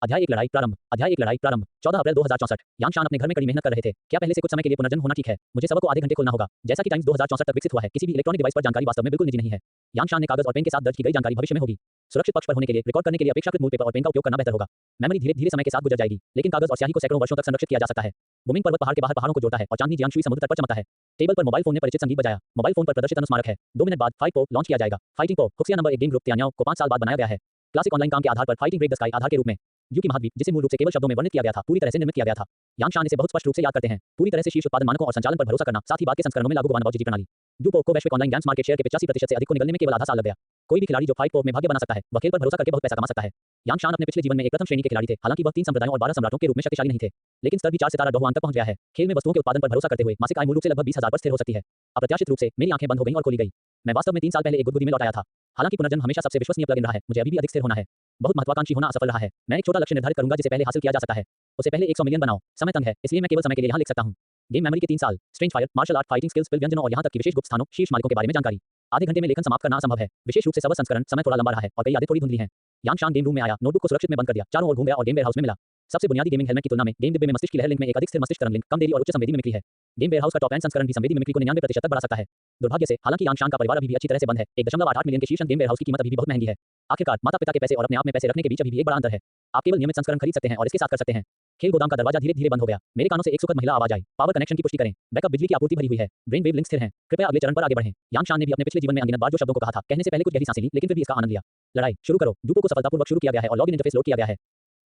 अध्याय एक लड़ाई प्रारंभ। अध्याय एक लड़ाई प्रारंभ। 14 अप्रैल 2064। यांग शान अपने घर में कड़ी मेहनत कर रहे थे। क्या पहले से कुछ समय के लिए पुनर्जन्म होना ठीक है? मुझे सबक को आधे घंटे खोलना होगा। जैसा कि टाइम्स 2064 तक विकसित हुआ है, किसी भी इलेक्ट्रॉनिक डिवाइस पर जानकारी वास्तव में बिल्कुल निजी नहीं है। यांग शान ने कागज और पेन के साथ दर्ज की गई जानकारी भविष्य में होगी। सुरक्षित पक्ष पर होने के लिए रिकॉर्ड करने के लिए अपेक्षाकृत मूल पेपर और पेन का उपयोग करना बेहतर होगा। मेमोरी धीरे धीरे समय के साथ गुजर जाएगी, लेकिन कागज और स्याही को सैकड़ों वर्षों तक संरक्षित किया जा सकता है। बुमिंग पर्वत पहाड़ के बाहर पहाड़ों को जोड़ता है और चांदनी जियांगशुई समुद्र तट पर चमकता है। टेबल पर मोबाइल फोन ने परिचित संगीत बजाया। मोबाइल फोन पर प्रदर्शित अनुस्मारक है। 2 मिनट बाद फाइट को लॉन्च किया जाएगा। फाइटिंग को हुक्सिया नंबर 1 गेम ग्रुप त्यान्याओ को 5 साल बाद बनाया गया है। क्लासिक ऑनलाइन काम के आधार पर फाइटिंग ब्रेक द स्काई आधार के रूप में यू की महाद्वीप, जिसे मूल रूप से केवल शब्दों में वर्णित किया गया था, पूरी तरह से निर्मित किया गया था। यांग शान इसे बहुत स्पष्ट रूप से याद करते हैं। पूरी तरह से शीर्ष उत्पादन मानकों और संचालन पर भरोसा करना, साथ ही बाद के संस्करणों में लागू गवाना जीटी प्रणाली। ड्यूपो को वैश्विक ऑनलाइन गेम्स मार्केट शेयर के 85% से अधिक को निगलने में केवल आधा साल लग गया। कोई भी खिलाड़ी जो फाइट को में भाग्य बना सकता है, वह खेल पर भरोसा करके बहुत पैसा कमा सकता है। यांग शान अपने पिछले जीवन में एक प्रथम श्रेणी के खिलाड़ी थे। हालांकि वह 3 संप्रदायों और 12 सम्राटों के रूप में शक्तिशाली नहीं थे, लेकिन स्तर भी 4 सितारा बहुआंक तक पहुंच गया है। खेल में वस्तुओं के उत्पादन पर भरोसा करते हुए मासिक आय मूल रूप से लगभग 20,000 पर स्थिर हो सकती है। अप्रत्याशित रूप से मेरी आंखें बंद हो गईं और खोली गई। मैं वास्तव में 3 साल पहले एक गुदगुदी में लौट आया था। हालांकि पुनर्जन्म हमेशा सबसे विश्वसनीय प्लगइन रहा है, मुझे अभी भी अधिक स्थिर होना है। बहुत महत्वाकांक्षी होना असफल रहा है। मैं एक छोटा लक्ष्य निर्धारित करूंगा जिसे पहले हासिल किया जा सकता है। उसे पहले 100 मिलियन बनाओ। समय तंग है, इसलिए मैं केवल समय के लिए यहां लिख सकता हूं। गेम मेमोरी के 3 साल, strange fire, martial art, fighting skills, film व्यंजनों और यहां तक कि विशेष गुप्त स्थानों, शीर्ष मालिकों के बारे में जानकारी। आधे घंटे में लेखन समाप्त करना असंभव है। विशेष रूप से सबक संस्करण समय थोड़ा लंबा रहा है और कई यादें थोड़ी धुंधली हैं। यांग शान गेम रूम में आया, नोटबुक को सुरक्षित में बंद कर दिया, चारों ओर घूम गया और गेम वेयरहाउस में मिला। सबसे बुनियादी गेमिंग हेलमेट की तुलना में गेम डिब्बे में मस्तिष्क की लहर लिंक में एक अधिक स्थिर मस्तिष्क तरंग लिंक, कम देरी और उच्च संवेदी मिमिक्री है। गेम वेयरहाउस का टॉप एंड संस्करण भी संवेदी मिमिक्री को 99% तक बढ़ा सकता है। दुर्भाग्य से, हालांकि यांग शान का परिवार अभी भी अच्छी तरह से बंद है। 1.88 मिलियन के शीर्ष गेम वेयरहाउस की कीमत अभी भी बहुत महंगी है। आखिरकार माता-पिता के पैसे और अपने आप में पैसे रखने के बीच अभी भी एक बड़ा अंतर है। आप केवल नियमित संस्करण खरीद सकते हैं और इसके साथ कर सकते हैं। खेल गोदाम का दरवाजा धीरे-धीरे बंद हो गया। मेरे कानों से एक सुखद महिला आवाज आई। पावर कनेक्शन की पुष्टि करें। बैकअप बिजली की आपूर्ति भरी हुई है। ब्रेन वेव लिंक स्थिर हैं। कृपया अगले चरण पर आगे बढ़ें। यांग शान ने भी अपने पिछले जीवन में अनगिनत बार जो शब्दों को कहा था, कहने से पहले कुछ गहरी सांसें लीं, लेकिन फिर भी इसका आनंद लिया। लड़ाई शुरू करो। ड्यूपो को सफलतापूर्वक शुरू किया गया है और लॉगिन इंटरफेस लोड किया गया है।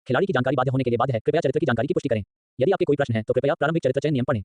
खिलाड़ी की जानकारी बाध्य होने के लिए बाध्य है। कृपया चरित्र की जानकारी की पुष्टि करें। यदि आपके कोई प्रश्न है तो कृपया प्रारंभिक चरित्र चयन नियम पढ़ें।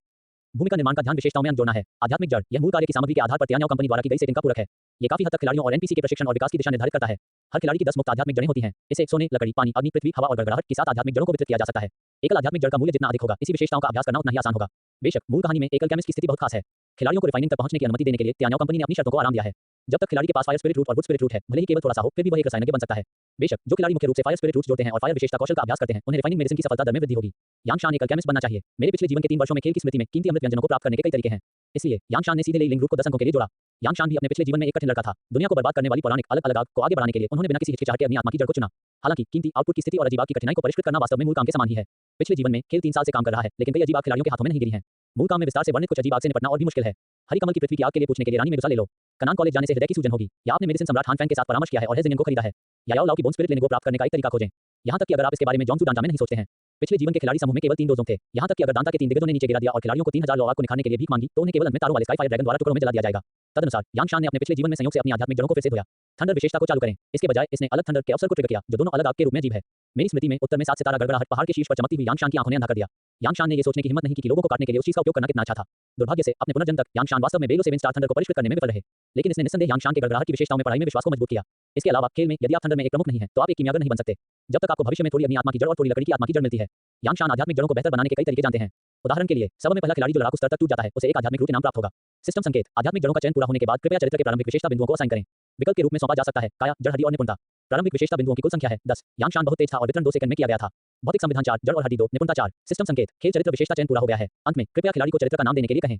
भूमिका निर्माण का ध्यान विशेषताओं में अंक जोड़ना है। आध्यात्मिक जड़, यह मूल कार्य की सामग्री के आधार पर त्यान्याओ कंपनी द्वारा की गई सेटिंग का पूरक है। ये काफी हद तक खिलाड़ियों और एनपीसी के प्रशिक्षण और विकास की दिशा निर्धारित करता है। हर खिलाड़ी की 10 मुक्त आध्यात्मिक जड़ें होती हैं। इसे सोने, लकड़ी, पानी, अग्नि, पृथ्वी, हवा और गड़गड़ाहट की 7 आध्यात्मिक जड़ों को वितरित किया जा सकता है। एकल आध्यात्मिक जड़ का मूल्य जितना अधिक होगा, इसी विशेषताओं का अभ्यास करना उतना ही आसान होगा। बेशक मूल कहानी में एकल केमिस्ट की स्थिति बहुत खास है। खिलाड़ियों को रिफाइनिंग तक पहुंचने की अनुमति देने के लिए त्यान्याओ कंपनी ने अपनी शर्तों को आराम दिया है। जब तक खिलाड़ी के पास फायर स्पिरिट रूट और वुड स्पिरिट रूट है, भले ही केवल थोड़ा सा हो, फिर भी वह एक रसायनज्ञ बन सकता है। बेशक जो खिलाड़ी मुख्य रूप से फायर स्पिरिट रूट्स जोड़ते हैं और फायर विशेषता कौशल का अभ्यास करते हैं, उन्हें रिफाइनिंग मेडिसिन की सफलता दर में वृद्धि होगी। यांग शान एक केमिस्ट बनना चाहिए। मेरे पिछले जीवन के 3 वर्षों में खेल की स्मृति में कीमती अमृत व्यंजनों को प्राप्त करने के कई तरीके हैं। इसलिए यांग शान ने सीधे लिंग रूट को 10 अंकों के लिए जोड़ा। यांग शान भी अपने पिछले जीवन में एक कठिन लड़का था। दुनिया को बर्बाद करने वाली पौराणिक अलग-अलग आग को आगे बढ़ाने के लिए उन्होंने बिना किसी हिचकिचाहट के अग्नि आत्मा की जड़ को चुना। हालांकि कीमती आउटपुट की स्थिति और अजीब आग की कठिनाई को परिष्कृत करना वास्तव में मूल काम के समान ही है। पिछले जीवन में खेल 3 साल से काम कर रहा है, लेकिन कई अजीब आग खिलाड़ियों के हाथों में नहीं गिरी हैं। मूल काम में विस्तार से वर्णित कुछ अजीब आग से निपटना और भी मुश्किल है। हरी कमल की पृथ्वी की आग के लिए पूछने के लिए रानी मेडुसा ले लो। कनान कॉलेज जाने से हृदय की सूजन होगी, या आपने मेडिसिन सम्राट हान फैंग के साथ परामर्श किया है और हेजिंग को खरीदा है। याओ लाओ की बोन स्पिरिट लेने को प्राप्त करने का एक तरीका खोजें। यहां तक कि अगर आप इसके बारे में जॉन्सू डांटा में नहीं सोचते हैं। पिछले जीवन के खिलाड़ी समूह में केवल 3 दोस्तों थे। यहां तक कि अगर दांता के 3 दिग्गजों ने नीचे गिरा दिया और खिलाड़ियों को 3000 लोआ को निखारने के लिए भीख मांगी, तो उन्हें केवल अंत में तारों वाले स्काई फायर ड्रैगन द्वारा टुकड़ों में जला दिया जाएगा। तदनुसार यांग शान ने अपने पिछले जीवन में संयोग से अपनी आध्यात्मिक जड़ों को फिर से धोया। थंडर विशेषता को चालू करें। इसके बजाय इसने अलग थंडर के अवसर को ट्रिगर किया, जो दोनों अलग आग के रूप में अजीब है। मेरी स्मृति में उत्तर में 7 सितारा गड़गड़ाहट पहाड़ के शीर्ष पर चमकती हुई यांग शान की आंखों ने अंधा कर दिया। यांग शान ने ये सोचने की हिम्मत नहीं की कि लोगों को काटने के लिए उस चीज का उपयोग करना कितना अच्छा था। दुर्भाग्य से अपने पुनर्जन्म तक यांग शान वास्तव में बेलो 7 स्टार थंडर को परिष्कृत करने में विफल रहे। लेकिन इसने निस्संदेह यांग शान के गड़गड़ाहट की विशेषताओं में पढ़ाई में विश्वास को मजबूत किया। इसके अलावा खेल में यदि आप थंडर में एक प्रमुख नहीं है, तो आप एक कीमियागर नहीं बन सकते। जब तक आपको भविष्य में थोड़ी अग्नि आत्मा की जड़ और थोड़ी लकड़ी की आत्मा की जड़ मिलती है। यांग शान आध्यात्मिक जड़ों को बेहतर बनाने के कई तरीके जानते हैं। उदाहरण के लिए, सब में पहला खिलाड़ी जो लड़ाकू स्तर तक टूट जाता है, उसे एक आध्यात्मिक रूट इनाम प्राप्त होगा। सिस्टम संकेत, आध्यात्मिक जड़ों का चयन पूरा होने के बाद कृपया चरित्र के प्रारंभिक विशेषता बिंदुओं को असाइन करें। विकल्प के रूप में सौंपा जा सकता है काया, जड़, हड्डी और निपुणता। प्रारंभिक विशेषता बिंदुओं की कुल संख्या है 10। यांग शान बहुत तेज था और वितरण 2 सेकंड में किया गया था। भौतिक संविधान 4, जड़ और हड्डी 2, निपुणता 4। सिस्टम संकेत, खेल चरित्र विशेषता चयन पूरा हो गया है। अंत में कृपया खिलाड़ी को चरित्र का नाम देने के लिए कहें।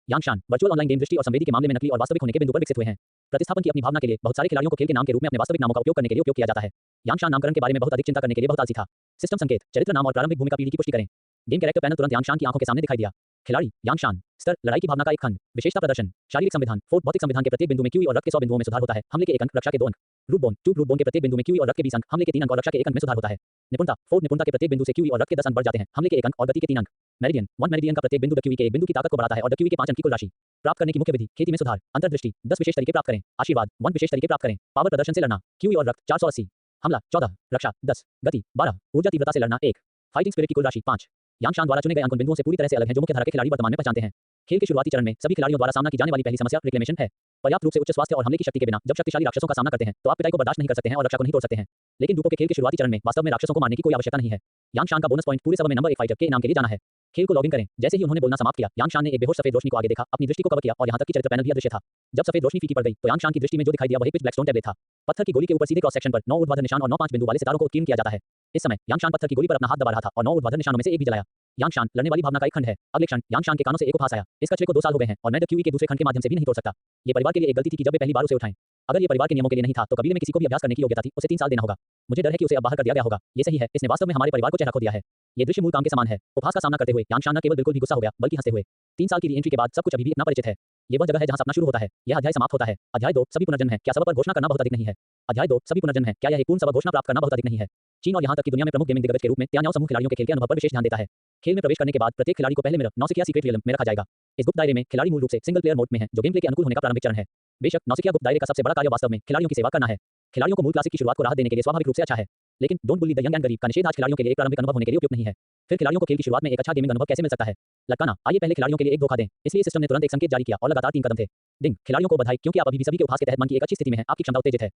यांग शान वर्चुअल ऑनलाइन गेम दृष्टि और संवेदी के मामले में नकली और वास्तविक होने के बिंदु पर विकसित हुए हैं। प्रतिस्थापन की अपनी भावना के लिए बहुत सारे खिलाड़ियों को खेल के नाम के रूप में अपने वास्तविक नामों का उपयोग करने के लिए उपयोग किया जाता है। यांग शान नामकरण के बारे में बहुत अधिक चिंता करने के लिए बहुत आलसी था। सिस्टम संकेत, चरित्र नाम और प्रारंभिक भूमिका पीढ़ी की पुष्टि करें। गेम कैरेक्टर पैनल तुरंत यांग शान की आंखों के सामने दिखाई दिया। खिलाड़ी यांग शान, स्तर लड़ाई की भावना का एक खंड, विशेषता प्रदर्शन, शारीरिक संविधान, फोर्ट भौतिक संविधान के प्रत्येक बिंदु में क्यूई और रक्त के 100 बिंदुओं में सुधार होता है। हमले के 1 अंक, रक्षा के 2 अंक। रूप बोन, टूट रूप बोन के प्रत्येक बिंदु में क्यूई और रक्त के 20 अंक, हमले के 3 अंक और रक्षा के 1 अंक में सुधार होता है। निपुणता, फोर्ट निपुणता के प्रत्येक बिंदु से क्यूई और रक्त के 10 अंक बढ़ जाते हैं। हमले के 1 अंक और गति के 3 अंक। मेरिडियन, 1 मेरिडियन का प्रत्येक बिंदु क्यूई के 1 बिंदु की ताकत को बढ़ाता है और क्यूई के 5 अंक की कुल राशि। प्राप्त करने की मुख्य विधि, खेती में सुधार, अंतर्दृष्टि, 10 विशेष तरीके प्राप्त करें। आशीर्वाद, 1 विशेष तरीके प्राप्त करें। पावर प्रदर्शन से लड़ना, क्यूई और रक्त 480। हमला 14, रक्षा 10, गति 12, ऊर्जा तीव्रता से लड़ना 1, फाइटिंग स्पिरिट की कुल राशि 5। यांग शान द्वारा चुने गए अंक उन बिंदुओं से पूरी तरह से अलग हैं जो मुख्य धारा के खिलाड़ी वर्तमान में पहचानते हैं। खेल के शुरुआती चरण में सभी खिलाड़ियों द्वारा सामना की जाने वाली पहली समस्या रिक्लेमेशन है। पर्याप्त रूप से उच्च स्वास्थ्य और हमले की शक्ति के बिना जब शक्तिशाली राक्षसों का सामना करते हैं, तो आप पिटाई को बर्दाश्त नहीं कर सकते हैं और रक्षा को नहीं तोड़ सकते हैं। लेकिन डूपो के खेल के शुरुआती चरण में वास्तव में राक्षसों को मारने की कोई आवश्यकता नहीं है। यांग शान का बोनस पॉइंट पूरे समय में नंबर 1 फाइटर के इनाम के लिए जाना है। खेल को लॉगिन करें। जैसे ही उन्होंने बोलना समाप्त किया, यांग शान ने एक बेहोश सफेद रोशनी को आगे देखा, अपनी दृष्टि को कवर किया और यहां तक कि चरित्र पैनल भी अदृश्य था। जब सफेद रोशनी फीकी पड़ गई, तो यांग शान की दृष्टि में जो दिखाई दिया वह एक पिच ब्लैक स्टोन टैबलेट था। पत्थर की गोली के ऊपर सीधे क्रॉस सेक्शन पर 9 ऊर्ध्वाधर निशान और 9 5 बिंदु वाले सितारों को उत्कीर्ण किया जाता है। इस समय यांग शान पत्थर की गोली पर अपना हाथ दबा रहा था और 9 ऊर्ध्वाधर निशानों में से एक भी जलाया। यांग शान लड़ने वाली भावना का एक खंड है। अगले क्षण यांग शान के कानों से एक उपहास आया। इस कचरे को 2 साल हो गए हैं और मैं क्यूई के दूसरे खंड के माध्यम से भी नहीं तोड़ सकता। ये परिवार के लिए एक गलती थी कि जब वे पहली बार उसे उठाएं। अगर ये परिवार के नियमों के लिए नहीं था तो कबीले में किसी को भी अभ्यास करने की योग्यता थी, उसे 3 साल देना होगा। मुझे डर है कि उसे अब बाहर कर दिया गया होगा। ये सही है, इसने वास्तव में हमारे परिवार को चेहरा खो दिया है। ये दृश्य मूल काम के समान है। उपहास का सामना करते हुए याngshan न केवल बिल्कुल भी गुस्सा हो गया, बल्कि हंसते हुए। 3 साल की री-एंट्री के बाद सब कुछ अभी भी इतना परिचित है। ये वह जगह है जहां सपना शुरू होता है। यह अध्याय समाप्त होता है। अध्याय 2 सभी पुनर्जन्म है। क्या सबब पर घोषणा करना बहुत अधिक नहीं है? अध्याय 2 सभी पुनर्जन्म है। क्या यह एक पूर्ण सबब घोषणा प्राप्त करना बहुत अधिक नहीं है? चीन और यहां तक कि दुनिया में प्रमुख गेमिंग दिग्गज के रूप में त्यान्याओ समूह खिलाड़ियों के खेल के अनुभव पर विशेष ध्यान देता है। खेल में प्रवेश करने के बाद प्रत्येक खिलाड़ी को पहले मिरर नौसिखिया सीक्रेट रियलम में रखा जाएगा। इस गुप्त दायरे में खिलाड़ी मूल रूप से सिंगल प्लेयर मोड में है, जो गेम प्ले के अनुकूल होने का प्रारंभिक चरण है। बेशक नौसिखिया गुप्त दायरे का सबसे बड़ा कार्य वास्तव में खिलाड़ियों की सेवा करना है। खिलाड़ियों को मूल क्लासिक की शुरुआत को राहत देने के लिए स्वाभाविक रूप से अच्छा है, लेकिन don't bully the young and गरीब का निषेध आज खिलाड़ियों के लिए एक प्रारंभिक अनुभव होने के लिए उपयुक्त नहीं है। फिर खिलाड़ियों को खेल की शुरुआत में एक अच्छा गेमिंग अनुभव कैसे मिल सकता है? लटकाना। आइए पहले खिलाड़ियों के लिए एक धोखा दें। इसलिए सिस्टम ने तुरंत एक संकेत जारी किया और लगातार 3 कदम थे। डिंग। खिलाड़ियों को बधाई, क्योंकि आप अभी भी सभी के उपहास के तहत मन की एक अच्छी स्थिति में हैं। आपकी क्षमता उत्तेजित है।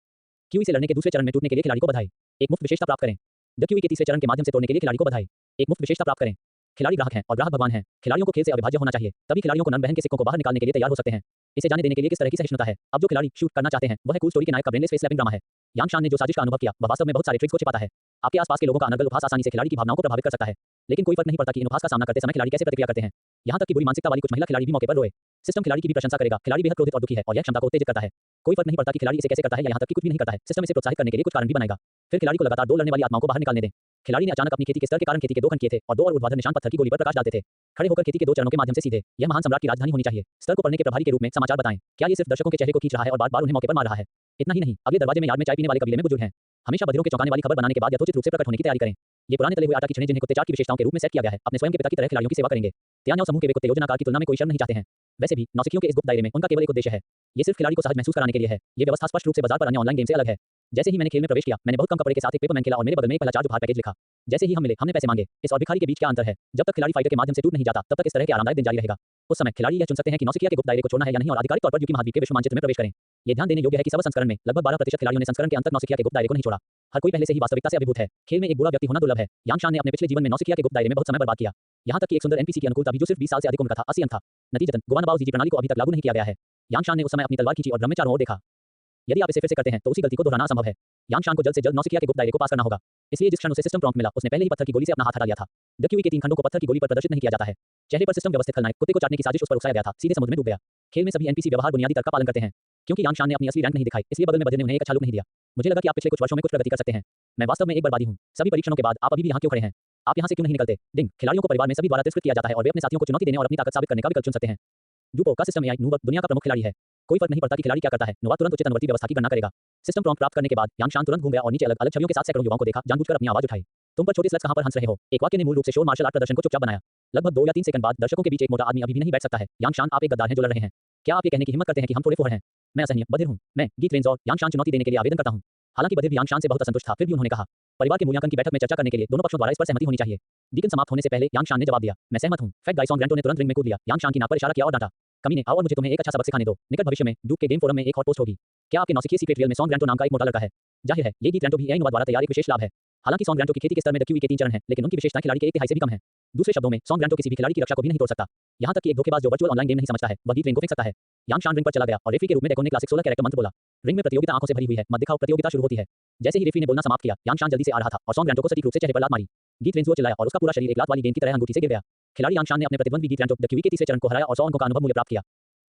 क्यूई से लड़ने के दूसरे चरण में टूटने के लिए खिलाड़ी को बधाई। एक मुफ्त विशेषता प्राप्त करें। द क्यूई के तीसरे चरण के माध्यम से तोड़ने के लिए खिलाड़ी को बधाई। एक मुफ्त विशेषता प्राप्त करें। खिलाड़ी ग्राहक हैं और ग्राहक भगवान हैं। खिलाड़ियों को खेल से अविभाज्य होना चाहिए, तभी खिलाड़ियों को नन बहन के सिक्कों को बाहर निकालने के लिए तैयार हो सकते हैं। इसे जाने देने के लिए किस तरह की सहिष्णुता है? अब जो खिलाड़ी शूट करना चाहते हैं, वह कूल स्टोरी के नायक का ब्रेनलेस फेस स्लैपिंग ड्रामा है। याngshan ने जो साजिश का अनुभव किया, वह वास्तव में बहुत सारे ट्रिक्स को छिपाता है। आपके आसपास के लोगों का अनर्गल उपहास आसानी से खिलाड़ी की भावनाओं को प्रभावित कर सकता है, लेकिन कोई फर्क नहीं पड़ता कि इन उपहास का सामना करते समय खिलाड़ी कैसे प्रतिक्रिया करते हैं। यहां तक कि बुरी मानसिकता वाली कुछ महिला खिलाड़ी भी मौके पर रोए। सिस्टम खिलाड़ी की भी प्रशंसा करेगा। खिलाड़ी बेहद क्रोधित और दुखी है और यह क्षमता को उत्तेजित करता है। कोई फर्क नहीं पड़ता कि खिलाड़ी इसे कैसे करता है या यहां तक कि कुछ भी नहीं करता है। सिस्टम इसे प्रोत्साहित करने के लिए कुछ कारण भी बनाएगा। फिर खिलाड़ी को लगातार 2 लड़ने वाली आत्माओं को बाहर निकालने दें। खिलाड़ी ने अचानक अपनी खेती के स्तर के कारण खेती के 2 खंड किए थे और 2 और ऊर्ध्वाधर निशान पत्थर की गोली पर प्रकाश डालते थे। खड़े होकर खेती के 2 चरणों के माध्यम से सीधे। यह महान सम्राट की राजधानी होनी चाहिए। स्तर को पढ़ने के प्रभारी के रूप में समाचार बताएं। क्या ये सिर्फ दर्शकों के चेहरे को खींच रहा है और बार-बार उन्हें मौके पर मार रहा है? इतना ही नहीं, अगले दरवाजे में यार्ड में चाय पीने वाले कबीले में बुजुर्ग हैं। हमेशा बधिरों के चौंकाने वाली खबर बनाने के बाद यथोचित रूप से प्रकट होने की तैयारी करें। ये पुराने तले हुए आटा की छड़ें जिन्हें कुत्ते चाट की विशेषताओं के रूप में सेट किया गया है, अपने स्वयं के पिता की तरह खिलाड़ियों की सेवा करेंगे। त्यान्याओ समूह के वे कुत्ते योजनाकार की तुलना में कोई शर्म नहीं चाहते हैं। वैसे भी नौसिखियों के इस गुप्त दायरे में उनका केवल एक उद्देश्य है। ये सिर्फ खिलाड़ी को सहज महसूस कराने के लिए है। ये व्यवस्था स्पष्ट रूप से बाजार पर अन्य ऑनलाइन गेम से अलग है। जैसे ही मैंने खेल में प्रवेश किया, मैंने बहुत कम कपड़े के साथ एक पेपरमैन खेला और मेरे बगल में एक पहला चार्ज उपहार पैकेज लिखा। जैसे ही हम मिले, हमने पैसे मांगे। इस और भिखारी के बीच क्या अंतर है? जब तक खिलाड़ी फाइटर के माध्यम से टूट नहीं जाता, तब तक इस तरह के आरामदायक दिन जारी रहेगा। उस समय खिलाड़ी यह चुन सकते हैं कि नौसिखिया के गुप्त दायरे को छोड़ना है या नहीं और आधिकारिक तौर पर यूकी महाद्वीप के विश्व मानचित्र में प्रवेश करें। ये ध्यान देने योग्य है कि सब संस्करण में लगभग 12% खिलाड़ियों ने संस्करण के अंत तक नौसिखिया के गुप्त दायरे को नहीं छोड़ा। हर कोई पहले से ही वास्तविकता से अभिभूत है। खेल में एक बुरा व्यक्ति होना दुर्लभ है। याngshan ने अपने पिछले जीवन में नौसिखिया के गुप्त दायरे में बहुत समय बर्बाद किया। यहाँ तक कि एक सुंदर एनपीसी की अनुकूलता भी जो सिर्फ 20 साल से अधिक उम्र का था, 80 अंक था। नतीजतन गोवानाबाओ जीटी प्रणाली को अभी तक लागू नहीं किया गया है। याngshan ने उस समय अपनी तलवार खींची और ड्रम में चारों ओर देखा। यदि आप इसे फिर से करते हैं तो उसी गलती को दोहराना असंभव है। याngshan को जल्द से जल्द नौसिखिया के गुप्त दायरे को पास करना होगा। इसलिए जिस क्षण उसे सिस्टम प्रॉम्प्ट मिला, उसने पहले ही पत्थर की गोली से अपना हाथ हटा लिया था। द क्यूई के 3 खंडों को पत्थर की गोली पर प्रदर्शित नहीं किया जाता है। चेहरे पर सिस्टम व्यवस्थित खलनायक कुत्ते को चाटने की साजिश उस पर उकसाया गया था, सीधे समुद्र में डूब गया। खेल में सभी एनपीसी व्यवहार बुनियादी तर्क का पालन करते हैं। क्योंकि याngshan ने अपनी असली रैंक नहीं दिखाई, इसलिए बगल में बधिर ने उन्हें एक अच्छा लुक नहीं दिया। मुझे लगा कि आप पिछले कुछ वर्षों में कुछ प्रगति कर सकते हैं। मैं वास्तव में एक बर्बादी हूं। सभी परीक्षणों के बाद आप अभी भी यहां क्यों खड़े हैं? आप यहां से क्यों नहीं निकलते? डिंग। खिलाड़ियों को परिवार में सभी द्वारा तिरस्कृत किया जाता है और वे अपने साथियों को चुनौती देने और अपनी ताकत साबित करने का विकल्प चुन सकते हैं। ड्यूपो का सिस्टम एआई नूबर्ग दुनिया का प्रमुख खिलाड़ी है। कोई फर्क नहीं पड़ता कि खिलाड़ी क्या करता है, नोवा तुरंत उचित अनुवर्ती व्यवस्था की गणना करेगा। सिस्टम प्रॉम्प्ट प्राप्त करने के बाद याngshan तुरंत घूम गया और नीचे अलग अलग छवियों के साथ सैकड़ों युवाओं को देखा, जानबूझकर अपनी आवाज उठाई। तुम पर छोटे स्लट्स कहां पर हंस रहे हो? एक वाक्य ने मूल रूप से शोर मार्शल आर्ट प्रदर्शन को चुपचाप बनाया। लगभग 2 या 3 सेकंड बाद दर्शकों के बीच एक मोटा आदमी अभी भी नहीं बैठ सकता है। याngshan, आप एक गद्दार हैं जो लड़ रहे हैं। क्या आप ये कहने की हिम्मत करते हैं कि हम थोड़े फोड़ हैं? मैं असहनीय बधिर हूं। मैं गीत रेंज और याngshan चुनौती देने के लिए आवेदन करता हूं। हालांकि बधिर भी याngshan से बहुत असंतुष्ट था, फिर भी उन्होंने कहा, परिवार के मूल्यांकन की बैठक में चर्चा करने के लिए दोनों पक्षों द्वारा इस पर सहमति होनी चाहिए। डीकन समाप्त होने से पहले याngshan ने जवाब दिया, मैं सहमत हूं। फैट गाई सॉन्ग ग्रैंटो ने तुरंत रिंग में कूद लिया। याngshan की नाक पर इशारा किया और डांटा, कमीने, आओ और मुझे तुम्हें एक अच्छा सबक सिखाने दो। निकट भविष्य में डूब के गेम फोरम में एक हॉट पोस्ट होगी। क्या आपके नौसिखिया सीक्रेट रियल में सॉन्ग ग्रैंटो नाम का एक मोटा लड़का है? जाहिर है, ये गीत रेंटो भी एआई नोवा द्वारा तैयार एक विशेष लाभ है। हालांकि सॉन्ग ग्रैंटो की खेती के स्तर में द क्यूई के 3 चरण हैं, लेकिन उनकी विशेषताएं खिलाड़ी के 1/3 से भी कम है। दूसरे शब्दों में सॉन्ग ग्रैंटो किसी भी खिलाड़ी की रक्षा को भी नहीं तोड़ सकता। यहाँ तक कि एक धोखेबाज जो वर्चुअल ऑनलाइन गेम नहीं समझता है, वह गीत रिंग को फेंक सकता है। याngshan रिंग पर चला गया और रेफरी के रूप में डेकोन ने क्लासिक 16 कैरेक्टर मंत्र बोला। रिंग में प्रतियोगिता आंखों से भरी हुई है, मत दिखाओ। प्रतियोगिता शुरू होती है। जैसे ही रेफरी ने बोलना समाप्त किया, याngshan जल्दी से आ रहा था और सॉन्ग ग्रैंटो को सटीक रूप से चेहरे पर लात मारी। गीत रेंज चिल्लाया और उसका पूरा शरीर एक लात वाली गेंद की तरह अंगूठी से गिर गया। खिलाड़ी याngshan ने अपने प्रतिद्वंदी गीत रेंटो द क्यूई के तीसरे चरण को हराया और 100 अंकों का अनुभव मूल्य प्राप्त किया।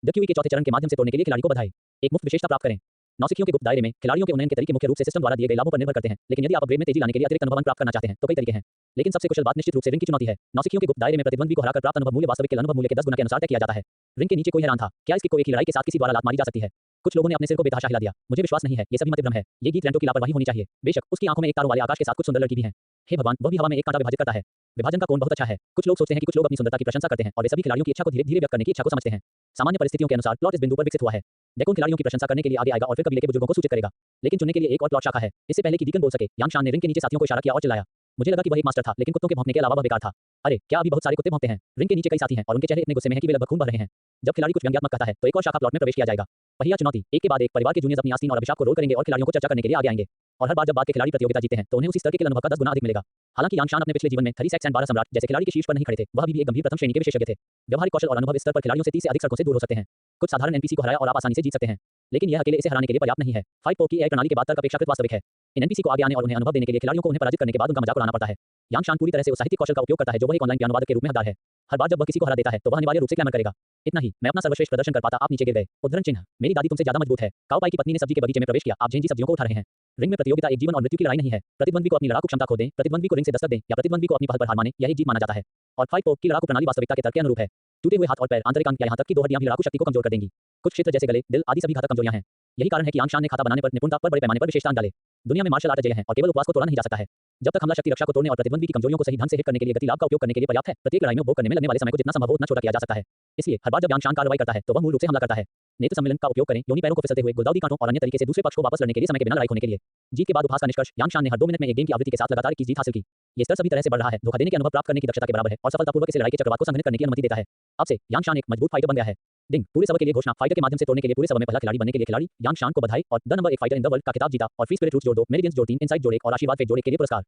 द क्यूई के चौथे चरण के माध्यम से तोड़ने के लिए खिलाड़ी को बधाई। एक मुफ्त विशेषता प्राप्त करें। नौसिखियों के गुप्त दायरे में खिलाड़ियों के उन्नयन के तरीके मुख्य रूप से सिस्टम द्वारा दिए गए लाभों पर निर्भर करते हैं, लेकिन यदि आप अपग्रेड में तेजी लाने के लिए अतिरिक्त अनुभव प्राप्त करना चाहते हैं तो कई तरीके हैं। लेकिन सबसे कुशल बात निश्चित रूप से रिंग की चुनौती है। नौसिखियों के गुप्त दायरे में प्रतिद्वंदी को हराकर प्राप्त अनुभव मूल्य वास्तविक के अनुभव मूल्य के 10 गुना के अनुसार तय किया जाता है। रिंग के नीचे कोई हैरान था, क्या इसकी को एक ही लड़ाई के साथ किसी द्वारा लात मारी जा सकती है? कुछ लोगों ने अपने सिर को बेतहाशा हिला दिया। मुझे विश्वास नहीं है, ये सभी मतिभ्रम है। ये गीत रेंटो की लापरवाही होनी चाहिए। बेशक उसकी आंखों में एक तारों वाले आकाश के साथ कुछ सुंदर लड़की भी हैं। हे भगवान, वह भी हवा में एक कांटा विभाजित करता है। विभाजन का कोण बहुत अच्छा है। कुछ लोग सोचते हैं कि कुछ लोग अपनी सुंदरता की प्रशंसा करते हैं और वे सभी खिलाड़ियों की इच्छा को धीरे-धीरे व्यक्त करने की इच्छा को समझते हैं। सामान्य परिस्थितियों के अनुसार प्लॉट इस बिंदु पर विकसित हुआ है। डेकोन खिलाड़ियों की प्रशंसा करने के लिए आगे आएगा और फिर कबीले के बुजुर्गों को सूचित करेगा। लेकिन चुनने के लिए एक और प्लॉट शाखा है। इससे पहले कि डीकन बोल सके, याngshan ने रिंग के नीचे साथियों को इशारा किया और चिल्लाया। मुझे लगा कि वह एक मास्टर था, लेकिन कुत्तों के भौंकने के अलावा वह बेकार था। अरे, क्या अभी बहुत सारे कुत्ते भौंकते हैं? रिंग के नीचे कई साथी हैं और उनके चेहरे इतने गुस्से में हैं कि वे लगभग खून बह रहे हैं। जब खिलाड़ी कुछ व्यंग्यात्मक कहता है तो एक और शाखा प्लॉट में प्रवेश किया जाएगा। पहिया चुनौती। एक के बाद एक परिवार के जूनियर्स अपनी आस्तीन और अभिशाप को रोल करेंगे और खिलाड़ियों को चर्चा करने के लिए आगे आएंगे। और हर बार जब बाद के खिलाड़ी प्रतियोगिता जीते हैं तो उन्हें उसी स्तर के अनुभव का 10 गुना अधिक मिलेगा। हालांकि याngshan अपने पिछले जीवन में 30 सैक्स एंड 12 सम्राट जैसे खिलाड़ी के शीर्ष पर नहीं खड़े थे, वह अभी भी एक गंभीर प्रथम श्रेणी के विशेषज्ञ थे। व्यवहारिक कौशल और अनुभव इस स्तर पर खिलाड़ियों से 30 से अधिक सड़कों से दूर हो सकते हैं। कुछ साधारण एनपीसी को हराया और आप आसानी से जीत सकते हैं, लेकिन यह अकेले इसे हराने के लिए पर्याप्त नहीं है। फाइट पो की एआई प्रणाली के बाद तर्क अपेक्षाकृत वास्तविक है। इन एनपीसी को आगे आने और उन्हें अनुभव देने के लिए खिलाड़ियों को उन्हें पराजित करने के बाद उनका मजाक उड़ाना पड़ता है। यांगशान पूरी तरह से उस साहित्यिक कौशल का उपयोग करता है जो वह एक ऑनलाइन पियानो वादक के रूप में हकदार है। हर बार जब वह किसी को हरा देता है तो वह अनिवार्य रूप से क्लैमर करेगा, इतना ही, मैं अपना सर्वश्रेष्ठ प्रदर्शन कर पाता, आप नीचे गिर गए। उद्धरण चिन्ह, मेरी दादी तुमसे ज्यादा मजबूत है। काओ पाई की पत्नी ने सब्जी के बगीचे में प्रवेश किया, आप झेंजी सब्जियों को उठा रहे हैं। रिंग में प्रतियोगिता एक जीवन और मृत्यु की लड़ाई नहीं है। प्रतिद्वंद्वी को अपनी लड़ाकू क्षमता खो दें, प्रतिद्वंद्वी को रिंग से दस्तक दें या प्रतिद्वंद्वी को अपनी पहल पर हार माने, यह एक जीत माना जाता है। और 5 पोक की लड़ाकू प्रणाली वास्तविकता के तर्क के अनुरूप है। टूटे हुए हाथ और पैर, आंतरिक अंग या यहां तक कि 2 हड्डियां भी लड़ाकू शक्ति को कमजोर कर देंगी। कुछ क्षेत्र जैसे गले, दिल आदि सभी घातक कमजोरियां हैं। यही कारण है कि यांगशान ने खाता बनाने पर निपुणता पर बड़े पैमाने पर विशेषता डाले। दुनिया में मार्शल आर्ट अजेय हैं और केवल उपवास को तोड़ा नहीं जा सकता है। जब तक हमला शक्ति रक्षा को तोड़ने और प्रतिद्वंद्वी की कमजोरियों को सही ढंग से हिट करने के लिए गति लाभ का उपयोग करने के लिए पर्याप्त है। प्रत्येक लड़ाई में उपभोग करने में लगने वाले समय को जितना संभव हो उतना छोटा किया जा सकता है। इसलिए हर बार जब यांगशान कार्रवाई करता है तो वह मूल रूप से हमला करता है। नेत्र सम्मेलन का उपयोग करें, योनि पैरों को फिसलते हुए गुलदाउदी कांटों और अन्य तरीके से दूसरे पक्ष को वापस लड़ने के लिए समय के बिना लड़ाई होने के लिए। जीत के बाद उपहास का निष्कर्ष, यांगशान ने हर 2 मिनट में एक गेम की आवृत्ति के साथ लगातार की जीत हासिल की। ये स्तर सभी तरह से बढ़ रहा है, धोखा देने के अनुभव प्राप्त करने की दक्षता के बराबर है और सफलतापूर्वक इसे लड़ाई के चक्रवात को संघनित करने की अनुमति देता है। अब से यांगशान एक मजबूत फाइटर बन गया है। डिंग, पूरे सभा के लिए घोषणा, फाइटर के माध्यम से तोड़ने के लिए पूरे सभा में पहला खिलाड़ी बनने के लिए खिलाड़ी यांगशान को बधाई और the number 1 fighter in the world का खिताब जीता और फ्री स्पिरिट रूट्स जोड़ 2, मेरिडियंस जोड़ 3, इनसाइट जोड़ 1 और आशीर्वाद फेक जोड़ 1 के लिए पुरस्कार।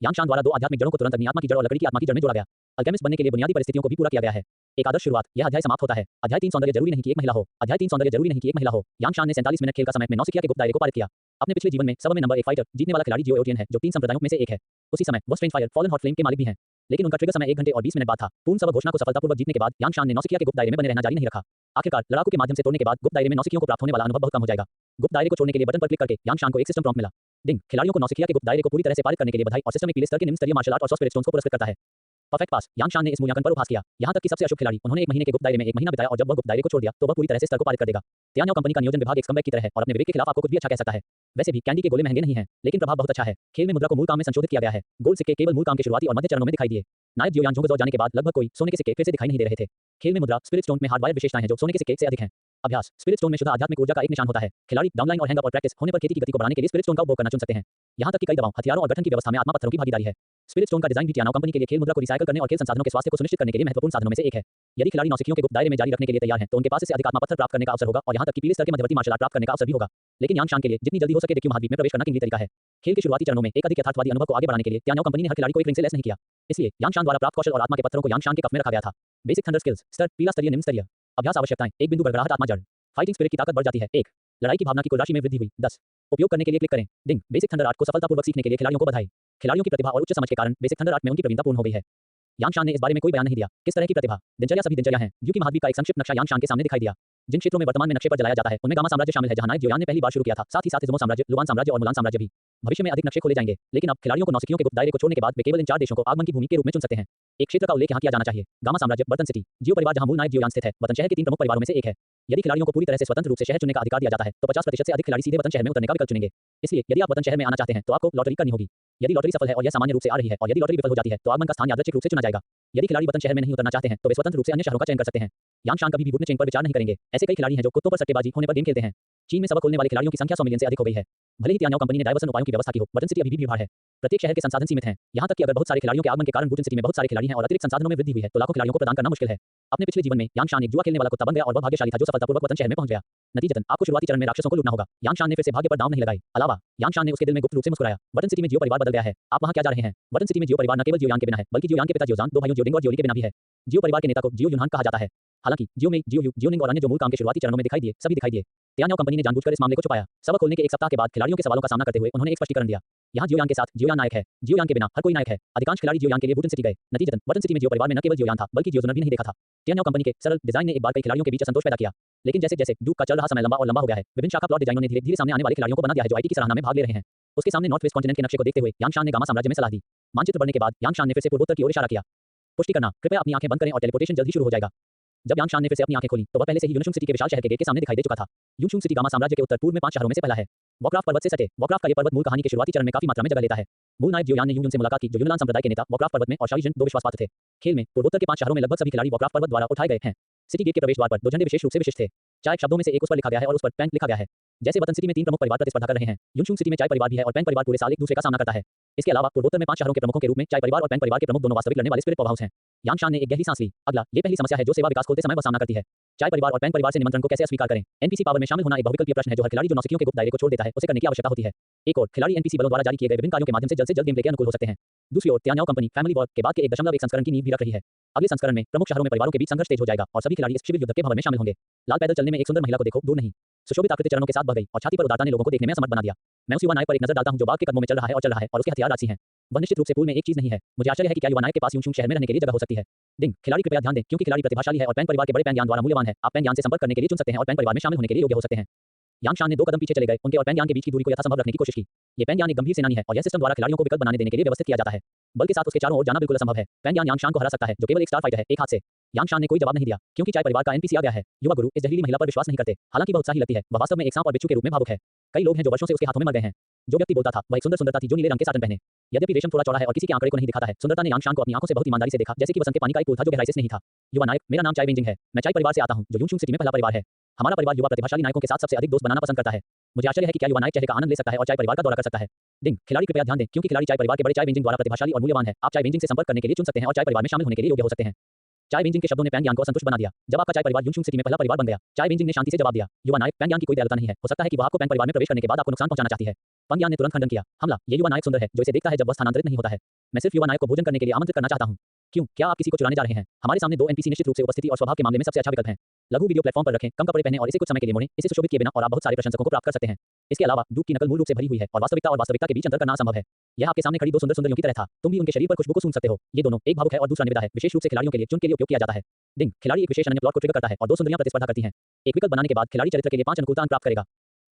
यांगशान द्वारा 2 आध्यात्मिक जड़ों को तुरंत अग्नि आत्मा की जड़ और लकड़ी की आत्मा की जड़ में जोड़ा गया। अल्केमिस्ट बनने के लिए बुनियादी परिस्थितियों को भी पूरा किया गया है। एक आदर्श शुरुआत, यह अध्याय समाप्त होता है। अध्याय 3 सौंदर्य जरूरी नहीं कि एक महिला हो। अध्याय 3 सौंदर्य जरूरी नहीं कि एक महिला हो। यांगशान ने 47 मिनट खेल का समय में नौसिखिया के गुप्त दायरे को पारित किया। अपने पिछले जीवन में सभा में नंबर 1 फाइटर जीतने वाला खिलाड़ी जियो एओटियन है जो 3 संप्रदायों में से एक है। उसी समय वो strange fire, fallen hot flame के मालिक भी हैं। लेकिन उनका ट्रिगर समय 1 घंटे और 20 मिनट बाद था। पूर्ण सभा घोषणा को सफलतापूर्वक जीतने के बाद यांगशान ने नौसिखिया के गुप्त दायरे में बने रहना जारी नहीं रखा। आखिरकार लड़ाकू के माध्यम से तोड़ने के बाद गुप्त दायरे में नौसिखियों को प्राप्त होने वाला अनुभव बहुत कम हो जाएगा। गुप्त दायरे को छोड़ने के लिए बटन पर क्लिक करके यांगशान को एक सिस्टम प्रॉम्प्ट मिला। डिंग, खिलाड़ियों को नौसिखिया के गुप्त दायरे को पूरी तरह से पारित करने के लिए बधाई और सिस्टम एक पीले स्तर के निम्न स्तरीय मार्शल आर्ट और स्पिरिट स्टोन्स को पुरस्कृत करता है। परफेक्ट पास, यांगशान ने इस मूल्यांकन पर उपहास किया। यहां तक कि सबसे अशुभ खिलाड़ी, उन्होंने 1 महीने के गुप्त दायरे में 1 महीना बिताया और जब वह गुप्त दायरे को छोड़ दिया तो वह पूरी तरह से स्तर को पारित कर देगा। त्यान्याओ कंपनी का नियोजन विभाग एक स्कमबैग की तरह है और अपने विवेक के खिलाफ आपको कुछ भी अच्छा कह सकता है। वैसे भी कैंडी के गोले महंगे नहीं हैं, लेकिन प्रभाव बहुत अच्छा है। खेल में मुद्रा को मूल काम में संशोधित किया गया है। गोल्ड सिक्के केवल मूल काम के शुरुआती और मध्य चरणों में दिखाई दिए। नायक जियोयांग झोंगजो जाने के बाद लगभग कोई सोने के सिक्के फिर से दिखाई नहीं दे रहे थे। खेल में मुद्रा, स्पिरिट स्टोन में हार्डवायर विशेषताएं हैं जो सोने के सिक्के से अधिक हैं। अभ्यास, स्पिरिट स्टोन में शुद्ध आध्यात्मिक ऊर्जा का एक निशान होता है। खिलाड़ी डाउनलाइन और हैंग अप और प्रैक्टिस होने पर खेती की गति को बढ़ाने के लिए स्पिरिट स्टोन का उपयोग करना चुन सकते हैं। यहां तक कि कई दवाओं, हथियारों और गठन की व्यवस्था में आत्मा पत्थरों की भागीदारी है। स्पिरिट स्टोन का डिजाइन भी त्यान्याओ कंपनी के लिए खेल मुद्रा को रिसाइकल करने और खेल संसाधनों के स्वास्थ्य को सुनिश्चित करने के लिए महत्वपूर्ण साधनों में से एक है। यदि खिलाड़ी नौसिखियों के गुप्त दायरे में जारी रखने के लिए तैयार हैं तो उनके पास इससे अधिक आत्मा पत्थर प्राप्त करने का अवसर होगा और यहां तक कि पीले स्तर के मध्यवर्ती मार्शल आर्ट प्राप्त करने का अवसर भी होगा। लेकिन यांगशान के लिए जितनी जल्दी हो सके डेक्यू महाद्वीप में प्रवेश करना किंगली तरीका है। खेल के शुरुआती चरणों में एक अधिक यथार्थवादी अनुभव को आगे बढ़ाने के लिए त्यान्याओ कंपनी ने हर खिलाड़ी को एक रिंग से लेस नहीं किया। इसलिए यांगशान द्वारा प्राप्त कौशल और आत्मा के पत्थरों को यांगशान के कफ में रखा गया था। बेसिक थंडर स्किल्स, स्तर पीला स्तरीय निम्न स्तरीय। अभ्यास आवश्यकताएं, एक बिंदु गड़गड़ाहट आत्मा जड़। फाइटिंग स्पिरिट की ताकत बढ़ जाती है 1। लड़ाई की भावना की कुल राशि में वृद्धि हुई 10। उपयोग करने के लिए क्लिक करें। डिंग, बेसिक थंडर आर्ट को सफलतापूर्वक सीखने के लिए खिलाड़ियों को बधाई। खिलाड़ियों की प्रतिभा और उच्च समझ के कारण बेसिक थंडर आर्ट में उनकी प्रवीणता पूर्ण हो गई है। यांगशान ने इस बारे में कोई बयान नहीं दिया। किस तरह की प्रतिभा, दिनचर्या सभी दिनचर्या हैं। ड्यू की महाद्वीप का एक संक्षिप्त नक्शा यांगशान के सामने दिखाई दिया। जिन क्षेत्रों में वर्तमान में नक्शे पर जलाया जाता है उनमें गामा साम्राज्य शामिल है जहां नायक जियोयान ने पहली बार शुरू किया था। साथ ही साथ इज़्मो साम्राज्य, लुआन साम्राज्य और मुलान साम्राज्य भी। भविष्य में अधिक नक्शे खोले जाएंगे, लेकिन अब खिलाड़ियों को नौसिखियों के गुप्त दायरे को छोड़ने के बाद वे केवल इन 4 देशों को आगमन की भूमि के रूप में चुन सकते हैं। एक क्षेत्र का उल्लेख यहां किया जाना चाहिए। गामा साम्राज्य, बर्तन सिटी, जियो परिवार जहां मूल नायक जियोयान स्थित है, वतन शहर के 3 प्रमुख परिवारों में से एक है। यदि खिलाड़ियों को पूरी तरह से स्वतंत्र रूप से शहर चुनने का अधिकार दिया जाता है तो 50% से अधिक खिलाड़ी सीधे वतन शहर में उतरने का विकल्प चुनेंगे। इसलिए यदि आप वतन शहर में आना चाहते हैं तो आपको लॉटरी करनी होगी। यदि लॉटरी सफल है और यह सामान्य रूप से आ रही है और यदि लॉटरी विफल हो जाती है तो आगमन का स्थान यादृच्छिक रूप से चुना जाएगा। यदि खिलाड़ी वतन शहर में नहीं उतरना चाहते हैं तो वे स्वतंत्र रूप से अन्य शहरों का चयन कर सकते हैं। यांगशान कभी भी घुटने चेंग पर विचार नहीं करेंगे। ऐसे कई खिलाड़ी हैं जो कुत्तों पर सट्टेबाजी होने पर गेम खेलते हैं। चीन में सबक खोलने वाले खिलाड़ियों की संख्या 100 मिलियन से अधिक हो गई है। भले ही त्यान्याओ कंपनी ने डायवर्सन उपायों की व्यवस्था की हो, वतन सिटी अभी भी भीड़ है। प्रत्येक शहर के संसाधन सीमित हैं। यहां तक कि अगर बहुत सारे खिलाड़ियों के आगमन के कारण वुडन सिटी में बहुत सारे खिलाड़ी हैं और अतिरिक्त संसाधनों में वृद्धि हुई है तो लाखों खिलाड़ियों को प्रदान करना मुश्किल है। अपने पिछले जीवन में यांगशान एक जुआ खेलने वाला कुत्ता बन गया और वह भाग्यशाली था जो सफलतापूर्वक वतन शहर में पहुंच गया। नतीजतन आपको शुरुआती चरण में राक्षसों को लूटना होगा। यांगशान ने फिर से भाग्य पर दांव नहीं लगाई। अलावा यांगशान ने उसके दिल में गुप्त रूप से मुस्कुराया। वतन सिटी में जियो परिवार बदल गया है। आप वहां क्या जा रहे हैं? वतन सिटी में जियो परिवार न केवल जियोयान के बिना है बल्कि जियोयान के पिता जियोजान, 2 भाइयों जियोडिंग और जियोली के बिना भी है। जियो परिवार के नेता को जियो युनहान कहा जाता है। हालांकि जियो में जियो यू, जियोनिंग और अन्य जो मूल काम के शुरुआती चरणों में दिखाई दिए सभी दिखाई दिए। त्यान्याओ कंपनी ने जानबूझकर इस मामले को छुपाया। सबक खोलने के 1 सप्ताह के बाद खिलाड़ियों के सवालों का सामना करते हुए उन्होंने एक स्पष्टीकरण दिया। यहाँ जियोयान के साथ जियोयान नायक है, जियोयान के बिना हर कोई नायक है। अधिकांश खिलाड़ी जियोयान के लिए वुडन सिटी गए। नतीजतन वतन सिटी में जियो परिवार में न केवल जियोयान था बल्कि जियोजुनर भी नहीं देखा था। त्यान्याओ कंपनी के सरल डिजाइन ने एक बार कई खिलाड़ियों के बीच असंतोष पैदा किया। लेकिन जैसे जैसे ड्यूक का चल रहा समय लंबा और लंबा हो गया है, विभिन्न शाखा प्लॉट डिजाइनों ने धीरे धीरे सामने आने वाले खिलाड़ियों को बना दिया है जो आईटी की सराहना में भाग ले रहे हैं। उसके सामने नॉर्थ वेस्ट कॉन्टिनेंट के नक्शे को देखते हुए यांगशान ने गामा साम्राज्य में सलाह दी। मानचित्र बढ़ने के बाद यांगशान ने फिर से पूर्वोत्तर की ओर इशारा किया। पुष्टि करना, कृपया अपनी आंखें बंद करें और टेलीपोर्टेशन जल्द ही शुरू हो जाएगा। जब यांगशान ने फिर से अपनी आंखें खोली तो वह पहले से ही यूनशुंग सिटी के विशाल शहर के गेट के सामने दिखाई दे चुका था। यूनशुंग सिटी गामा साम्राज्य के उत्तर पूर्व में 5 शहरों में से पहला है। वॉरक्राफ्ट पर्वत से सटे, वॉरक्राफ्ट का ये पर्वत मूल कहानी के शुरुआती चरण में काफी मात्रा में जगह लेता है। मूल नायक जियोयान ने यून से मुलाकात की जो यूनलान संप्रदाय के नेता वॉरक्राफ्ट पर्वत में और शाही जिन 2 विश्वासपात्र थे। खेल में पूर्वोत्तर के 5 शहरों में लगभग सभी खिलाड़ी वॉरक्राफ्ट पर्वत द्वारा उठाए गए हैं। सिटी गेट के प्रवेश द्वार पर 2 झंडे विशेष रूप से विशिष्ट थे। चाय शब्दों में से एक उस पर लिखा गया है और उस पर पैंक लिखा गया है। जैसे वतन सिटी में 3 प्रमुख परिवार प्रतिस्पर्धा कर रहे हैं, यूनशुंग सिटी में चाय परिवार भी है और पैंक परिवार पूरे साल एक दूसरे का सामना करता है। इसके अलावा पूर्वोत्तर में 5 शहरों के प्रमुखों के रूप में चाय परिवार और पैंक परिवार के प्रमुख दोनों वास्तविक लड़ने वाले स्पिरिट पावर हाउस हैं। यांगशान ने एक गहरी सांस ली। अगला, ये पहली समस्या है जो सेवा विकास खोलते समय वह सामना करती है। चाय परिवार और पैंक परिवार से निमंत्रण को कैसे अस्वीकार करें? एनपीसी पावर में शामिल होना एक बहुविकल्पीय प्रश्न है जो हर खिलाड़ी जो नौसिखियों के गुप्त दायरे को छोड़ देता है उसे करने की आवश्यकता होती है। एक और, खिलाड़ी एनपीसी बलों द्वारा जारी किए गए विभिन्न कार्यों के माध्यम से जल्द गेम प्ले के अनुकूल हो सकते हैं। दूसरी ओर, त्यान्याओ कंपनी फैमिली वॉर के बाद के 1.1 संस्करण की नींव भी रख रही है। अगले संस्करण में प्रमुख शहरों में परिवारों के बीच संघर्ष तेज हो जाएगा और सभी खिलाड़ी इस शिविर युद्ध के भवन में शामिल होंगे। लाल पैदल चलने में एक सुंदर महिला को देखो, दूर नहीं। सुशोभित आकृति चरणों के साथ बह गई और छाती पर उदारता ने लोगों को देखने में असमर्थ बना दिया। मैं उसी युवा नायक पर एक नजर डालता हूं जो बाग के कदमों में चल रहा है और उसके हथियार राजसी हैं। वह निश्चित रूप से पूल में एक चीज नहीं है। मुझे आश्चर्य है कि क्या युवा नायक के पास यूंशुंग शहर में रहने के लिए जगह हो सकती है। डिंग, खिलाड़ी कृपया ध्यान दें क्योंकि खिलाड़ी प्रतिभाशाली है और पैंग परिवार के बड़े पैंग ज्ञान द्वारा मूल्यवान है। आप पैंग ज्ञान से संपर्क करने के लिए चुन सकते हैं और पैंग परिवार में शामिल होने के लिए योग्य हो सकते हैं। यांगशान ने 2 कदम पीछे चले गए, उनके और पैंग ज्ञान के बीच की दूरी को यथासंभव रखने की कोशिश की। ये पैंग ज्ञान एक गंभीर सेनानी है और यह सिस्टम द्वारा खिलाड़ियों को विकल्प बनाने देने के लिए व्यवस्थित किया जाता है। बल के साथ उसके चारों ओर जाना बिल्कुल असंभव है। पैंग ज्ञान यांगशान को हरा सकता है, जो केवल एक स्टार फाइटर है, एक हाथ से। यांगशान ने कोई जवाब नहीं दिया क्योंकि चाय परिवार का एनपीसी आ गया है। युवा गुरु इस जहरीली महिला पर विश्वास नहीं करते। हालांकि वह उत्साही लगती है, वह वास्तव में एक सांप और बिच्छू के रूप में भावुक है। कई लोग हैं जो वर्षों से उसके हाथों में मर गए हैं। जो व्यक्ति बोलता था वह एक सुंदर सुंदरता थी जो नीले रंग के साटन पहने। यद्यपि रेशम थोड़ा चौड़ा है और किसी के आंकड़े को नहीं दिखाता है, सुंदरता ने यांगशान को अपनी आंखों से बहुत ईमानदारी से देखा, जैसे कि वसंत के पानी का एक पुल था जो गहराई से नहीं था। युवा नायक, मेरा नाम चाय वेंजिंग है। मैं चाय परिवार से आता हूं, जो यूंशुंग सिटी में पहला परिवार है। हमारा परिवार युवा प्रतिभाशाली नायकों के साथ सबसे अधिक दोस्त बनाना पसंद करता है। मुझे आश्चर्य है कि क्या युवा नायक चेहरे का आनंद ले सकता है और चाय परिवार का दौरा कर सकता है। डिंग, खिलाड़ी कृपया ध्यान दें क्योंकि खिलाड़ी चाय परिवार के बड़े चाय वेंजिंग द्वारा प्रतिभाशाली और मूल्यवान है। आप चाय वेंजिंग से संपर्क करने के लिए चुन सकते हैं और चाय परिवार में शामिल होने के लिए योग्य हो सकते हैं। चाय वेंजिंग के शब्दों ने पैंग ज्ञान को असंतुष्ट बना दिया। जब आपका चाय परिवार यूंशुंग सिटी में पहला परिवार बन गया, चाय वेंजिंग ने शांति से जवाब दिया, युवा नायक, पैंग ज्ञान की कोई दयालुता नहीं है। हो सकता है कि वह आपको पैंग परिवार में प्रवेश करने के बाद आपको नुकसान पहुंचाना चाहती है। पैंग ज्ञान ने तुरंत खंडन किया। हमला, ये युवा नायक सुंदर है जो इसे देखता है जब वह स्थानांतरित नहीं होता है। मैं सिर्फ युवा नायक को भोजन करने के लिए आमंत्रित करना चाहता हूं। क्यों, क्या आप किसी को चुराने जा रहे हैं? हमारे सामने 2 एनपीसी निश्चित रूप से उपस्थिति और स्वभाव के मामले में सबसे अच्छा विकल्प हैं। लघु वीडियो प्लेटफॉर्म पर रखें, कम कपड़े पहने और इसे कुछ समय के लिए मोड़ें। इसे सुशोभित किए बिना और आप बहुत सारे प्रशंसकों को प्राप्त कर सकते हैं। इसके अलावा डूब की नकल मूल रूप से भरी हुई है और वास्तविकता के बीच अंतर करना असंभव है। यह आपके सामने खड़ी 2 सुंदर सुंदरियों की तरह था। तुम भी उनके शरीर पर खुशबू को सूंघ सकते हो। ये दोनों, एक भावुक है और दूसरा निविदा है, विशेष रूप से खिलाड़ियों के लिए चुन के लिए उपयोग किया जाता है। डिंग, खिलाड़ी एक विशेष अनन्य प्लॉट को ट्रिगर करता है और 2 सुंदरियां प्रतिस्पर्धा करती हैं। एक विकल्प बनाने के बाद खिलाड़ी चरित्र के लिए 5 अनुकूलता अंक प्राप्त करेगा।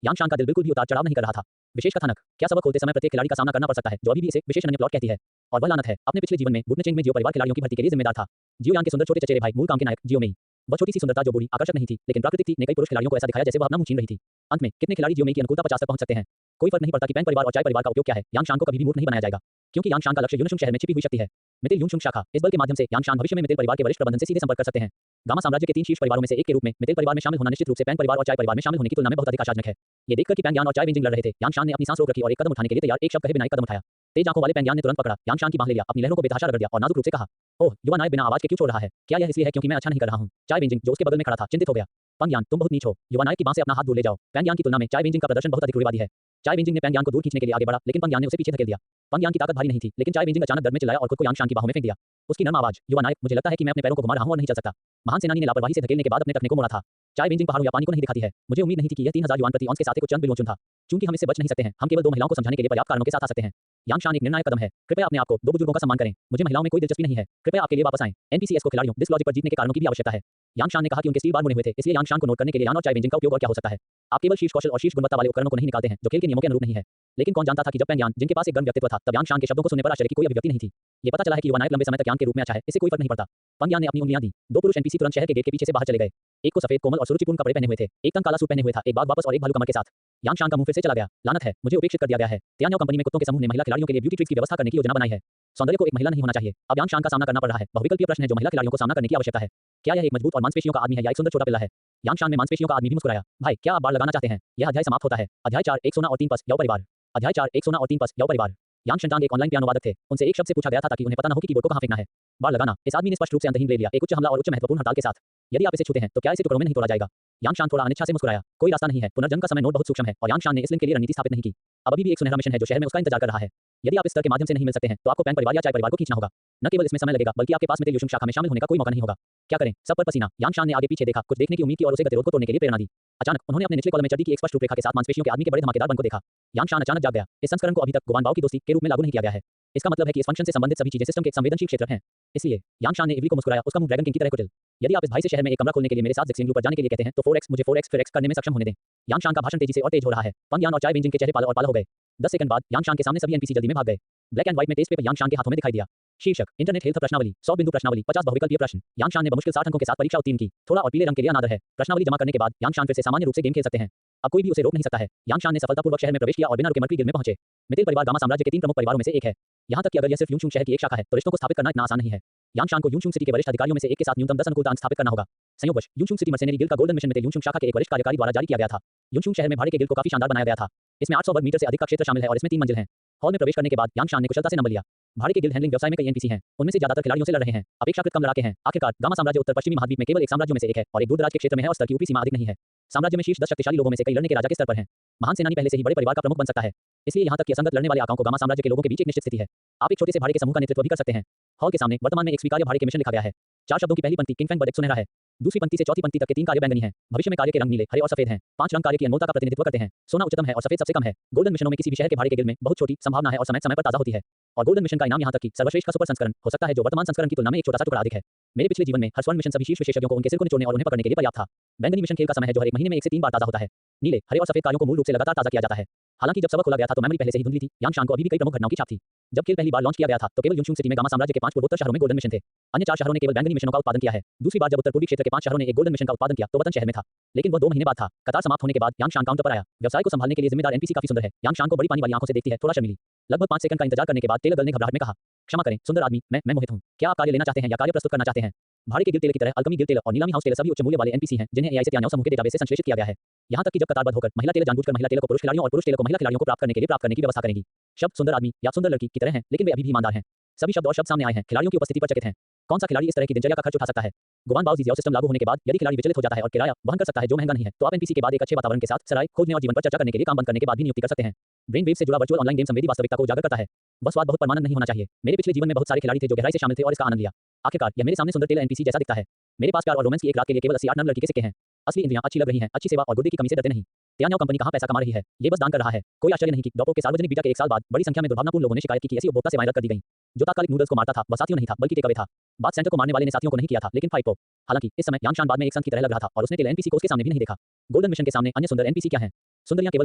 यांगशान का दिल बिल्कुल भी उतार चढ़ाव नहीं कर रहा था। विशेष कथानक, क्या सबक खोलते समय प्रत्येक खिलाड़ी का सामना करना पड़ सकता है जो अभी भी इसे विशेष अनन्य प्लॉट कहती है। और वह लानत है, अपने पिछले जीवन में वुडनचेंग में जियो परिवार खिलाड़ियों की भर्ती के लिए जिम्मेदार था। जियो यांग के सुंदर छोटे चचेरे भाई, मूल काम के नायक जियो मेई। वह छोटी सी सुंदरता जो बुरी, आकर्षक नहीं थी, लेकिन प्राकृतिक थी, ने कई पुरुष खिलाड़ियों को ऐसा दिखाया जैसे वह अपना मुंह छीन रही थी। अंत में कितने खिलाड़ी जियो मेई की अनुकूलता 50 तक पहुंच सकते हैं? कोई फर्क नहीं पड़ता कि पैंग परिवार और चाय परिवार का उपयोग क्या है, यांगशान को कभी भी मूर्ख नहीं बनाया जाएगा। क्योंकि यांगशान का लक्ष्य यूनशुंग शहर में छिपी हुई शक्ति है। मितिल यूनशुंग शाखा, इस बल के माध्यम से यांगशान भविष्य में मितिल परिवार के वरिष्ठ प्रबंधन से सीधे संपर्क कर सकते हैं। गामा साम्राज्य के 3 शीर्ष परिवारों में से एक के रूप में मितिल परिवार में शामिल होना निश्चित रूप से पैंग परिवार और चाय परिवार में शामिल होने की तुलना में बहुत अधिक आशाजनक है। ये देखकर कि पैंग ज्ञान और चाय वेंजिंग लड़ रहे थे, यांगशान ने अपनी सांस रोक रखी और एक कदम उठाने के लिए तैयार, एक शब्द कहे बिना एक कदम उठाया। तेज आंखों वाले पैंग ज्ञान ने तुरंत पकड़ा, यांगशान की बांह ले लिया, अपनी लहरों को बेतहाशा रगड़ दिया और नाजुक रूप से कहा, ओह, युवा नायक बिना आवाज के क्यों छोड़ रहा है? क्या यह इसलिए है क्योंकि मैं अच्छा नहीं कर रहा हूं? चाय वेंजिंग, जो उसके बगल में खड़ा था, चिंतित हो गया। पैंग ज्ञान, तुम बहुत नीच हो। युवा नायक की बांह से अपना हाथ दूर ले जाओ। पैंग ज्ञान की तुलना में चाय वेंजिंग का प्रदर्शन बहुत अधिक रूढ़िवादी है। चाय वेंजिंग ने पैंग ज्ञान को दूर खींचने के लिए आगे बढ़ा, लेकिन पैंग ज्ञान ने उसे पीछे धकेल दिया। पैंग ज्ञान की ताकत भारी नहीं थी, लेकिन चाय वेंजिंग अचानक दर्द में चिल्लाया और खुद को यांगशान की बाहों में फेंक दिया। उसकी नर्म आवाज, युवा नायक, मुझे लगता है कि मैं अपने पैरों को घुमा रहा हूं और नहीं चल सकता। महान सेनानी ने लापरवाही से धकेलने के बाद अपने टखने को मोड़ा था। चाय वेंजिंग पहाड़ों या पानी को नहीं दिखाती है। मुझे उम्मीद नहीं थी कि यह 3000 युआन प्रति औंस के साथ एक उच्च बिलोचन था। चूंकि हम इससे बच नहीं सकते हैं, हम केवल 2 महिलाओं को समझाने के लिए पर्याप्त कारणों के साथ आ सकते हैं। यांगशान एक निर्णायक कदम है। कृपया अपने आप को 2 बुजुर्गों का सम्मान करें। मुझे महिलाओं में कोई दिलचस्पी नहीं है। कृपया आपके लिए वापस आएं। एनपीसीएस को खिलाड़ियों डिस्क लॉजिक पर जीतने के कारणों की भी आवश्यकता है। यांगशान ने कहा कि उनके स्टील बार मुड़े हुए थे, इसलिए यांगशान को नोट करने के लिए यान और चाय वेंजिंग का उपयोग और क्या हो सकता है। आप केवल शीर्ष कौशल और शीर्ष गुणवत्ता वाले उपकरणों को नहीं निकालते हैं जो खेल के नियमों के अनुरूप नहीं है। लेकिन कौन जानता था कि जब पैंग ज्ञान, जिनके पास एक गर्म व्यक्तित्व था, तब यांगशान के शब्दों को सुनने पर आश्चर्य की कोई अभिव्यक्ति नहीं थी। ये पता चला है कि युवा नायक लंबे समय तक यान के रूप में अच्छा है, इससे कोई फर्क नहीं पड़ता। पैंग ज्ञान ने अपनी उंगलियां दी। 2 पुरुष एनपीसी तुरंत शहर के गेट के पीछे से बाहर चले गए। एक को सफेद कोमल और सुरुचिपूर्ण कपड़े पहने हुए थे, एक तंग काला सूट पहने हुए था, एक बाघ वापस और एक भालू कमर के साथ। यांगशान का मुंह फिर से चला गया। लानत है, मुझे उपेक्षित कर दिया गया है। त्यान्यो कंपनी में कुत्तों के समूह ने महिला खिलाड़ियों के लिए ब्यूटी ट्रीट्स की व्यवस्था करने की योजना बनाई है। सौंदर्य को एक महिला नहीं होना चाहिए। अब यांगशान का सामना करना पड़ रहा है। बहुविकल्पीय प्रश्न है जो महिला खिलाड़ियों को सामना करने की आवश्यकता है। क्या यह एक मजबूत और मांसपेशियों का आदमी है या एक सुंदर छोटा पिल्ला है? यांगशान में मांसपेशियों का आदमी भी मुस्कुराया। भाई, क्या आप बाढ़ लगाना चाहते हैं? यह अध्याय समाप्त होता है। अध्याय 4, एक सोना और 3 पस, याओ परिवार। अध्याय 4, एक सोना और 3 पस, याओ परिवार। यांग शनटांग एक ऑनलाइन पियानो वादक थे। उनसे एक शब्द से पूछा गया था ताकि उन्हें पता न हो कि कीबोर्ड को कहां फेंकना है। बाढ़ लगाना। इस आदमी ने स्पष्ट रूप से अंतहीन ले लिया, एक उच्च हमला और उच्च महत्वपूर्ण हड़ताल के साथ। यदि आप इसे छूते हैं तो क्या इसे टुकड़ों में नहीं तोड़ा जाएगा? यांगशान थोड़ा अनिच्छा से मुस्कुराया। कोई रास्ता नहीं है। पुनर्जन्म का समय नोट बहुत सूक्ष्म है और यांगशान ने इस लिंक के लिए रणनीति स्थापित नहीं की। अब अभी भी एक सुनहरा मिशन है जो शहर में उसका इंतजार कर रहा है। यदि आप इस स्तर के माध्यम से नहीं मिल सकते हैं तो आपको पैंग परिवार या चाय परिवार को खींचना होगा। न केवल इसमें समय लगेगा बल्कि आपके पास मितिल यूशुंग शाखा में शामिल होने का कोई मौका नहीं होगा। क्या करें? सब पर पसीना। यांगशान ने आगे पीछे देखा, कुछ देखने की उम्मीद की और उसे गतिरोध को तोड़ने के लिए प्रेरणा दी। अचानक उन्होंने अपने निचले कॉलम में चड्डी की एक स्पष्ट रूपरेखा के साथ मांसपेशियों के आदमी के बड़े धमाकेदार बन को देखा। यांगशान अचानक जाग गया। इस संस्करण को अभी तक गुवान बाओ की दोस्ती के रूप में लागू नहीं किया गया है। इसका मतलब है कि इस फंक्शन से संबंधित सभी चीजें सिस्टम के संवेदनशील क्षेत्र हैं। इसलिए यांगशान ने इवली को मुस्कुराया, उसका मुंह ड्रैगन किंग की तरह कुटिल। यदि आप इस भाई से शहर में एक कमरा खोलने के लिए मेरे साथ ज़िक्सिंगलू पर जाने के लिए कहते हैं तो 4x मुझे 4x फिर x करने में सक्षम होने दें। यांगशान का भाषण तेजी से और तेज हो रहा है। पंग यान और चाय बेंजिंग के चेहरे पाल और पाल हो गए। 10 सेकंड बाद यांगशान के सामने सभी एनपीसी जल्दी में भाग गए। ब्लैक एंड व्हाइट में टेस्ट पेपर यांगशान के हाथों में दिखाई दिया। शीर्षक, इंटरनेट हेल्थ प्रश्नावली, 100 बिंदु प्रश्नावली, 50 बहुविकल्पीय प्रश्न। यांगशान ने बमुश्किल 60 अंकों के साथ परीक्षा उत्तीर्ण की। थोड़ा और पीले रंग के लिए अनादर है। प्रश्नावली जमा करने के बाद यांगशान फिर से सामान्य रूप से गेम खेल सकते हैं। अब कोई भी उसे रोक नहीं सकता है। यांगशान ने सफलतापूर्वक शहर में प्रवेश किया और बिना रुके मर्की गिल्ड में पहुंचे। मितिल परिवार गामा साम्राज्य के 3 प्रमुख परिवारों में से एक है। यहाँ तक कि अगर यह सिर्फ यूंगशुंग शहर की एक शाखा है तो रिश्तों को स्थापित करना इतना आसान नहीं है। यांगशान को यूंगशुंग सिटी के वरिष्ठ अधिकारियों में से एक के साथ न्यूनतम 10 अनुकूलता अंक स्थापित करना होगा। संयोगवश यूंगशुंग सिटी मर्सेनरी गिल्ड का गोल्डन मिशन मितिल यूंगशुंग शाखा के एक वरिष्ठ कार्यकारी द्वारा जारी किया गया था। यूंगशुंग शहर में भाड़े के गिल्ड को काफी शानदार बनाया गया था। इसमें 800 वर्ग मीटर से अधिक का क्षेत्र शामिल है और इसमें 3 मंजिल हैं। हॉल में प्रवेश करने के बाद यांगशान ने कुशलता से नंबर लिया। भाड़े के गिल्ड हैंडलिंग व्यवसाय में कई एनपीसी हैं। उनमें से ज्यादातर खिलाड़ियों से लड़ रहे हैं। अपेक्षाकृत कम लड़ाके हैं। आखिरकार गामा साम्राज्य उत्तर पश्चिमी महाद्वीप में केवल एक साम्राज्यों में से एक है और एक दूरदराज के क्षेत्र में है और स्तर की ऊपरी सीमा अधिक नहीं है। साम्राज्य में शीर्ष 10 शक्तिशाली लोगों में से कई लड़ने के राजा के स्तर पर हैं। महान सेनानी पहले से ही बड़े परिवार का प्रमुख बन सकता है। इसलिए यहाँ तक कि असंगत लड़ने वाले आकाओं को गामा साम्राज्य के लोगों के बीच एक निश्चित स्थिति है। आप एक छोटे से भाड़े के समूह का नेतृत्व भी कर सकते हैं। हॉल के सामने वर्तमान में एक स्वीकार्य भाड़े के मिशन लिखा गया है। 4 शब्दों की पहली पंक्ति किंग फैंग बद एक सुनहरा है। दूसरी पंक्ति से चौथी पंक्ति तक के 3 कार्य बैंगनी हैं। भविष्य में कार्य के रंग नीले, हरे और सफेद हैं। 5 रंग कार्य की अनमोलता का प्रतिनिधित्व करते हैं। सोना उच्चतम है और सफेद सबसे कम है। गोल्डन मिशनों में किसी भी शहर के भाड़े के गिल्ड में बहुत छोटी संभावना है और समय समय पर ताजा होती है। और गोल्डन मिशन का इनाम यहाँ तक कि सर्वश्रेष्ठ का सुपर संस्करण हो सकता है जो वर्तमान संस्करण की तुलना में एक छोटा सा टुकड़ा अधिक है। मेरे पिछले जीवन में हर स्वर्ण मिशन सभी शीर्ष विशेषज्ञों को उनके सिर को निचोड़ने और उन्हें पकड़ने के लिए पर्याप्त था। बैंगनी मिशन खेल का समय है जो हर एक महीने में 1 से 3 बार ताजा होता है। नीले, हरे और सफेद कार्यों को मूल रूप से लगातार ताजा किया जाता है। हालांकि जब सबक खोला गया था तो मेमोरी पहले से ही धुंधली थी। यांगशान को अभी भी कई प्रमुख घटनाओं की छाप थी। जब खेल पहली बार लॉन्च किया गया था तो केवल यूनशुंग सिटी में गामा साम्राज्य के 5 पूर्वोत्तर शहरों में गोल्डन मिशन थे। अन्य 4 शहरों ने केवल बैंगनी मिशनों का उत्पादन किया है। दूसरी बार जब उत्तर पूर्वी क्षेत्र के 5 शहरों ने एक गोल्डन मिशन का उत्पादन किया तो वतन शहर में था। लेकिन वह 2 महीने बाद था। कतार समाप्त होने के बाद यांगशान काउंटर पर आया। व्यवसाय को संभालने के लिए जिम्मेदार एनपीसी काफी सुंदर है। यांगशान को बड़ी पानी वाली आंखों से देखती है, थोड़ा शर्मीली। लगभग 5 सेकंड का इंतजार करने के बाद टेलर गर्ल ने घबराहट में कहा, क्षमा करें सुंदर आदमी, मैं मोहित हूं। क्या आप कार्य लेना चाहते हैं या कार्य प्रस्तुत करना चाहते हैं? भाड़े के गिल्ड टेलर की तरह अल्कमी गिल्ड टेलर और नीलामी हाउस टेलर सभी उच्च मूल्य वाले एनपीसी हैं जिन्हें एआई से त्यान्याओ समूह के डेटाबेस से संश्लेषित किया गया है। यहां तक कि जब कतारबद्ध होकर महिला टेलर जानबूझकर महिला टेलर को पुरुष खिलाड़ियों और पुरुष टेलर को महिला खिलाड़ियों को प्राप्त करने की व्यवस्था करेंगी। शब्द सुंदर आदमी या सुंदर लड़की की तरह हैं लेकिन वे अभी भी ईमानदार हैं। सभी शब्द और शब्द सामने आए हैं, खिलाड़ियों की उपस्थिति पर चकित हैं। कौन सा खिलाड़ी इस तरह की दिनचर्या का खर्च उठा सकता है? गुवान बाओ ज़ियाओ सिस्टम लागू होने के बाद यदि खिलाड़ी विचलित हो जाता है और किराया वहन कर सकता है जो महंगा नहीं है तो आप एनपीसी के बाद एक अच्छे वातावरण के साथ सराय खोजने और जीवन पर चर्चा करने के लिए काम बंद करने के बाद भी नियुक्ति कर सकते हैं। ब्रेन वेव से जुड़ा वर्चुअल ऑनलाइन गेम संवेदी वास्तविकता को उजागर करता है। बस स्वाद बहुत परमानेंट नहीं होना चाहिए। मेरे पिछले जीवन में बहुत सारे खिलाड़ी थे जो गहराई से शामिल थे और इसका आनंद लिया। आखिरकार यह मेरे सामने सुंदर टेलर एनपीसी जैसा दिखता है। मेरे पास प्यार और रोमांस की एक रात के लिए केवल 80 नर्म लड़की के सिक्के हैं। असली इंद्रियां अच्छी लग रही हैं, अच्छी सेवा और गुर्दे की कमी से डरते नहीं। त्यान्याओ कंपनी कहां पैसा कमा रही है? ये बस दान कर रहा है। कोई आश्चर्य नहीं कि डॉपो के सार्वजनिक बीटा के 1 साल बाद बड़ी संख्या में दुर्भावनापूर्ण लोगों ने शिकायत की कि ऐसी उपभोक्ता सेवाएं रद्द कर दी गईं। जो तात्कालिक नूडल्स को मारता था वह साथियों नहीं था बल्कि टेकअवे था। बात सेंटर को मारने वाले ने साथियों को नहीं किया था लेकिन फाइट को। हालांकि इस समय यांगशान बाद में एक संत की तरह लग रहा था और उसने टेलर एनपीसी को उसके सामने भी नहीं देखा। गोल्डन मिशन के सामने अन्य सुंदर एनपीसी क्या हैं? सुंदरियां केवल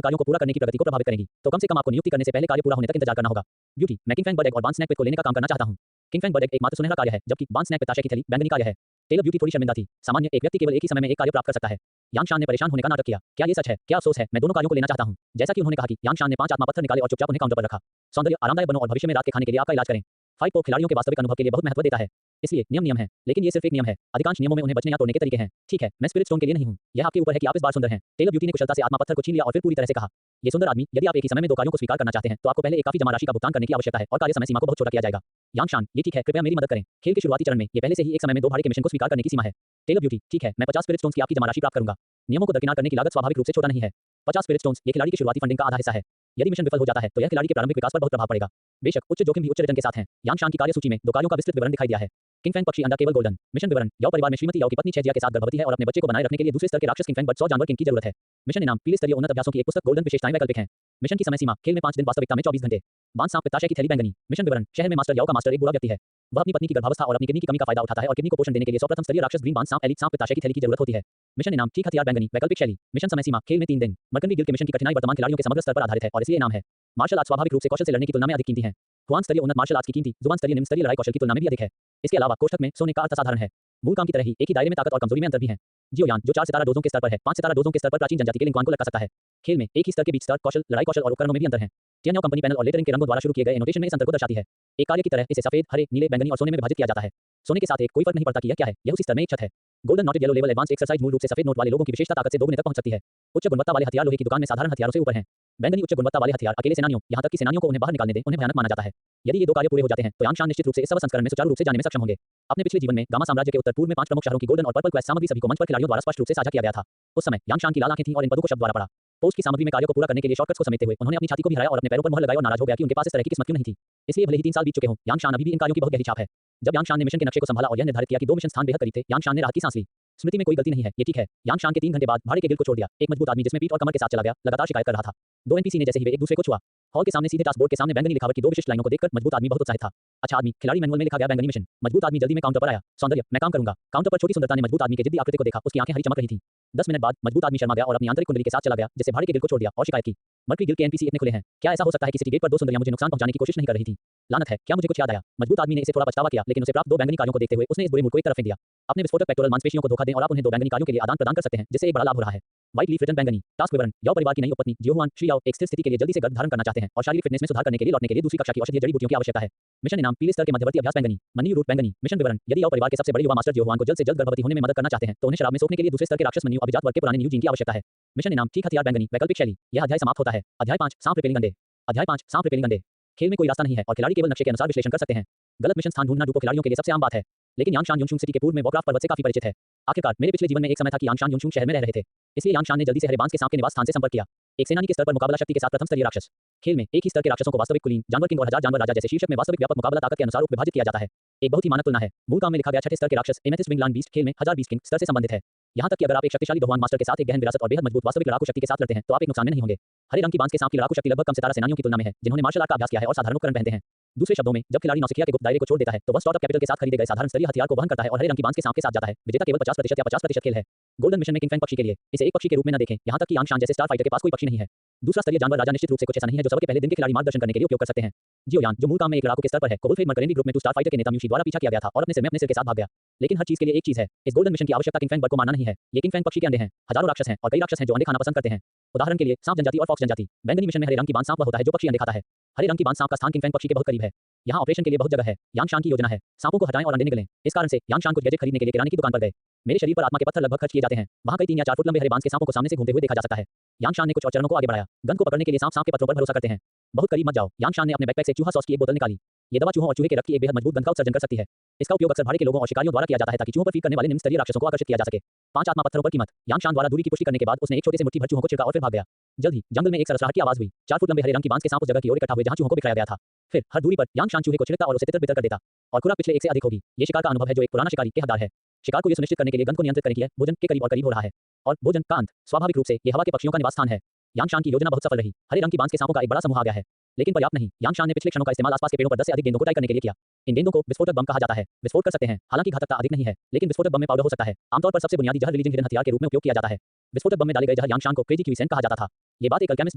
कार्यों को पूरा करने की प्रगति को प्रभावित करेंगी, तो कम से कम आपको नियुक्ति करने से पहले कार्य पूरा होने तक इंतजार करना होगा। ब्यूटी, मैं किंगफैंग बर्ड एग और बांस स्नैक पिट को लेने का काम करना चाहता हूं। किंगफैंग बर्ड एग एकमात्र सुनहरा कार्य है जबकि बांस स्नैक पिताशय की थैली बैंगनी कार्य है। टेलर ब्यूटी थोड़ी शर्मिंदा थी। सामान्य एक व्यक्ति केवल एक ही समय में एक कार्य प्राप्त कर सकता है। यांगशान ने परेशान होने का नाटक किया। क्या ये सच है? क्या अफसोस है? मैं दोनों कार्यों को लेना चाहता हूं। जैसा कि उन्होंने कहा कि यांगशान ने 5 आत्मा पत्थर निकाले और चुपचाप उन्हें काउंटर पर रखा। सौंदर्य, आरामदायक बनो और भविष्य में रात के खाने के लिए आपका इलाज करें। फाइट को खिलाड़ियों के वास्तविक अनुभव के लिए बहुत महत्व देता है। इसलिए नियम है, लेकिन ये सिर्फ एक नियम है। अधिकांश नियमों में उन्हें बचने या तोड़ने के तरीके हैं। ठीक है, मैं स्पिरिट स्टोन के लिए नहीं हूं। यह आपके ऊपर है कि आप इस बार सुंदर हैं। टेलर ब्यूटी ने कुशलता से आत्मा पत्थर को छीन लिया और फिर पूरी तरह से कहा, ये सुंदर आदमी, यदि आप एक ही समय में 2 कार्यों को स्वीकार करना चाहते हैं तो आपको पहले एक काफी जमा राशि का भुगतान करने की आवश्यकता है और कार्य समय सीमा को बहुत छोटा किया जाएगा। यांगशान, ये ठीक है, कृपया मेरी मदद करें। खेल के शुरुआती चरण में ये पहले से ही एक समय में 2 भाड़े के मिशन को स्वीकार करने की सीमा है। टेलर ब्यूटी, ठीक है, मैं 50 स्पिरिट स्टोन्स की आपकी जमा राशि प्राप्त करूंगा। नियमों को दरकिनार करने की लागत स्वाभाविक रूप से छोटा नहीं है। 50 स्पिरिट स्टोन्स ये खिलाड़ी की शुरुआती फंडिंग का आधा हिस्सा है। यदि मिशन विफल हो जाता है तो यह खिलाड़ी के प्रारंभिक विकास पर बहुत प्रभाव पड़ेगा। बेशक उच्च जोखिम भी उच्च रिटर्न के साथ है। यांगशान की कार्य सूची में 2 कार्यों का विस्तृत विवरण दिखाई दिया है। किंगफैंग पक्षी अंडा केवल गोल्डन। मिशन विवरण, याओ परिवार में श्रीमती याओ की पत्नी छेजिया के साथ गर्भवती है और अपने बच्चे को बनाए रखने के लिए दूसरे स्तर के राक्षस किंगफैंग बर्ड 100 जानवर किंग की जरूरत है। मिशन इनाम, पीले स्तरीय उन्नत अभ्यासों की एक पुस्तक, गोल्डन विशेषताएं वैकल्पिक हैं। मिशन की समय सीमा, खेल में 5 दिन, वास्तविकता में 24 घंटे। बांस सांप पित्ताशय की थैली बैंगनी। मिशन विवरण, शहर में मास्टर याओ का मास्टर एक बुरा व्यक्ति है। वह अपनी पत्नी की गर्भावस्था और अपनी किडनी की कमी का फायदा उठाता है और किडनी को पोषण देने के लिए सर्वप्रथम स्तरीय राक्षस ग्रीन बांस सांप एलिट सांप पित्ताशय की थैली की जरूरत होती है। मिशन इनाम, ठीक हथियार बैंगनी, वैकल्पिक शैली। मिशन समय सीमा, खेल में 3 दिन। मरकंडी गिल्ड के मिशन की कठिनाई वर्तमान खिलाड़ियों के समग्र स्तर पर आधारित है और इसलिए इनाम है। मार्शल आर्ट स्वाभाविक रूप से कौशल से लड़ने की तुलना में अधिक कीमती हैं। हुआन स्तरीय उन्नत मार्शल आर्ट्स की कीमती जुबान स्तरीय निम्न स्तरीय लड़ाई कौशल की तुलना में भी अधिक है। इसके अलावा कोष्ठक में सोने का अर्थ साधारण है। मूल काम की तरह ही एक ही दायरे में ताकत और कमजोरी में अंतर भी है। जियोयान, जो 4 सितारा डोजों के स्तर पर है, 5 सितारा डोजों के स्तर पर प्राचीन जनजाति के लिंक्वान को लटका सकता है। खेल में एक ही स्तर के बीच स्तर, कौशल, लड़ाई कौशल और उपकरणों में भी अंतर है। टियान्याओ कंपनी पैनल और लेटरिंग के रंगों द्वारा शुरू किए गए एनोटेशन में इस अंतर को दर्शाती है। एक कार्य की तरह इसे सफेद, हरे, नीले, बैंगनी और सोने में विभाजित किया जाता है। सोने के साथ एक कोई फर्क नहीं पड़ता कि यह क्या है, यह उसी स्तर में एक छत है। Golden noted yellow level advance exercise मूल रूप से सफेद नोट वाले लोगों की विशेषता ताकत से 2 गुने तक पहुंच सकती है। उच्च गुणवत्ता वाले हथियार लोहे की दुकान में साधारण हथियारों से ऊपर हैं। बैंगनी उच्च गुणवत्ता वाले हथियार अकेले सेनानियों, यहां तक कि सेनानियों को उन्हें बाहर निकालने दें, उन्हें भयानक माना जाता है। यदि ये 2 कार्य पूरे हो जाते हैं तो यांगशान निश्चित रूप से इस सब संस्करण में सुचारू रूप से जाने में सक्षम होंगे। अपने पिछले जीवन में गामा साम्राज्य के उत्तर पूर्व में 5 प्रमुख शहरों की गोल्डन और पर्पल क्वेस्ट सामग्री सभी को मंच पर खिलाड़ियों द्वारा स्पष्ट रूप से साझा किया गया था। उस समय यांगशान की लाल आंखें थीं और इन पदों को शब्द द्वारा पढ़ा। पोस्ट की सामग्री में कार्य को पूरा करने के लिए शॉर्टकट्स को समेटते हुए उन्होंने अपनी छाती को भी हराया और अपने पैरों पर मोहर लगाई और नाराज हो गया कि उनके पास इस तरह की किस्मत क्यों नहीं थी। इसलिए भले ही 3 साल बीत चुके हों, यांगशान अभी भी इन कार्यों की बहुत गहरी छाप है। जब यांगशान ने मिशन के नक्शे को संभाला और यह निर्धारित किया कि 2 मिशन स्थान बेहद करीब थे, यांगशान ने राहत की सांस ली। स्मृति में कोई गलती नहीं है, ये ठीक है। यांगशान के 3 घंटे बाद भाड़े के गिल्ड को छोड़ दिया। एक मजबूत आदमी जिसमें पीठ और कमर के साथ चला गया, लगातार शिकायत कर रहा था। 2 एनपीसी ने जैसे ही वे एक दूसरे को छुआ, हॉल के सामने सीधे टास्कबोर्ड के सामने बैंगनी लिखावट की 2 विशिष्ट लाइनों को देखकर मजबूत आदमी बहुत उत्साहित था। अच्छा आदमी, खिलाड़ी मैनुअल में लिखा गया बैंगनी मिशन। मजबूत आदमी जल्दी में काउंटर पर आया। सौंदर्य, मैं काम करूंगा। काउंटर पर छोटी सुंदरता ने मजबूत आदमी के जिद्दी आकृति को देखा, उसकी आंखें हरी चमक रही थीं। 10 मिनट बाद मजबूत आदमी शर्मा गया और अपनी आंतरिक कुंडली के साथ चला गया, जिससे भाड़े के गिल्ड को छोड़ दिया और शिकायत की। मर्करी गिल्ड के एनपीसी इतने खुले हैं, क्या ऐसा हो सकता है कि सिटी गेट पर 2 सुंदरियां मुझे नुकसान पहुंचाने की कोशिश नहीं कर रही थीं? लानत है, क्या मुझे कुछ याद आया? मजबूत आदमी ने इसे थोड़ा पछतावा किया, लेकिन उसे प्राप्त 2 बैंगनी कार्यों को देखते हुए उसने इस बुरे मूड को एक तरफ फेंक दिया। अपने विस्फोटक पेक्टोरल मांसपेशियों को धोखा दें और आप उन्हें 2 बैंगनी कार्यों के लिए आदान प्रदान कर सकते हैं, जिससे एक बड़ा लाभ हो रहा है। व्हाइट लीफ रिटर्न बैंगनी। टास्क विवरण, याओ परिवार की नई उपपत्नी जियोहुआन श्री याओ एक स्थिर स्थिति के लिए जल्दी से गर्भ धारण करना चाहते हैं और शारीरिक फिटनेस में सुधार करने के लिए लौटने के लिए दूसरी कक्षा की औषधीय जड़ी बूटियों की आवश्यकता है। मिशन इनाम, पीले स्तर के मध्यवर्ती अभ्यास बैंगनी, मनी रूट बैंगनी। मिशन विवरण, यदि याओ परिवार के सबसे बड़े युवा मास्टर जियोहुआन को जल्द से जल्द गर्भवती होने में मदद करना चाहते हैं तो उन्हें शराब में सोखने के लिए दूसरे स्तर के राक्षस मन्यू अभिजात वर्ग के पुराने न्यू जीन की आवश्यकता है। मिशन इनाम, ठीक हथियार बैंगनी, वैकल्पिक शैली। यह अध्याय समाप्त होता है। अध्याय 5, सांप रिपेलिंग अंडे। अध्याय 5, सांप रिपेलिंग अंडे। खेल में कोई रास्ता नहीं है और खिलाड़ी केवल नक्शे के अनुसार विश्लेषण कर सकते हैं। गलत मिशन स्थान ढूंढना डुपो खिलाड़ियों के लिए सबसे आम बात है, लेकिन यांगशान युनशुंग सिटी के पूर्व में वॉरक्राफ्ट पर्वत से काफी परिचित है। आखिरकार मेरे पिछले जीवन में एक समय था कि यांगशान युनशुंग शहर में रह रहे थे, इसलिए यांगशान ने जल्दी से हरे बांस के सांप के निवास स्थान से संपर्क किया। एक सेनानी के स्तर पर मुकाबला शक्ति के साथ प्रथम स्तरीय राक्षस। खेल में एक ही स्तर के राक्षसों को वास्तविक कुलीन, जानवर किंग और हजार जानवर राजा जैसे शीर्षक में वास्तविक व्यापक मुकाबला ताकत के अनुसार विभाजित किया जाता है। एक बहुत ही मानक तुलना है। मूल काम में लिखा गया छठे स्तर के राक्षस एमेथिस्ट विंग लैंड बीस्ट खेल में 1000 बीस्ट किंग स्तर से संबंधित है। यहाँ तक कि अगर आप एक शक्तिशाली भगवान मास्टर के साथ एक गहन विरासत और बेहद मजबूत वास्तविक लड़ाकू शक्ति के साथ लड़ते हैं तो आप एक नुकसान में नहीं होंगे। हरे रंग की बांस के सांप की लड़ाकू शक्ति लगभग कम सितारा सेनानियों की तुलना में है जिन्होंने मार्शल आर्ट का अभ्यास किया है और साधारण उपकरण पहनते हैं। दूसरे शब्दों में जब खिलाड़ी नौसिखिया के गुप्त दायरे को छोड़ देता है तो वह स्टार्टअप कैपिटल के साथ खरीदे गए साधारण स्तरीय हथियार को वहन करता है और हरे रंग की बांस के सांप के साथ जाता है। विजेता केवल 50% या 50% खेल है। गोल्डन मिशन में किंग फैंग पक्षी के लिए इसे एक पक्षी के रूप में न देखें। यहाँ तक कि यांग शान जैसे स्टार फाइटर के पास कोई पक्षी नहीं है। दूसरा स्तरीय जानवर राजा निश्चित रूप से कुछ ऐसा नहीं है जो सबके पहले दिन के खिलाड़ी मार्गदर्शन करने के लिए उपयोग कर सकते हैं। जियो यान जो मूल काम में एक लड़ाकू के स्तर पर है को वुल्फहेड मरकरेंडी ग्रुप में 2 स्टार फाइटर के नेता म्यूशी द्वारा पीछा किया गया था और अपने सिर में अपने सिर के साथ भाग गया। लेकिन हर चीज के लिए एक चीज है, इस गोल्डन मिशन की आवश्यकता किंग फैंग बर्ड को मारना नहीं है। ये किंग फैंग पक्षी के अंडे हैं। हजारों राक्षस हैं और कई राक्षस हैं जो अंडे खाना पसंद करते हैं। उदाहरण के लिए सांप जनजाति और फॉक्स जनजाति। बैंगनी मिशन में हरे रंग की बांस सांप वह होता है जो पक्षी अंडे खाता है। हरे रंग की बांस सांप का स्थान किंग फैंग पक्षी के बहुत करीब है। यहाँ ऑपरेशन के लिए बहुत जगह है। यांग शान की योजना है सांपों को हटाएं और अंडे निकलें। इस कारण से यांग शान कुछ गैजेट खरीदने के लिए किराने की दुकान पर गए। मेरे शरीर पर आत्मा के पत्थर लगभग खर्च किए जाते हैं। वहाँ कई 3 या 4 फुट लंबे हरे बांस के सांपों को सामने से घूमते हुए देखा जा सकता है। यांग शान ने कुछ और चरणों को आगे बढ़ाया। गन को पकड़ने के लिए सांप के पत्थरों पर भरोसा करते हैं। बहुत करीब मत जाओ। यांग शान ने अपने बैकपैक से चूहा सॉस की एक बोतल निकाली। ये दवा चूहों और चूहे के रक्त की एक बेहद मजबूत गंध का उत्सर्जन कर सकती है। इसका उपयोग अक्सर भाड़े के लोगों और शिकारियों द्वारा किया जाता है ताकि चूहों पर फीड करने वाले निम्न स्तरीय राक्षसों को आकर्षित किया जा सके। 5 आत्मा पत्थरों पर कीमत। यांग शान द्वारा दूरी की पुष्टि करने के बाद उसने एक छोटे से मुट्ठी भर चूहों को छिड़का और फिर भाग गया। जल्द ही जंगल में एक सरसराहट की आवाज हुई। 4 फुट लंबे हरे रंग की बांस के सांप उस जगह की ओर इकट्ठा हुए जहां चूहों को बिखराया गया था। फिर हर दूरी पर यांग शान चूहे को छिड़कता और उसे तितर-बितर कर देता। और खुराक पिछले एक से अधिक होगी। ये शिकार का अनुभव है जो एक पुराना शिकारी के हकदार है। शिकार को ये सुनिश्चित करने के लिए गंध को नियंत्रित करें कि यह भोजन के करीब और करीब हो रहा है। और भोजन का अंत स्वाभाविक रूप से ये हवा के पक्षियों का निवास स्थान है। यांग शान की योजना बहुत सफल रही। हरे रंग की बांस के सांपों का एक बड़ा समूह आ गया है। लेकिन पर्याप्त नहीं। यांग शान ने पिछले क्षणों का इस्तेमाल आसपास के पेड़ों पर 10 से अधिक गेंदों को टाई करने के लिए किया। इन गेंदों को विस्फोटक बम कहा जाता है। विस्फोट कर सकते हैं, हालांकि घातकता अधिक नहीं है, लेकिन विस्फोटक बम में पाउडर हो सकता है। आमतौर पर सबसे बुनियादी जहर रिलीजिंग हिडन हथियार के रूप में उपयोग किया जाता है। विस्फोटक बम में डाले गए जहर यांग शान को क्रेजी क्विसेंट कहा जाता था। ये बात एक अल्केमिस्ट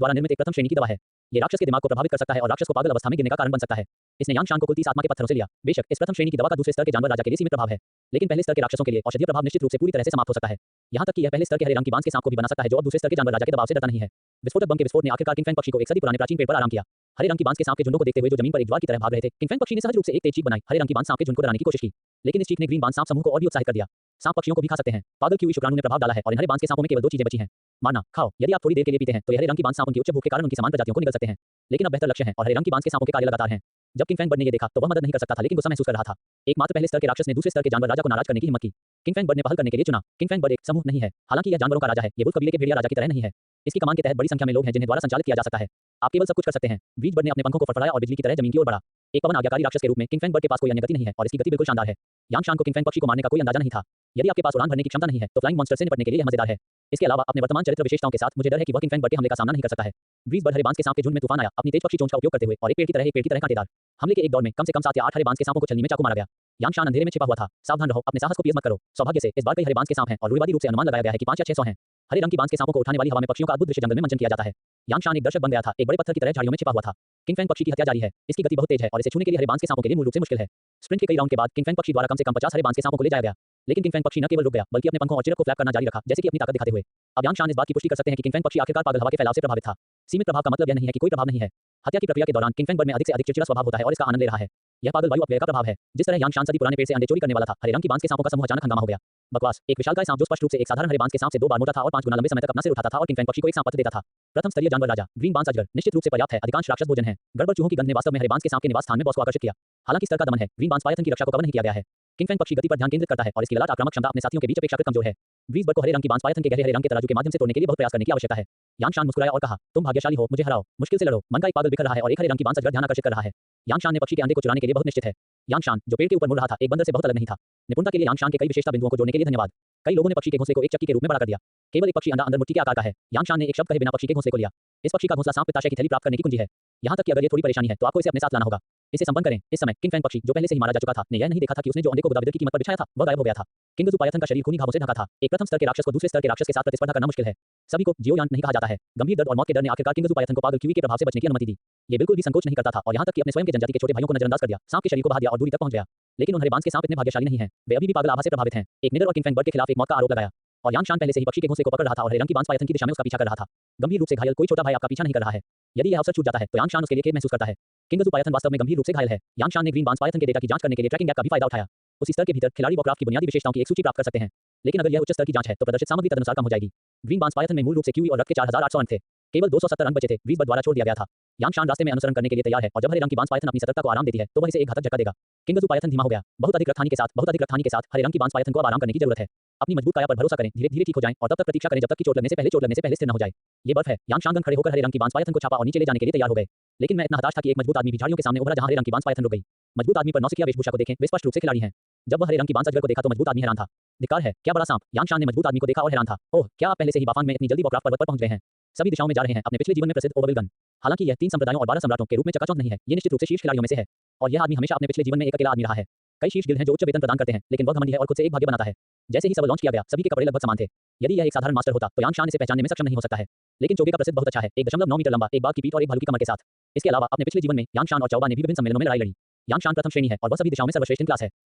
द्वारा निर्मित एक प्रथम श्रेणी की दवा है। ये राक्षस के दिमाग को प्रभावित कर सकता है और राक्षस को पागल अवस्था में गिरने का कारण बन सकता है। इसने यांग शान को कुल 30 आत्मा के पत्थरों से लिया। बेशक इस प्रथम श्रेणी की दवा का दूसरे स्तर के जानवर राजा के लिए सीमित प्रभाव है, लेकिन पहले स्तर के राक्षसों के लिए औषधीय प्रभाव निश्चित रूप से पूरी तरह से समाप्त हो सकता है। यहाँ तक कि यह पहले स्तर के हरे रंग की बांस के सांप को भी बना सकता है जो अब दूसरे स्तर के जानवर राजा के दबाव से डरता नहीं है। विस्फोटक बम के विस्फोट ने आखिरकार किंग फैंग पक्षी को एक सदी पुराने प्राचीन पेड़ पर आराम किया। हरे रंग की बांस के सांप के झुंडों को देखते हुए जो जमीन पर एक ज्वार की तरह भाग रहे थे, किंग फैंग पक्षी ने सहज रूप से एक तेज चीख बनाई। हरे रंग की बांस सांप के झुंड को डराने की कोशिश की, लेकिन इस चीख ने ग्रीन बांस सांप समूह को और भी उत्साहित कर दिया। सांप पक्षियों को भी खा सकते हैं। पागल क्यूई शुक्राणु ने प्रभाव डाला है और इन हरे बांस के सांपों में केवल 2 चीजें बची हैं, मारना, खाओ। यदि आप थोड़ी देर के लिए पीते हैं तो हरे रंग की बांस सांप उनकी उच्च भूख के कारण उनकी समान प्रजातियों को निगल सकते हैं। लेकिन अब बेहतर लक्ष्य है और हरे रंग की बांस के सांपों के कार्य लगातार हैं। जब किंग फैंग बर्ड ने ये देखा तो वह मदद नहीं कर सकता था लेकिन गुस्सा महसूस कर रहा था। एकमात्र पहले स्तर के राक्षस ने दूसरे स्तर के जानवर राजा को नाराज करने की हिम्मत की। किंग फैंग बर्ड ने पहल करने के लिए चुना। किंग फैंग बर्ड एक समूह नहीं है, हालांकि यह जानवरों का राजा है। ये वुल्फ कबीले के भेड़िया राजा की तरह नहीं है। इसकी कमान के तहत बड़ी संख्या में लोग हैं जिन्हें द्वारा संचालित किया जा सकता है। आप केवल सब कुछ कर सकते हैं। ब्रीज बर्ड ने अपने पंखों को फड़फड़ाया और बिजली की तरह जमीन की ओर बढ़ा। एक पवन आज्ञाकारी राक्षस के रूप में किंग फैंग बर्ड के पास कोई अन्य गति नहीं है और इसकी गति बिल्कुल शानदार है। यांग शान को किंग फैंग पक्षी को मारने का कोई अंदाजा नहीं था। यदि आपके पास उड़ान भरने की क्षमता नहीं है तो फ्लाइंग मॉन्स्टर से निपटने के लिए यह मजेदार है। इसके अलावा अपने वर्तमान चरित्र विशेषताओं के साथ मुझे डर है कि वह किंग फैंग बर्ड के हमले का सामना नहीं कर सकता है। ब्रीज बर्ड हरे बांस के सांप के झुंड में तूफान आया, अपनी तेज पक्षी चोंच का उपयोग करते हुए और एक पेड़ की तरह कांटेदार हमले के एक दौर में कम से कम 7 या 8 हरे बांस के सांपों को छलनी में चाकू मारा गया। यांग शान अंधेरे में छिपा हुआ था। सावधान रहो, अपने साहस को पीस मत करो। सौभाग्य से इस बार कई हरे बांस के सांप हैं और रूढ़िवादी रूप से अनुमान लगाया गया है कि 5 या 600 हैं। हरे रंग की बांस के सांपों को उठाने वाली हवा में पक्षियों का अद्भुत दृश्य जंगल में मंचन किया जाता है। यांग शान एक दर्शक बन गया था, एक बड़े पत्थर की तरह झाड़ियों में छिपा हुआ था। किंग फैंग पक्षी की हत्या जारी है। इसकी गति बहुत तेज है और इसे छूने के लिए हरे बांस के सांपों के लिए मूल रूप से मुश्किल है। स्प्रिंट के कई राउंड के बाद किंग फैंग पक्षी द्वारा कम से कम 50 हरे बांस के सांपों को ले जाया गया, लेकिन किंग फैंग पक्षी न केवल रुक गया बल्कि अपने पंखों और चिरक को फ्लैप करना जारी रखा जैसे कि अपनी ताकत दिखाते हुए। अब यांग शान इस बात की पुष्टि कर सकते हैं कि किंग फैंग पक्षी आखिरकार पागल हवा के फैलाव से प्रभावित था। सीमित प्रभाव का मतलब यह नहीं है कि कोई प्रभाव नहीं है। हत्या की प्रक्रिया के दौरान किंग फैंग बर्ड में अधिक से अधिक चिड़चिड़ा स्वभाव होता है और इसका आनंद ले रहा है। यह पागल वायु अपव्यय का प्रभाव है। जिस तरह यांग शान सदी पुराने पेड़ से अंडे चोरी करने वाला था, हरे रंग की बांस के सांपों का समूह अचानक हंगामा हो गया। बकवास। एक विशालकाय सांप जो स्पष्ट रूप से एक साधारण हरे बांस के सांप से 2 बार मोटा था और 5 गुना लंबे समय तक अपना सिर उठाता था और किंग फैंग पक्षी को एक सांप पत्र देता था। प्रथम स्तरीय जानवर राजा ग्रीन बांस अजगर निश्चित रूप से पर्याप्त है। अधिकांश राक्षस भोजन है। गड़बड़ चूहों की गंध ने वास्तव में हरे बांस के सांप के निवास स्थान में बॉस को आकर्षित किया। हालांकि स्तर का दमन है, ग्रीन बांस पायथन की रक्षा को कवर नहीं किया गया है। किंग फैंग पक्षी गति पर ध्यान केंद्रित करता है और इसकी ललाट आक्रामक क्षमता अपने साथियों के बीच अपेक्षाकृत कमजोर है। ब्रीज बर्ड को हरे रंग की बांस पायथन के गहरे हरे रंग के तराजू के माध्यम से तोड़ने के लिए बहुत प्रयास करने की आवश्यकता है। यांग शान मुस्कुराया और कहा, तुम भाग्यशाली हो, मुझे हराओ, मुश्किल से लड़ो। मन का एक पागल बिखर रहा है और एक हरे रंग की बांस अजगर ध्यान आकर्षित कर रहा है। यांग शान ने पक्षी के अंडे को चुराने के लिए बहुत निश्चित है। यांग शान जो पेड़ के ऊपर मुड़ रहा था, एक बंदर से बहुत अलग नहीं था। निपुणता के लिए यांग शान के कई विशेषता बिंदुओं को जोड़ने के लिए धन्यवाद। कई लोगों ने पक्षी के घोंसले को एक चक्की के रूप में बड़ा कर दिया। केवल एक पक्षी अंडा अंदर मुट्ठी के आकार का है। यांग शान ने एक शब्द कहे बिना पक्षी के घोंसले को लिया। इस पक्षी का घोंसला सांप पित्ताशय की थैली प्राप्त करने की कुंजी है। यहाँ तक कि अगर ये थोड़ी परेशानी है तो आपको इसे अपने साथ लाना होगा। इसे संपन्न करें। इस समय किंग फैंग पक्षी जो पहले से ही मारा जा चुका था ने यह नहीं देखा था कि उसने जो अंडे को गुदाबिदर की कीमत पर बिछाया था वह गायब हो गया था। किंगजू पायथन का शरीर खूनी घावों से ढका था। एक प्रथम स्तर के राक्षस को दूसरे स्तर के राक्षस के साथ प्रतिस्पर्धा करना मुश्किल है। सभी को जियो यान नहीं कहा जाता है। गंभीर दर्द और मौत के डर ने आखिरकार किंगजू पायथन को पागल क्यूई के प्रभाव से बचने की अनुमति दी। ये बिल्कुल भी संकोच नहीं करता था और यहाँ तक कि अपने स्वयं के जनजाति के छोटे भाइयों को नजरअंदाज कर दिया। सांप के शरीर को बहा दिया और दूरी तक पहुंच गया। लेकिन उन हरे बांस के सांप इतने भाग्यशाली नहीं हैं। वे अभी भी पागल आभा से प्रभावित हैं। एक निडर और किंग फैंग बर्ड के खिलाफ एक मौत का आरोप लगाया और यांग शान पहले से ही पक्षी के घोंसले को पकड़ रहा था और हरे रंग की बांस पायथन की दिशा में उसका पीछा कर रहा था। गंभीर रूप से घायल कोई छोटा भाई आपका पीछा नहीं कर रहा है। यदि यह अवसर छूट जाता है तो यांग शान उसके लिए खेद महसूस करता है। किंगजू पायथन वास्तव में गंभीर रूप से घायल है। यांग शान ने ग्रीन बांस पायथन के डेटा की जांच करने के लिए ट्रैकिंग ऐप का भी फायदा उठाया। उसी स्तर के भीतर खिलाड़ी वॉरक्राफ्ट की बुनियादी विशेषताओं की एक सूची प्राप्त कर सकते हैं। लेकिन अगर यह उच्च स्तर की जांच है तो प्रदर्शित सामग्री तदनुसार कम हो जाएगी। ग्रीन बांस पायथन में मूल रूप से क्यूई और रक्त के 4800 अंक थे। केवल 270 अंक बचे थे। ब्रीज बर्ड द्वारा छोड़ दिया गया था। यांग शान रास्ते में अनुसरण करने के लिए तैयार है और जब हरे रंग की बांस पायथन अपनी सतर्कता को आराम देती है तो वह इसे एक घातक झटका देगा। किंगजू पायथन धीमा हो गया। बहुत अधिक रक्तहानि के साथ हरे रंग की बांस पायथन को अब आराम करने की जरूरत है। अपनी मजबूत काया पर भरोसा करें, धीरे धीरे ठीक हो जाएं और तब तक प्रतीक्षा करें जब तक कि चोट लगने से पहले स्थिर न हो जाए। ये बर्फ है। यांग शान खड़े होकर हरे रंग की बांस पायथन को छापा और नीचे ले जाने के लिए तैयार हो गए। लेकिन मैं इतना हताश था कि एक मजबूत आदमी भी झाड़ियों के सामने उभरा जहां हरे रंग की बांस पायथन रुक गई। मजबूत आदमी पर नौसिखिया वेशभूषा को देखें, वे स्पष्ट रूप से खिलाड़ी हैं। जब वह हरे रंग की बांस अजगर को देखा तो मजबूत आदमी हैरान था। धिक्कार है, क्या बड़ा सांप! यांगशान ने मजबूत आदमी को देखा और हैरान था। ओह, क्या आप पहले से ही बाफांग में इतनी जल्दी वॉरक्राफ्ट पर्वत पर पहुंच गए हैं? सभी दिशाओं में जा रहे हैं, अपने पिछले जीवन में प्रसिद्ध ओवरविल गन। हालांकि यह 3 संप्रदायों और 12 सम्राटों के रूप में चकाचौंध नहीं है, ये निश्चित रूप से शीर्ष खिलाड़ियों में से है। और यह आदमी हमेशा अपने पिछले जीवन में एक अकेला आदमी रहा है। कई शीर्ष गिल्ड हैं जो उच्च वेतन प्रदान करते हैं, लेकिन वह घमंडी है और खुद से एक भाग्य बनाता है। जैसे ही सब लॉन्च किया गया, सभी के कपड़े लगभग समान थे। यदि यह एक साधारण मास्टर होता, तो यांगशान इसे पहचानने में सक्षम नहीं हो सकता है। लेकिन चोगे का प्रसिद्ध बहुत अच्छा है, 1.9 मीटर लंबा, एक बाघ की पीठ और एक भालू की कमर के साथ। इसके अलावा अपने पिछले जीवन में यांगशान और चौबा ने भी विभिन्न सम्मेलनों में लड़ाई लड़ी। यांगशान प्रथम श्रेणी है और वह सभी दिशाओं में सर्वश्रेष्ठ क्लास है।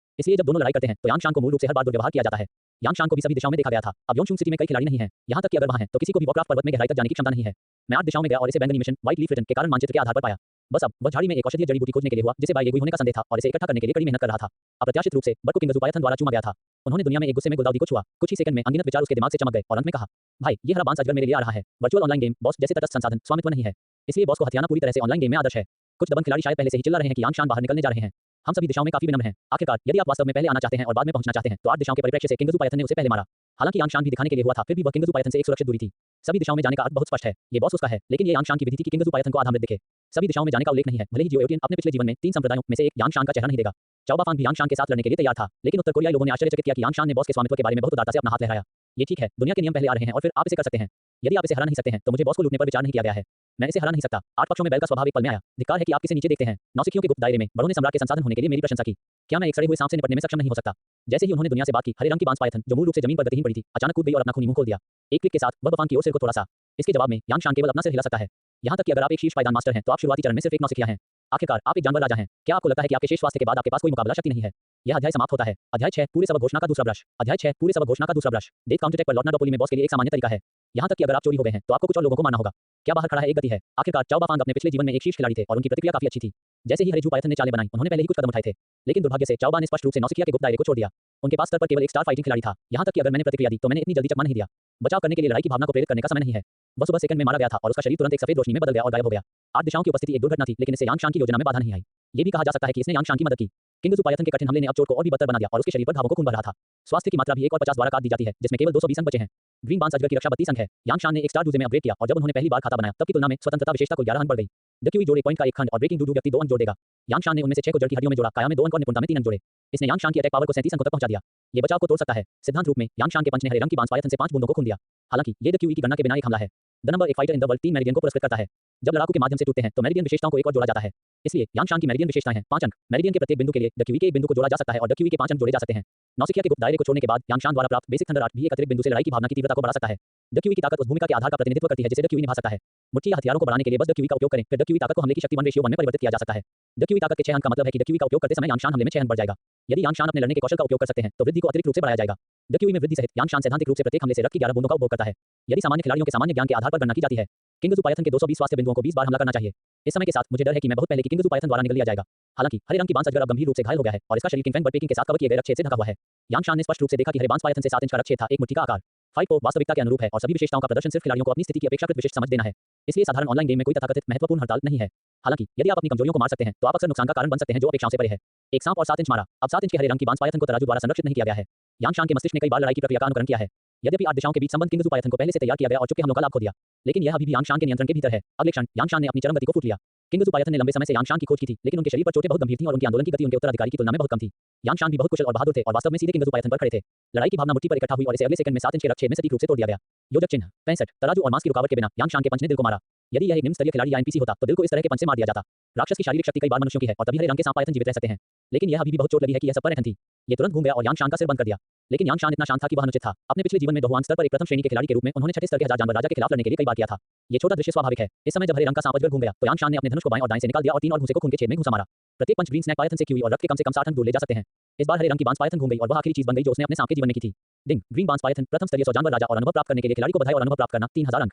इसलिए जब दोनों लड़ाई करते हैं, तो यांगशान को मूल रूप से हर बार दुर्व्यवहार किया जाता है। यांगशान को भी सभी दिशाओं में देखा गया था। अब योंगशुंग सिटी में कई खिलाड़ी नहीं हैं, यहाँ तक कि अगर वहाँ हैं, तो किसी को भी वॉरक्राफ्ट पर्वत में गहराई तक जाने की क्षमता नहीं है। मैं 8 दिशाओं में गया और इसे बैंगनी मिशन व्हाइट लीफ रिटन के कारण मानचित्र के आधार पर पाया। बस अब वह झाड़ी में एक औषधीय जड़ी बूटी खोजने के लिए हुआ, जिसे बाइगेगुई होने का संदेह था और इसे इकट्ठा करने के लिए कड़ी मेहनत कर रहा था। अप्रत्याशित रूप से बट को किंगजू पायथन द्वारा चूमा गया था। उन्होंने दुनिया में एक गुस्से में गुलदाउदी को छुआ। कुछ ही सेकंड में अनगिनत विचार उसके दिमाग से चमक गए और अंत में कहा, भाई, ये हरा बांस अजगर मेरे लिए आ रहा है। वर्चुअल ऑनलाइन गेम बॉस जैसे तटस्थ संसाधन स्वामित्व नहीं है, इसलिए बॉस को हथियाना पूरी तरह से ऑनलाइन गेम में आदर्श है। कुछ दबंग खिलाड़ी शायद पहले से ही चिल्ला रहे हैं कि यांगशान बाहर निकलने जा रहे हैं। हम सभी दिशाओं में काफी विनम्र हैं। आखिरकार, यदि आप वास्तव में पहले आना चाहते हैं और बाद में पहुंचना चाहते हैं, तो 8 दिशाओं के परिप्रेक्ष्य से किंगजू पायथन ने उसे पहले मारा। हालांकि यांगशान भी दिखाने के लिए हुआ था, फिर भी वह किंगजू पायथन से एक सुरक्षित दूरी थी। सभी दिशाओं में जाने का अर्थ बहुत स्पष्ट है, ये बॉस उसका है, लेकिन ये यांगशान की विधि थी कि किंगजू पायथन को आधा मृत दिखे। सभी दिशाओं में जाने का उल्लेख नहीं है, भले ही जियो एटियन अपने पिछले जीवन में 3 संप्रदायों में से एक यांगशान का चेहरा नहीं देगा। चाओबाफांग भी यांगशान के साथ लड़ने के लिए तैयार था, लेकिन उत्तर कोरियाई लोगों ने आश्चर्यचकित किया कि यांगशान ने बॉस के स्वामित्व के बारे में बहुत उदारता से अपना हाथ लहराया। ये ठीक है, दुनिया के नियम पहले आ रहे हैं और फिर आप इसे कर सकते हैं। यदि आप इसे हरा नहीं सकते हैं, तो मुझे बॉस को लूटने पर विचार नहीं किया गया है। मैं इसे हरा नहीं सकता। 8 पक्षों में बैल का स्वभाव एक पल में आया। धिक्कार है कि आप किसे नीचे देखते हैं। नौसिखियों के गुप्त दायरे में बड़ों ने सम्राट के संसाधन होने के लिए मेरी प्रशंसा की। क्या मैं एक सड़े हुए सांप से निपटने में सक्षम नहीं हो सकता? जैसे ही उन्होंने दुनिया से बात की, हरे रंग की बांस पायथन, जो मूल रूप से जमीन पर गतिहीन पड़ी थी, अचानक कूद गई और अपना खूनी मुंह खोल दिया। एक क्लिक के साथ वह बफांग की ओर सिर को थोड़ा सा। इसके जवाब में यांगशान केवल अपना सिर हिला सकता है। यहाँ तक कि अगर आप एक शीर्ष पायदान मास्टर हैं, तो आप शुरुआती चरण में सिर्फ एक नौसिखिया हैं। आखिरकार आप एक जानवर राजा हैं। क्या आपको लगता है कि आपके शेष स्वास्थ्य के बाद आपके पास कोई मुकाबला शक्ति नहीं है? यह अध्याय समाप्त होता है। अध्याय 6 पूरे सबक घोषणा का दूसरा ब्रश। अध्याय 6 पूरे सबक घोषणा का दूसरा ब्रश। डेथ काउंटर चेक पर लौटना डोपोली में बॉस के लिए एक सामान्य तरीका है। यहाँ तक कि अगर आप चोरी हो गए हैं, तो आपको कुछ और लोगों को मारना होगा। क्या बाहर खड़ा है एक गति है। आखिरकार चाओबाफांग अपने पिछले जीवन में एक शीर्ष खिलाड़ी थे और उनकी प्रतिक्रिया काफी अच्छी थी। जैसे ही हरे जू पायथन ने चालें बनाई, उन्होंने पहले ही कुछ कदम उठाए थे। लेकिन दुर्भाग्य से चाओबा ने स्पष्ट रूप से नौसिखिया के गुप्त दायरे को छोड़ दिया। उनके पास स्तर पर केवल एक स्टार फाइटिंग खिलाड़ी था। यहाँ तक कि अगर मैंने प्रतिक्रिया दी, तो मैंने इतनी जल्दी चकमा नहीं दिया। बचाव करने के लिए लड़ाई की भावना को प्रेरित करने का समय नहीं है। वह सुबह सेकंड में मारा गया था और उसका शरीर तुरंत एक सफेद रोशनी में बदल गया और गायब हो गया। 8 दिशाओं की उपस्थिति एक दुर्घटना थी, लेकिन इससे यांगशान की योजना में बाधा नहीं आई। ये भी कहा जा सकता है कि इसने यांगशान की मदद की। किंगजू पायथन के कठिन हमले ने अब चोट को और भी बदतर बना दिया और उसके शरीर पर घावों को खून बह रहा था। स्वास्थ्य की मात्रा भी 1 और 50 द्वारा काट दी जाती है, जिसमें केवल 220 अंक बचे हैं। ग्रीन बांस अजगर की रक्षा 32 अंक है। यांगशान ने एक स्टार डूजे में अपग्रेड किया और जब उन्होंने पहली बार खाता बनाया, तब की तुलना में स्वतंत्रता विशेषता को 11 अंक बढ़ गई। डक्यूई जोड़े पॉइंट का एक खंड और ब्रेकिंग डू व्यक्ति 2 अंक जोड़ देगा। यांगशान ने उनमें से 6 को जड़ की हड्डियों में जोड़ा, काया में 2 अंक और निपुणता में 3 अंक जोड़े। इसने यांगशान की अटैक पावर को 37 अंकों तक पहुंचा दिया। ये बचाव को तोड़ सकता है। सिद्धांत रूप में यांगशान के पंच ने हरे रंग की बांस पायथन से 5 बूंदों को खून दिया। हालांकि ये डक्यूई की गणना के बिना एक हमला है। द नंबर एक fighter in the world 3 meridian को पुरस्कृत करता है। जब लड़ाकू के माध्यम से टूटते हैं, तो मेरिडियन विशेषताओं को एक और जोड़ा जाता है। इसलिए यांगशान की मेरिडियन विशेषताएं हैं 5 अंक। मेरिडियन के प्रत्येक बिंदु के लिए डक्यूई के एक बिंदु को जोड़ा जा सकता है और डक्यूई के 5 अंक जोड़े जा सकते हैं। नौसिखिया के गुप्त दायरे को छोड़ने के बाद यांगशान द्वारा प्राप्त बेसिक थंडर आर्ट भी एक अतिरिक्त बिंदु से लड़ाई की भावना की तीव्रता को बढ़ा सकता है। डक्यूई की ताकत उस भूमिका के आधार का प्रतिनिधित्व करती है जिसे डक्यूई निभा सकता है। मुट्ठी या हथियारों को बढ़ाने के लिए बस डक्यूई का उपयोग करें, फिर डक्यूई ताकत को हमले की शक्ति 1:1 में परिवर्तित किया जा सकता है। डक्यूई ताकत के 6 अंक का मतलब है कि डक्यूई का उपयोग करते समय यांगशान हमले में 6 अंक बढ़ जाएगा। यदि यांगशान अपने लड़ने के कौशल का उपयोग कर सकते हैं, तो वृद्धि को अतिरिक्त रूप से बढ़ाया जाएगा। डक्यूई में वृद्धि सहित यांगशान सैद्धांतिक रूप से प्रत्येक हमले से रक्त की 11 बूंदों का उपभोग करता है। यदि सामान्य खिलाड़ियों के सामान्य ज्ञान के आधार पर गणना की जाती है, किंगजू पायथन के 220 स्वास्थ्य बिंदुओं को 20 बार हमला करना चाहिए। इस समय के साथ मुझे डर है कि मैं बहुत पहले की किंगजू पायथन द्वारा निगल लिया जाएगा। हालांकि हरे रंग की बांस अजगर अब गंभीर रूप से घायल हो गया है और इसका शरीर किंगफैंग बट पेकिंग के साथ कवर किए गए रक्त छेद से ढका हुआ है। यांगशान ने स्पष्ट रूप से देखा कि हरे बांस पायथन से 7 इंच का रक्त छेद था, एक मुट्ठी का आकार। फाइट को वास्तविकता के अनुरूप है और सभी विशेषताओं का प्रदर्शन सिर्फ खिलाड़ियों को अपनी स्थिति की अपेक्षाकृत विशिष्ट समझ देना है। इसलिए साधारण ऑनलाइन गेम में कोई तथाकथित महत्वपूर्ण हड़ताल नहीं है। हालांकि यदि आप अपनी कमजोरियों को मार सकते हैं, तो आप अक्सर नुकसान का कारण बन सकते हैं जो अपेक्षाओं से परे है। एक सांप और 7 इंच मारा। अब 7 इंच के हरे रंग की बांस पायथन को तराजू द्वारा संरक्षित नहीं किया गया है। यांगशान के मस्तिष्क ने कई बार लड़ाई की प्रक्रिया का अनुकरण किया है। यद्यपि 8 दिशाओं के बीच संबंध किंगजू पायथन को पहले से तैयार किया गया और चुपके हमलों का लाभ खो दिया, लेकिन यह अभी भी यांगशान के नियंत्रण के भीतर है। अगले क्षण यांगशान ने अपनी चरम गति को फूट लिया। किंगजू पायथन ने लंबे समय से यांगशान की खोज की थी, लेकिन उनके शरीर पर चोटें बहुत गंभीर थीं और उनकी आंदोलन की गति उनके उत्तराधिकारी की तुलना में बहुत कम थी। यांगशान भी बहुत कुशल और बहादुर थे और वास्तव में सीधे किंगजू पायथन पर खड़े थे। लड़ाई की भावना मुट्ठी पर इकट्ठा हुई और इसे अगले सेकंड में 7 इंच के रक्त छेद में सटीक रूप से तोड़ दिया गया। योजक चिन्ह 65 तराजू और मांस की रुकावट के बिना यांगशान के पंच ने दिल को मारा। यदि यह एक निम्न स्तरीय खिलाड़ी या एनपीसी होता, तो दिल को इस तरह के पंच से मार दिया जाता। राक्षस की शारीरिक शक्ति कई बार मनुष्यों की है और तभी हरे रंग के सांप पायथन जीवित रह सकते हैं। लेकिन यह अभी भी बहुत चोट लगी है कि यह सब पर रहन थी। ये तुरंत घूम गया और यांगशान का सिर बंद कर दिया। लेकिन यांगशान इतना शांत था कि वह अनुचित था। अपने पिछले जीवन में बहुआंग स्तर पर एक प्रथम श्रेणी के खिलाड़ी के रूप में उन्होंने 6ठे स्तर के 1000 जानवर राजा के खिलाफ लड़ने के लिए कई बार किया था। ये छोटा दृश्य स्वाभाविक है। इस समय जब हरे रंग का सांप अजगर घूम गया, तो यांगशान ने अपने धनुष को बाएं और दाएं से निकाल दिया और 3 और घुसे को खून के छेद में घुसा मारा। प्रत्येक पंच ग्रीन स्नैक पायथन से क्यूई और रक्त के कम से कम 60 अंक दूर ले जा सकते हैं। इस बार हरे रंग की बांस पायथन घूम गई और वह आखिरी चीज बन गई जो उसने अपने सांप के जीवन में की थी। डिंग ग्रीन बांस पायथन प्रथम स्तरीय 100 जानवर राजा और अनुभव प्राप्त करने के लिए खिलाड़ी को बधाई और अनुभव प्राप्त करना 3000 अंक।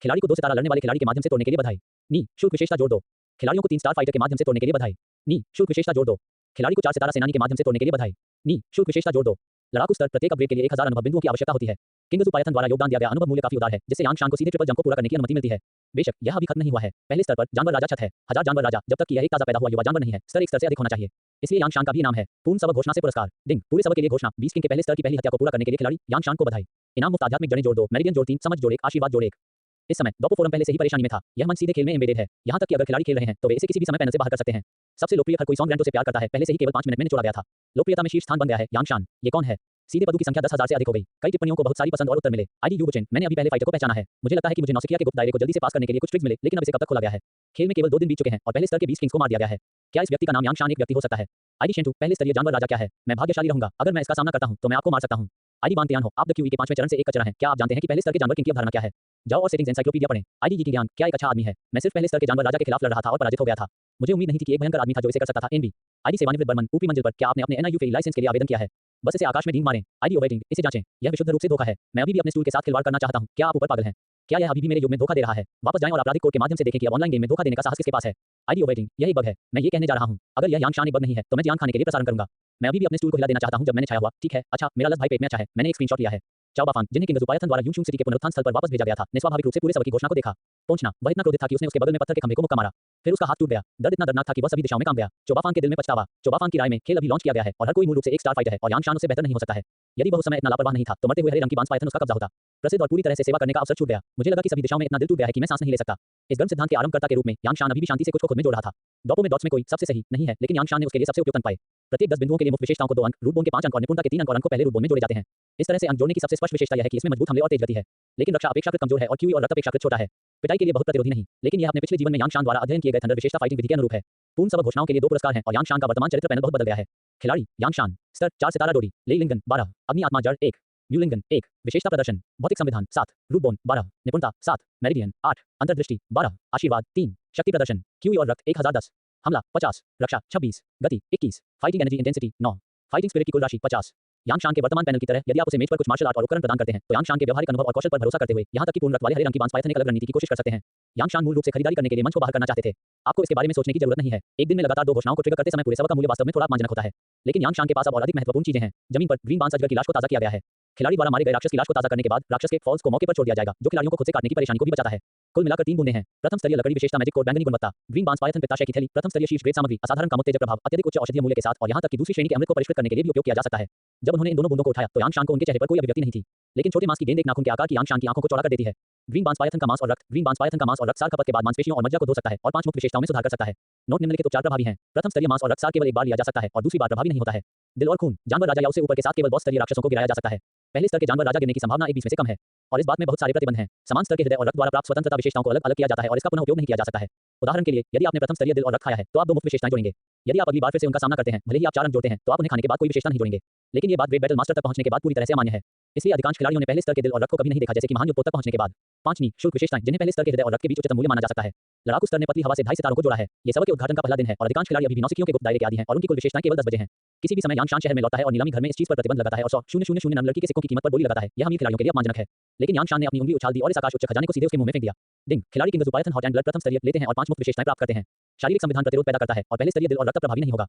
खिलाड़ी को 2 सितारा लड़ने वाले खिलाड़ी के माध्यम से तोड़ने के लिए बधाई। नी शुल्क विशेषता जोड़ दो। खिलाड़ियों को 3 स्टार फाइटर के माध्यम से तोड़ने के लिए बधाई। नी शुल्क विशेषता जोड़ दो। खिलाड़ी को 4 सितारा सेनानी के माध्यम से तोड़ने के लिए बधाई। नी शुल्क विशेषता जोड़ दो। लड़ाकू स्तर प्रत्येक अपग्रेड के लिए 1000 अनुभव बिंदुओं की आवश्यकता होती है। किंगजू पायथन द्वारा योगदान दिया गया अनुभव मूल्य काफी उदार है, जिससे यांगशान को सीधे ट्रिपल जंप को पूरा करने की अनुमति मिलती है। बेशक यह अभी खत्म नहीं हुआ है। पहले स्तर पर जानवर राजा छत है, 1000 जानवर राजा, जब तक कि यह एक ताजा पैदा हुआ युवा जानवर नहीं है, स्तर एक स्तर से अधिक होना चाहिए। इसलिए यांगशान का भी इनाम है पूर्ण सबक घोषणा से पुरस्कार। डिंग पूरे सबक के लिए घोषणा 20 किंग के पहले स्तर की पहली हत्या को पूरा करने के लिए खिलाड़ी यांगशान को बधाई। इनाम मुफ्त आध्यात्मिक जड़ें जोड़ 2, मेरिडियन जोड़ 3, समझ जोड़ 1, आशीर्वाद जोड़ 1। इस समय डॉपो फोरम पहले से ही परेशानी में था। यह मंच सीधे खेल में एम्बेडेड है। यहाँ तक कि अगर खिलाड़ी खेल रहे हैं, तो वे इसे किसी भी समय पैनल से बाहर कर सकते हैं। सबसे लोकप्रिय हर कोई सॉन्ग ग्रैंटो से प्यार करता है, पहले से ही केवल 5 मिनट में निचोड़ा गया था। लोकप्रियता में शीर्ष स्थान बन गया है। यांग शान, ये कौन है? सीधे पदों की संख्या 10,000 से अधिक हो गई। कई टिप्पणियों को बहुत सारी पसंद और उत्तर मिले। आईडी यू बुचेन, मैंने अभी पहले फाइटर को पहचाना है। मुझे लगता है कि मुझे नौसिखिया के गुप्त दायरे को जल्दी से पास करने के लिए कुछ ट्रिक्स मिले, लेकिन अब इसे कब तक खोला गया है? खेल में केवल 2 दिन बीत चुके हैं और पहले स्तर के 20 किंग्स को मार दिया गया है। क्या इस व्यक्ति का नाम यांग शान एक व्यक्ति हो सकता है? आईडी शेंटू, पहले स्तरीय जानवर राजा क्या है? मैं भाग्यशाली रहूंगा। अगर मैं इसका सामना करता हूं तो मैं आपको मार सकता हूं। आईडी वान तियान हो, आप द क्यूई के 5वें चरण से एक कचरा हैं। क्या आप जानते हैं कि पहले स्तर के जानवर किनकी अवधारणा क्या है? जाओ और सेटिंग्स एनसाइक्लोपीडिया पढ़ें। आईडी की ज्ञान, क्या एक अच्छा आदमी है? मैं सिर्फ पहले स्तर के जानवर राजा के खिलाफ लड़ रहा था और पराजित हो गया था। मुझे उम्मीद नहीं थी कि एक भयंकर आदमी था जो इसे कर सकता था। एनबी आईडी सेवानिवृत्त बर्मन, ऊपरी मंजिल पर। क्या आपने अपने एनआईयू के लाइसेंस के लिए आवेदन किया है? बस इसे आकाश में डींग मारें। आईडी ओवेटिंग, इसे जांचें। यह विशुद्ध रूप से धोखा है। मैं अभी भी अपने स्टूल के साथ खिलवाड़ करना चाहता हूं। क्या आप ऊपर पागल हैं? क्या यह अभी भी मेरे युग में धोखा दे रहा है? वापस जाएं और आपराधिक कोड के माध्यम से देखें कि अब ऑनलाइन गेम में धोखा देने का साहस किसके पास है। आईडी ओवेटिंग, यह एक बग है। मैं ये कहने जा रहा हूं, अगर यह यांग शान एक बग नहीं है तो मैं जान खाने के लिए प्रसारण करूंगा। मैं अभी भी अपने स्टूल को हिला देना चाहता हूं जब मैंने छाया हुआ। ठीक है, अच्छा, मेरा लस भाई पेट में अच्छा है। मैंने एक स्क्रीनशॉट लिया है। चाओ बाफान, जिन्हें किंग जुपायथन द्वारा यूशुंग सिटी के पुनरुत्थान स्थल पर वापस भेजा गया था, ने स्वाभाविक रूप से पूरे सबक की घोषणा को देखा। पहुंचना, वह इतना क्रोधित था कि उसने उसके बगल में पत्थर के खंभे को मुक्का मारा। फिर उसका हाथ टूट गया। दर्द इतना दर्दनाक था कि वह सभी दिशाओं में कांप गया। चोबाफान के दिल में पछतावा। चोबाफान की राय में खेल अभी लॉन्च किया गया है और हर कोई मूल रूप से एक स्टार फाइटर है और यांग शान उससे बेहतर नहीं हो सकता है। यदि वह उस समय इतना लापरवाह नहीं था तो मरते हुए हरे रंग की बांस पायथन उसका कब्जा होता। प्रसिद्ध और पूरी तरह से सेवा करने का अवसर छूट गया। मुझे लगा कि सभी दिशाओं में इतना दिल टूट गया है कि मैं सांस नहीं ले सकता। इस गर्म सिद्धांत के आरंभकर्ता के रूप में यांग शान अभी भी शांति से कुछ को खुद में जोड़ रहा था। डॉपो में डॉट्स में कोई सबसे सही नहीं है, लेकिन यांग शान ने उसके लिए सबसे उपयुक्त अंक पाए। प्रत्येक 10 बिंदुओं के लिए मुफ्त विशेषताओं को 2 अंक, रूट बोन के 5 अंक और निपुणता के 3 अंक और अंक को पहले रूट बोन में जोड़े जाते हैं। इस तरह से अंक जोड़ने की सबसे स्पष्ट विशेषता यह है कि इसमें मजबूत हमले और तेज गति है, लेकिन रक्षा अपेक्षाकृत कमजोर है और क्यूई और रक्त अपेक्षाकृत छोटा है। पिटाई के लिए बहुत प्रतिरोधी नहीं, लेकिन यह अपने पिछले जीवन में यांग शान द्वारा अध्ययन किए गए थंडर विशेषता फाइटिंग विधि के अनुरूप है। पूर्ण सबक घोषणाओं के लिए 2 पुरस्कार हैं और यांग शान का वर्तमान चरित्र पैनल बहुत बदल गया है। खिलाड़ी यांग शान, स्तर 4 सितारा डोरी, लेई लिंगन 12, अग्नि आत्मा जड़ 1, म्यूलिंगन 1, विशेषता प्रदर्शन, भौतिक संविधान 7, रूट बोन 12, निपुणता 7, मेरिडियन 8, अंतर्दृष्टि 12, आशीर्वाद 3, शक्ति प्रदर्शन, क्यूई और रक्त 1010, हमला 50, रक्षा 26, गति 21, fighting energy intensity 9, fighting spirit की कुल राशि 50। यांग शान के वर्तमान पैनल की तरह यदि आप उसे मेज पर कुछ मार्शल आर्ट और उपकरण प्रदान करते हैं तो यांग शान के व्यवहारिक अनुभव और कौशल पर भरोसा करते हुए यहां तक कि पूर्ण रक्त वाले हरे रंग की बांस पायथन एक अलग रणनीति की कोशिश कर सकते हैं। यांग शान मूल रूप से खरीदारी करने के लिए मंच को बाहर करना चाहते थे। आपको इसके बारे में सोचने की जरूरत नहीं है। एक दिन में लगातार 2 घोषणाओं को ट्रिगर करते समय पूरे सबक का मूल्य वास्तव में थोड़ा अपमानजनक होता है। लेकिन यांग शान के पास अब और अधिक महत्वपूर्ण चीजें हैं। जमीन पर ग्रीन बांस अजगर की लाश को ताजा किया गया है। खिलाड़ी द्वारा मारे गए राक्षस की लाश को ताजा करने के बाद राक्षस के फॉल्स को मौके पर छोड़ दिया जाएगा, जो खिलाड़ियों को खुद से काटने की परेशानी को भी बचाता है। कुल मिलाकर 3 बूंदे हैं। प्रथम स्तरीय लकड़ी विशेषता मैजिक कोड बैंगनी गुणवत्ता, ग्रीन बांस पायथन पित्ताशय की थैली, प्रथम स्तरीय शीर्ष ग्रेड सामग्री, असाधारण कामोत्तेजक प्रभाव, अत्यधिक उच्च औषधीय मूल्य के साथ और यहां तक कि दूसरी श्रेणी के अमृत को परिष्कृत करने के लिए भी उपयोग किया जा सकता है। जब उन्होंने इन दोनों बूंदों को उठाया तो यांग शान को उनके चेहरे पर कोई अभिव्यक्ति नहीं थी, लेकिन छोटे मांस की गेंद एक नाखून के आकार की यांग शान की आंखों को चौड़ा कर देती है। ग्रीन बांस पायथन का मांस और रक्त, ग्रीन बांस पायथन का मांस और रक्त सार खपत के बाद मांसपेशियों और मज्जा को धो सकता है और 5 मुख्य विशेषताओं में सुधार कर सकता है। नोट निम्नलिखित उपचार प्रभावी हैं। प्रथम स्तरीय मांस और रक्त सार केवल एक बार लिया जा सकता है और दूसरी बार प्रभावी नहीं होता है। दिल और खून, जानवर राजा या उससे ऊपर के साथ केवल बॉस स्तरीय राक्षसों को गिराया जा सकता है। पहले स्तर के जानवर राजा गिरने की संभावना 1/20 में से कम है और इस बात में बहुत सारे प्रतिबंध हैं। समान स्तर के हृदय और रक्त द्वारा प्राप्त स्वतंत्रता विशेषताओं को अलग अलग किया जाता है और इसका पुनः उपयोग नहीं किया जा सकता है। उदाहरण के लिए, यदि आपने प्रथम स्तरीय दिल और रक्त खाया है तो आप 2 मुफ्त विशेषताएं जोड़ेंगे। यदि आप अगली बार फिर से उनका सामना करते हैं, भले ही आप 4 अंक जोड़ते हैं, तो आप उन्हें खाने के बाद कोई विशेषता नहीं जोड़ेंगे। लेकिन ये बात ग्रेट बैटल मास्टर तक पहुंचने के बाद पूरी तरह से अमान्य है। इसलिए अधिकांश खिलाड़ियों ने पहले स्तर के दिल और रक्त को कभी नहीं देखा, जैसे कि महान युद्धों तक पहुंचने के बाद। 5वीं शुल्क विशेषताएं, जिन्हें पहले स्तर के हृदय और रक्त के बीच उच्चतम मूल्य माना जा सकता है। लड़ाकू स्तर ने पतली हवा से 2.5 सितारों को जोड़ा है। ये सबक के उद्घाटन का पहला दिन है और अधिकांश खिलाड़ी अभी भी नौसिखियों के गुप्त दायरे के आदी हैं और उनकी कुल विशेषताएं केवल 10 बजे हैं। किसी भी समय यांग शान शहर में लौटता है और नीलामी घर में इस चीज पर प्रतिबंध लगाता है और 100,000 नम लड़की के सिक्कों की कीमत पर बोली लगाता है। यह अमीर खिलाड़ियों के लिए अपमानजनक है। लेकिन यांग शान ने अपनी उंगली उछाल दी और इस आकाश उच्च खजाने को सीधे उसके मुंह में फेंक दिया। डिंग, खिलाड़ी किंग जुपायथन हॉट एंड ब्लड प्रथम स्तरीय लेते हैं और 5 मुफ्त विशेषताएं प्राप्त करते हैं। शारीरिक संविधान प्रतिरोध पैदा करता है और पहले स्तरीय दिल और रक्त प्रभावी नहीं होगा।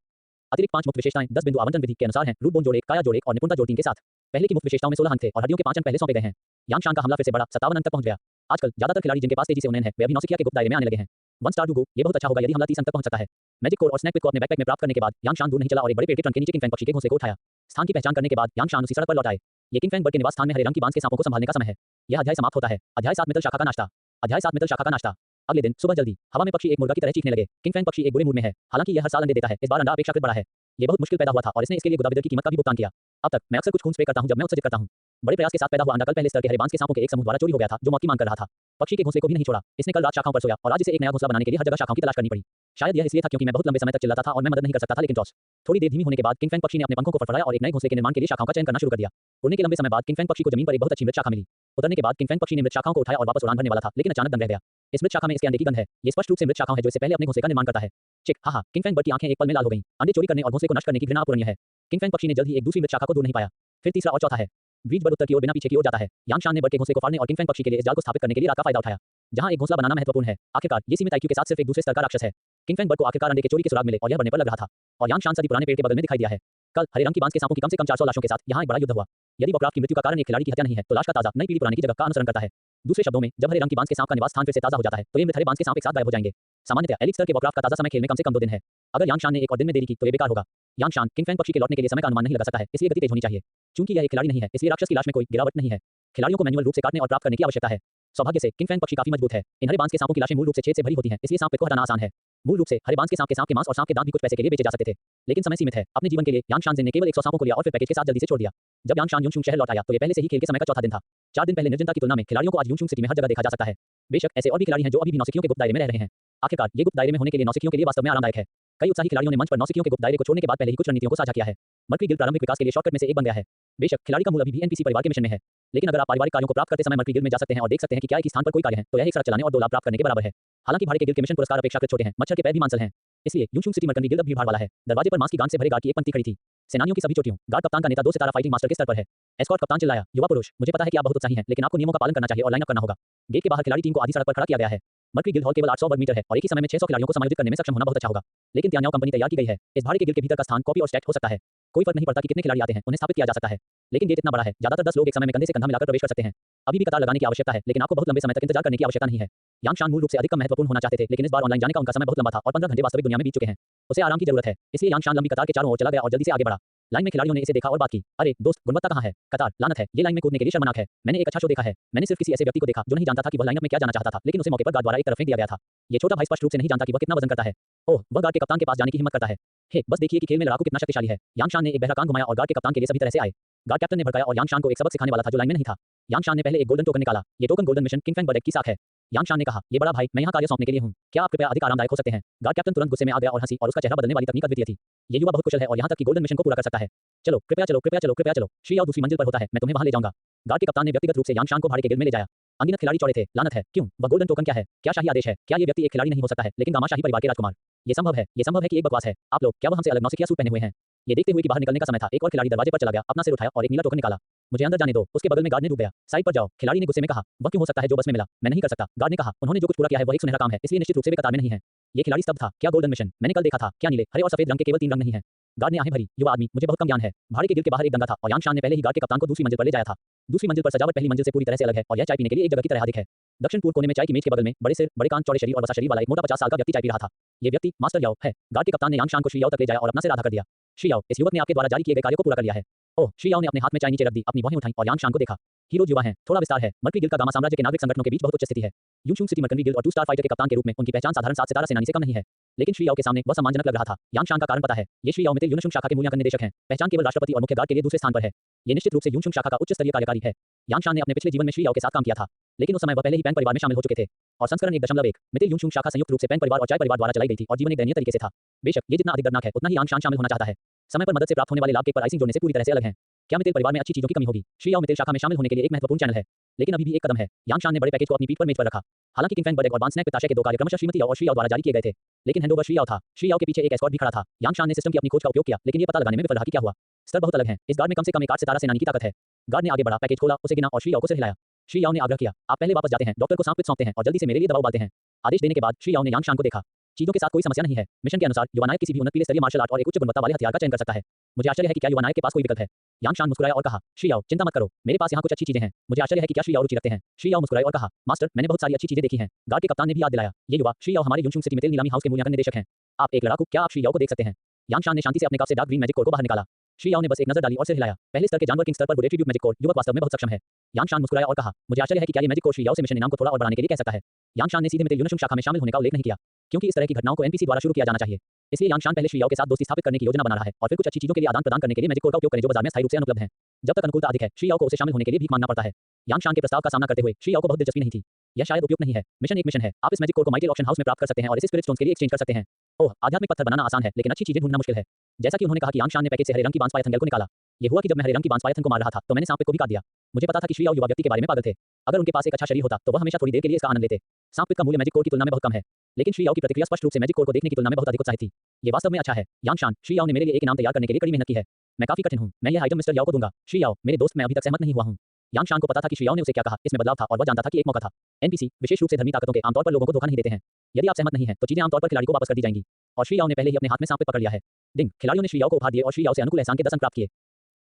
अतिरिक्त 5 मुफ्त विशेषताएं 10 बिंदु आवंटन विधि के अनुसार हैं। रूट बोन जोड़ 1, काया जोड़ 1 और निपुणता जोड़ 3 के साथ। पहले की मुफ्त विशेषताओं में 16 अंक थे और हड्डियों के 5 अंक पहले सौंपे गए हैं। यांग शान का हमला फिर से बढ़ा 57 अंक तक पहुंच गया। आजकल ज्यादातर खिलाड़ी जिनके पास तेजी से उन्नयन है, वे अभी नौसिखिया के गुप्त दायरे में आने लगे हैं। 1 स्टार डू गो, ये बहुत अच्छा होगा यदि हमला 30 अंक तक पहुंच सकता है। मैजिक कोर और स्नैक पिक को अपने बैकपैक में प्राप्त करने के बाद यांग शान दूर नहीं चला और एक बड़े पेड़ के ट्रंक के नीचे किंग फैंग पक्षी के घोंसले को उठाया। स्थान की पहचान करने के बाद यांग शान उसी सड़क पर लौट आए। ये किंग फैंग बर्ड के निवास स्थान में हरे रंग की बांस के सांपों को संभालने का समय है। यह अध्याय समाप्त होता है। अध्याय 7 मित्तल शाखा का नाश्ता। अध्याय 7 मित्तल शाखा का नाश्ता। अगले दिन सुबह जल्दी हवा में पक्षी एक मुर्गा की तरह चीखने लगे। किंग फैंग पक्षी एक बुरे मूड में है, हालांकि यह हर साल अंडे देता है। इस बार अंडा अपेक्षाकृत बड़ा है। ये बहुत मुश्किल पैदा हुआ था और इसने इसके लिए गुदाबिदर की कीमत का भी भुगतान किया। अब तक मैं अक्सर कुछ खून स्प्रे करता हूं जब मैं उत्सर्जित करता हूं। बड़े प्रयास के साथ पैदा हुआ अंडा कल पहले स्तर के हरे बांस के सांपों के एक समूह द्वारा चोरी हो गया था, जो मौत की मांग कर रहा था। पक्षी के घोंसले को भी नहीं छोड़ा। इसने कल रात शाखाओं पर सोया और आज इसे एक नया घोंसला बनाने के लिए हर जगह शाखाओं की तलाश करनी पड़ी। शायद यह इसलिए था क्योंकि मैं बहुत लंबे समय तक चिल्लाता था और मैं मदद नहीं कर सकता था, लेकिन टॉस थोड़ी देर धीमी होने के बाद किंग फैंग पक्षी ने अपने पंखों को फड़फड़ाया और एक नए घोंसले के निर्माण के लिए शाखाओं का चयन करना शुरू कर दिया। उड़ने के लंबे समय बाद किंग फैंग पक्षी को जमीन पर एक बहुत अच्छी मृत शाखा मिली। उतरने के बाद किंग फैंग पक्षी ने मृत शाखाओं को उठाया और वापस उड़ान भरने वाला था, लेकिन अचानक दम रह गया। इस मृत शाखा में इसके अंडे की गंध है। ये स्पष्ट रूप से मृत शाखाओं है जो इससे पहले अपने घोंसले का निर्माण करता है। चिक, हाहा, किंग फैंग बर्ड की आंखें एक पल में लाल हो गईं। अंडे चोरी करने और घोंसले को नष्ट करने की घृणा अपूरणीय है। किंग फैंग पक्षी ने जल्द ही एक दूसरी मृत शाखा को दूर नहीं पाया। फिर तीसरा और चौथा है। ब्रीज बर्ड उत्तर की ओर बिना पीछे की ओर जाता है। यांग शान ने बर्ड के घोंसले को फाड़ने और किंग फैंग पक्षी के लिए इस जाल को स्थापित करने के लिए रात का फायदा उठाया। जहां एक घोंसला बनाना महत्वपूर्ण है। आखिरकार ये सीमित आईक्यू के साथ सिर्फ एक दूसरे स्तर का राक्षस है। किंग फैंग बर्ड को आखिरकार अंडे के चोरी के सुराग मिले और यह बढ़ने पर लग रहा था और यांग शान सदी पुराने पेड़ के बगल में दिखाई दिया है। कल हरे रंग की बांस के सांपों की कम से कम 400 लाशों के साथ यहां एक बड़ा युद्ध हुआ। यदि वॉरक्राफ्ट की मृत्यु का कारण एक खिलाड़ी की हत्या नहीं है तो लाश का ताजा नई पीढ़ी पुरानी की जगह का अनुसरण करता है। दूसरे शब्दों में, जब हरे रंग की बांस के सांप का निवास स्थान फिर से ताजा हो जाता है तो ये मृत हरे बांस के सांप एक साथ गायब हो जाएंगे। सामान्यतः एलिट स्तर के वॉरक्राफ्ट का ताजा समय खेल में कम से कम 2 दिन है। अगर यांग शान ने एक और दिन में देरी की तो ये बेकार होगा। यांग शान किंग फैंग पक्षी के लौटने के लिए समय का अनुमान नहीं लगा सकता है, इसलिए गति तेज होनी चाहिए। चूंकि यह एक खिलाड़ी नहीं है, इसलिए राक्षस की लाश में कोई गिरावट नहीं है। खिलाड़ियों को मैन्युअल रूप से काटने और प्राप्त करने की आवश्यकता है। सौभाग्य से किंगफैंग पक्षी काफी मजबूत है। इन हरे बांस के सांपों की लाशें मूल रूप से छेद से भरी होती हैं, इसलिए सांप पिट को हटाना आसान है। मूल रूप से हरे बांस के सांप के मांस और सांप के दांत भी कुछ पैसे के लिए बेचे जा सकते थे, लेकिन समय सीमित है। अपने जीवन के लिए यांग शानजेन ने केवल 100 सांपों को लिया और फिर पैकेज के साथ जल्दी से छोड़ दिया। जब यांग शान यूंगशुंग शहर लौट आया तो ये पहले से ही खेल के समय का चौथा दिन था। 4 दिन पहले निर्जनता की तुलना में खिलाड़ियों को आज यूंगशुंग सिटी में हर जगह देखा जा सकता है। बेशक ऐसे और भी खिलाड़ी हैं जो अभी भी नौसिखियों के गुप्त दायरे में रह रहे हैं। आखिरकार ये गुप्त दायरे में होने के लिए नौसिखियों के लिए वास्तव में आरामदायक है। कई उत्साही खिलाड़ियों ने मंच पर नौसिखियों के गुप्त दायरे को छोड़ने के बाद पहले ही कुछ रणनीतियों को साझा किया है। मर्क्री गिल्ड प्रारंभिक विकास के लिए शॉर्टकट में से एक बन गया है। बेशक खिलाड़ी का मूल अभी भी एनपीसी परिवार के मिशन में है, लेकिन अगर आप पारिवारिक कार्यों को प्राप्त करते समय मर्क्री गिल्ड में जा सकते हैं और देख सकते हैं कि क्या एक ही स्थान पर कोई कार्य है, तो यह एक सड़क चलाने और 2 लाभ प्राप्त करने के बराबर है। हालांकि भाड़े के गिल्ड के मिशन पुरस्कार अपेक्षाकृत छोटे हैं, मच्छर के पैर भी मांसल हैं। इसलिए यूंगशुंग सिटी मर्करी गिल्ड अब भीड़-भाड़ वाला है। दरवाजे पर मांस की गांठ से भरे गार्ड की एक पंक्ति खड़ी थी। सेनानियों की सभी चोटियों। गार्ड कप्तान का नेता 2 सितारा फाइटिंग मास्टर के स्तर पर है। एस्कॉर्ट कप्तान चिल्लाया, युवा पुरुष, मुझे पता है कि आप बहुत उत्साही हैं, लेकिन आपको नियमों का पालन करना चाहिए और लाइन अप करना होगा। गेट के बाहर खिलाड़ी टीम को आधी सड़क पर खड़ा किया गया है। मर्करी गिल्ड हॉल केवल 800 वर्ग मीटर है और एक ही समय में 600 खिलाड़ियों को समायोजित करने में सक्षम होना बहुत अच्छा होगा। लेकिन त्यान्याओ कंपनी तैयार की गई है। इस भाड़े के गिल्ड के भीतर का स्थान कॉपी और स्टैक हो सकता है। कोई फर्क नहीं पड़ता कि कितने खिलाड़ी आते हैं, उन्हें स्थापित किया जा सकता है। लेकिन गेट इतना बड़ा है, ज्यादातर 10 लोग एक समय में कंधे से कंधा मिलाकर प्रवेश कर सकते हैं। अभी भी कतार लगाने की आवश्यकता है, लेकिन आपको बहुत लंबे समय तक इंतजार करने की आवश्यकता नहीं है। यांग शान मूल रूप से अधिक महत्वपूर्ण होना चाहते थे, लेकिन इस बार ऑनलाइन जाने का उनका समय बहुत लंबा था और 15 घंटे वास्तविक दुनिया में बीत चुके हैं। उसे आराम की जरूरत है, इसलिए यांग शान लंबी कतार के चारों ओर चला गया और जल्दी से आगे बढ़ा। लाइन में खिलाड़ियों ने इसे देखा और बात की। अरे दोस्त, गुणवत्ता कहाँ है? कतार, लानत है, ये लाइन में कूदने के लिए शर्मनाक है। मैंने एक अच्छा शो देखा है। मैंने सिर्फ किसी ऐसे व्यक्ति को देखा जो नहीं जानता था कि वह लाइनअप में क्या जाना चाहता था, लेकिन उसे मौके पर गार्ड द्वारा एक तरफ फेंक दिया गया था। ये छोटा भाई स्पष्ट रूप से नहीं जानता कि वह कितना वजन करता है। ओह, वह गार्ड के कप्तान के पास जाने की हिम्मत करता है। हे, बस देखिए कि खेल में लड़ाकू कितना शक्तिशाली है। यांग शान ने एक बहरा कान घुमाया और गार्ड के कप्तान के लिए सभी तरह से आए। गार्ड कैप्टन ने भड़काया और यांग शान को एक सबक सिखाने वाला था जो लाइन में नहीं था। यांग शान ने पहले एक गोल्डन टोकन निकाला। ये टोकन गोल्डन मिशन किंगफैंग बर्ड की साख है। यांग शान ने कहा, ये बड़ा भाई, मैं यहाँ कार्य सौंपने के लिए हूँ। क्या आप कृपया अधिक आरामदायक हो सकते हैं? गार्ड कैप्टन तुरंत गुस्से में आ गया और हंसी, और उसका चेहरा बदलने वाली तकनीक अद्वितीय थी। ये युवा बहुत कुशल है और यहाँ तक कि गोल्डन मिशन को पूरा कर सकता है। चलो कृपया चलो कृपया चलो कृपया चलो। श्री याओ दूसरी मंजिल पर होता है, मैं तुम्हें वहाँ ले जाऊंगा। गार्ड के कप्तान ने व्यक्तिगत रूप से यांग शान को भाड़े के गिल्ड में ले जाया। अनगिनत खिलाड़ी चौड़े थे। लानत है, क्यों? वह गोल्डन टोकन क्या है? क्या शाही आदेश है? क्या ये व्यक्ति एक खिलाड़ी नहीं हो सकता है, लेकिन गामा शाही परिवार के राजकुमार? ये संभव है, ये संभव है कि एक बकवास है। आप लोग, क्या वह हमसे अलग नौसिखिया सूट पहने हुए हैं? ये देखते हुए कि बाहर निकलने का समय था, एक और खिलाड़ी दरवाजे पर चला गया, अपना सिर उठाया और एक नीला टोकन निकाला। मुझे अंदर जाने दो। उसके बगल में गार्ड ने डूब गया। साइड पर जाओ, खिलाड़ी ने गुस्से में कहा। वह क्यों हो सकता है जो बस में मिला? मैं नहीं कर सकता। गार्ड ने कहा, उन्होंने जो कुछ पूरा किया है वह एक सुनहरा काम है, इसलिए निश्चित रूप से वे कतार में नहीं है। ये खिलाड़ी स्तब्ध था। क्या गोल्डन मिशन? मैंने कल देखा था। क्या नीले, हरे और सफेद रंग के केवल 3 रंग नहीं है? गार्ड ने आहें भरी। युवा आदमी, मुझे बहुत कम ज्ञान है। भाड़े के गिल्ड के बाहर एक दंगा था और यांग शान ने पहले ही गार्ड के कप्तान को दूसरी मंजिल पर ले जाया था। दूसरी मंजिल पर सजावट पहली मंजिल से पूरी तरह से अलग है और यह चाय पीने के लिए एक जगह की तरह अधिक है। दक्षिण पूर्व कोने में चाय की मेज के बगल में बड़े सिर, बड़े कान, चौड़े शरीर और वसा शरीर वाला एक मोटा 50 साल का व्यक्ति चाय पी रहा था। ये व्यक्ति मास्टर याओ है। गार्ड के कप्तान ने यांग शान को श्री याओ तक ले जाया और अपना सिर आधा कर दिया। श्री याओ, इस युवक ने आपके द्वारा जारी किए गए कार्य को पूरा कर लिया है। ओह, श्री याओ ने अपने हाथ में चाय नीचे रख दी, अपनी भौहें उठाई और यांग शान को देखा। हीरो युवा हैं, थोड़ा विस्तार है। मर्करी गिल्ड का गामा साम्राज्य के नागरिक संगठनों के बीच बहुत उच्च स्थिति है। यूंगशुंग सिटी मर्करी गिल्ड और 2 स्टार फाइटर के कप्तान के रूप में उनकी पहचान साधारण 7 सितारा सेनानी से कम नहीं है। लेकिन श्री याओ के सामने वह सम्मानजनक लग रहा था। यांग शान का कारण पता है, ये श्री याओ मितिल यूनशुंग शाखा के मूल्यांकन निदेशक हैं। पहचान केवल राष्ट्रपति और मुख्य गार्ड के लिए दूसरे स्थान पर है। ये निश्चित रूप से यूनशुंग शाखा का उच्च स्तरीय कार्यकारी है। यांग शान ने अपने पिछले जीवन में श्री याओ के साथ काम किया था, लेकिन उस समय वह पहले ही पैंग परिवार में शामिल हो चुके थे। और संस्करण 1.1 मितिल यूनशुंग शाखा संयुक्त रूप से पैंग परिवार और चाय परिवार द्वारा चलाई गई थी और जीवन एक दयनीय तरीके से था। बेशक ये जितना अधिक दर्दनाक है, उतना ही यांग शान शामिल होना चाहता है। समय पर मदद से प्राप्त होने वाले लाभ केक पर आइसिंग जोड़ने से पूरी तरह से अलग हैं। क्या मितिल परिवार में अच्छी चीजों की कमी होगी? श्री याओ मितिल शाखा में शामिल होने के लिए एक महत्वपूर्ण चैनल है, लेकिन अभी भी एक कदम है। यांग शान ने बड़े पैकेज को अपनी पीठ पर मेज पर रखा। हालांकि किंगफैंग बर्ड और बांस स्नैक पिताशय के 2 कार्य क्रमशः श्रीमती याओ और श्री याओ द्वारा जारी किए गए थे, लेकिन हैंडओवर श्री याओ था। श्री याओ के पीछे एक एस्कॉर्ट भी खड़ा था। यांग शान ने सिस्टम की अपनी खोज का उपयोग किया, लेकिन ये पता लगाने में विफल रहा कि क्या हुआ। स्तर बहुत अलग है। इस गार्ड में कम से कम एक 8 सितारा सेनानी की ताकत है। गार्ड ने आगे बढ़ा, पैकेज खोला, उसे गिना और श्री याओ को सिर हिलाया। श्री याओ ने आग्रह किया, आप पहले वापस जाते हैं, डॉक्टर को सांप पिट सौंपते हैं और जल्दी से मेरे लिए दवा उबालते हैं। आदेश देने के बाद श्री याओ ने यांग शान को देखा। चीजों के साथ कोई समस्या नहीं है। मिशन के अनुसार युवा नायक किसी भी उन्नत पीले स्तरीय मार्शल आर्ट और एक उच्च गुणवत्ता वाले हथियार का चयन कर सकता है। मुझे आश्चर्य है कि क्या युवा नायक के पास कोई विकल्प है। यांग शान मुस्कुराया और कहा, श्री याओ, चिंता मत करो, मेरे पास यहाँ कुछ अच्छी चीजें हैं। मुझे आश्चर्य है कि क्या श्री याओ रुचि रखते हैं। श्री याओ मुस्कुराए और कहा, मास्टर, मैंने बहुत सारी अच्छी चीजें देखी हैं। गार्ड के कप्तान ने भी याद दिलाया, ये युवा श्री याओ हमारे यूनशुंग सिटी में तेल नीलामी हाउस के मूल्यांकन निदेशक हैं। आप एक लड़ाकू, क्या आप श्री याओ को देख सकते हैं? यांग शान ने शांति से अपने कप से डार्क ग्रीन मैजिक कोर को बाहर निकाला। श्री याओ ने बस एक नजर डाली और सिर हिलाया। पहले स्तर के जानवर किंग स्तर पर वुड ट्रिब्यूट मैजिक कोर युवक वास्तव में बहुत सक्षम है। यांग शान मुस्कुराया और कहा, मुझे आश्चर्य है कि क्या ये मैजिक कोर श्री याओ से मिशन इनाम को थोड़ा और बढ़ाने के लिए कह सकता है। यांग शान ने सीधे मितिल यूनशुंग शाखा में शामिल होने का उल्लेख नहीं किया, क्योंकि इस तरह की घटनाओं को एनपीसी द्वारा शुरू किया जाना चाहिए। इसलिए यांग शान पहले श्री याओ के साथ दोस्ती स्थापित करने की योजना बना रहा है और फिर कुछ अच्छी चीजों के लिए आदान प्रदान करने के लिए मैजिक कोर का उपयोग करें जो बाजार में स्थायी रूप से अनुपलब्ध है। जब तक अनुकूलता अधिक है, श्री याओ को उसे शामिल होने के लिए भीख मांगना पड़ता है। यांग शान के प्रस्ताव का सामना करते हुए श्री याओ को बहुत दिलचस्पी नहीं थी। यह शायद उपयुक्त नहीं है। मिशन एक मिशन है। आप इस मैजिक कोर को माइटिल ऑक्शन हाउस में प्राप्त कर सकते हैं और इसे स्पिरिट स्टोन्स के लिए एक्सचेंज कर सकते हैं। ओह, आध्यात्मिक पत्थर बनाना आसान है, लेकिन अच्छी चीजें ढूंढना मुश्किल है। जैसा कि उन्होंने कहा कि यांग शान ने पैकेज से हरे रंग की बांस पायथन गैल को निकाला। ये हुआ कि जब मैं हरे रंग की बांस पायथन को मार रहा था तो मैंने सांप को भी काट दिया। मुझे पता था कि श्री याओ युवा व्यक्ति के बारे में पागल थे। अगर उनके पास एक अच्छा शरीर होता तो वह हमेशा थोड़ी देर के लिए इसका आनंद लेते। सांप का मूल्य मैजिक कोर की तुलना में बहुत कम है, लेकिन श्री याओ की प्रतिक्रिया स्पष्ट रूप से मैजिक कोर को देखने की तुलना में बहुत अधिक उत्साहित थी। ये वास्तव में अच्छा है। यांग शान, श्री याओ ने मेरे लिए एक इनाम तैयार करने के लिए कड़ी मेहनत की है। मैं काफी कठिन हूँ। मैं यह आइटम मिस्टर याओ को दूंगा। श्री याओ, मेरे दोस्त, मैं अभी तक सहमत नहीं हुआ हूँ। यांग शान को पता था कि श्री याओ ने उसे क्या कहा, इसमें बदलाव था और वह जानता था कि एक मौका था। एनपीसी, विशेष रूप से धर्मी ताकतों के आमतौर पर लोगों को धोखा नहीं देते हैं। यदि आप सहमत नहीं हैं, तो चीजें आमतौर पर खिलाड़ी को वापस कर दी जाएंगी। और श्री याओ ने पहले ही अपने हाथ में सांप पकड़ लिया है। डिंग, खिलाड़ियों ने श्री याओ को उपहार दिए और श्री याओ से अनुकूल एहसान के 10 अंक प्राप्त किए।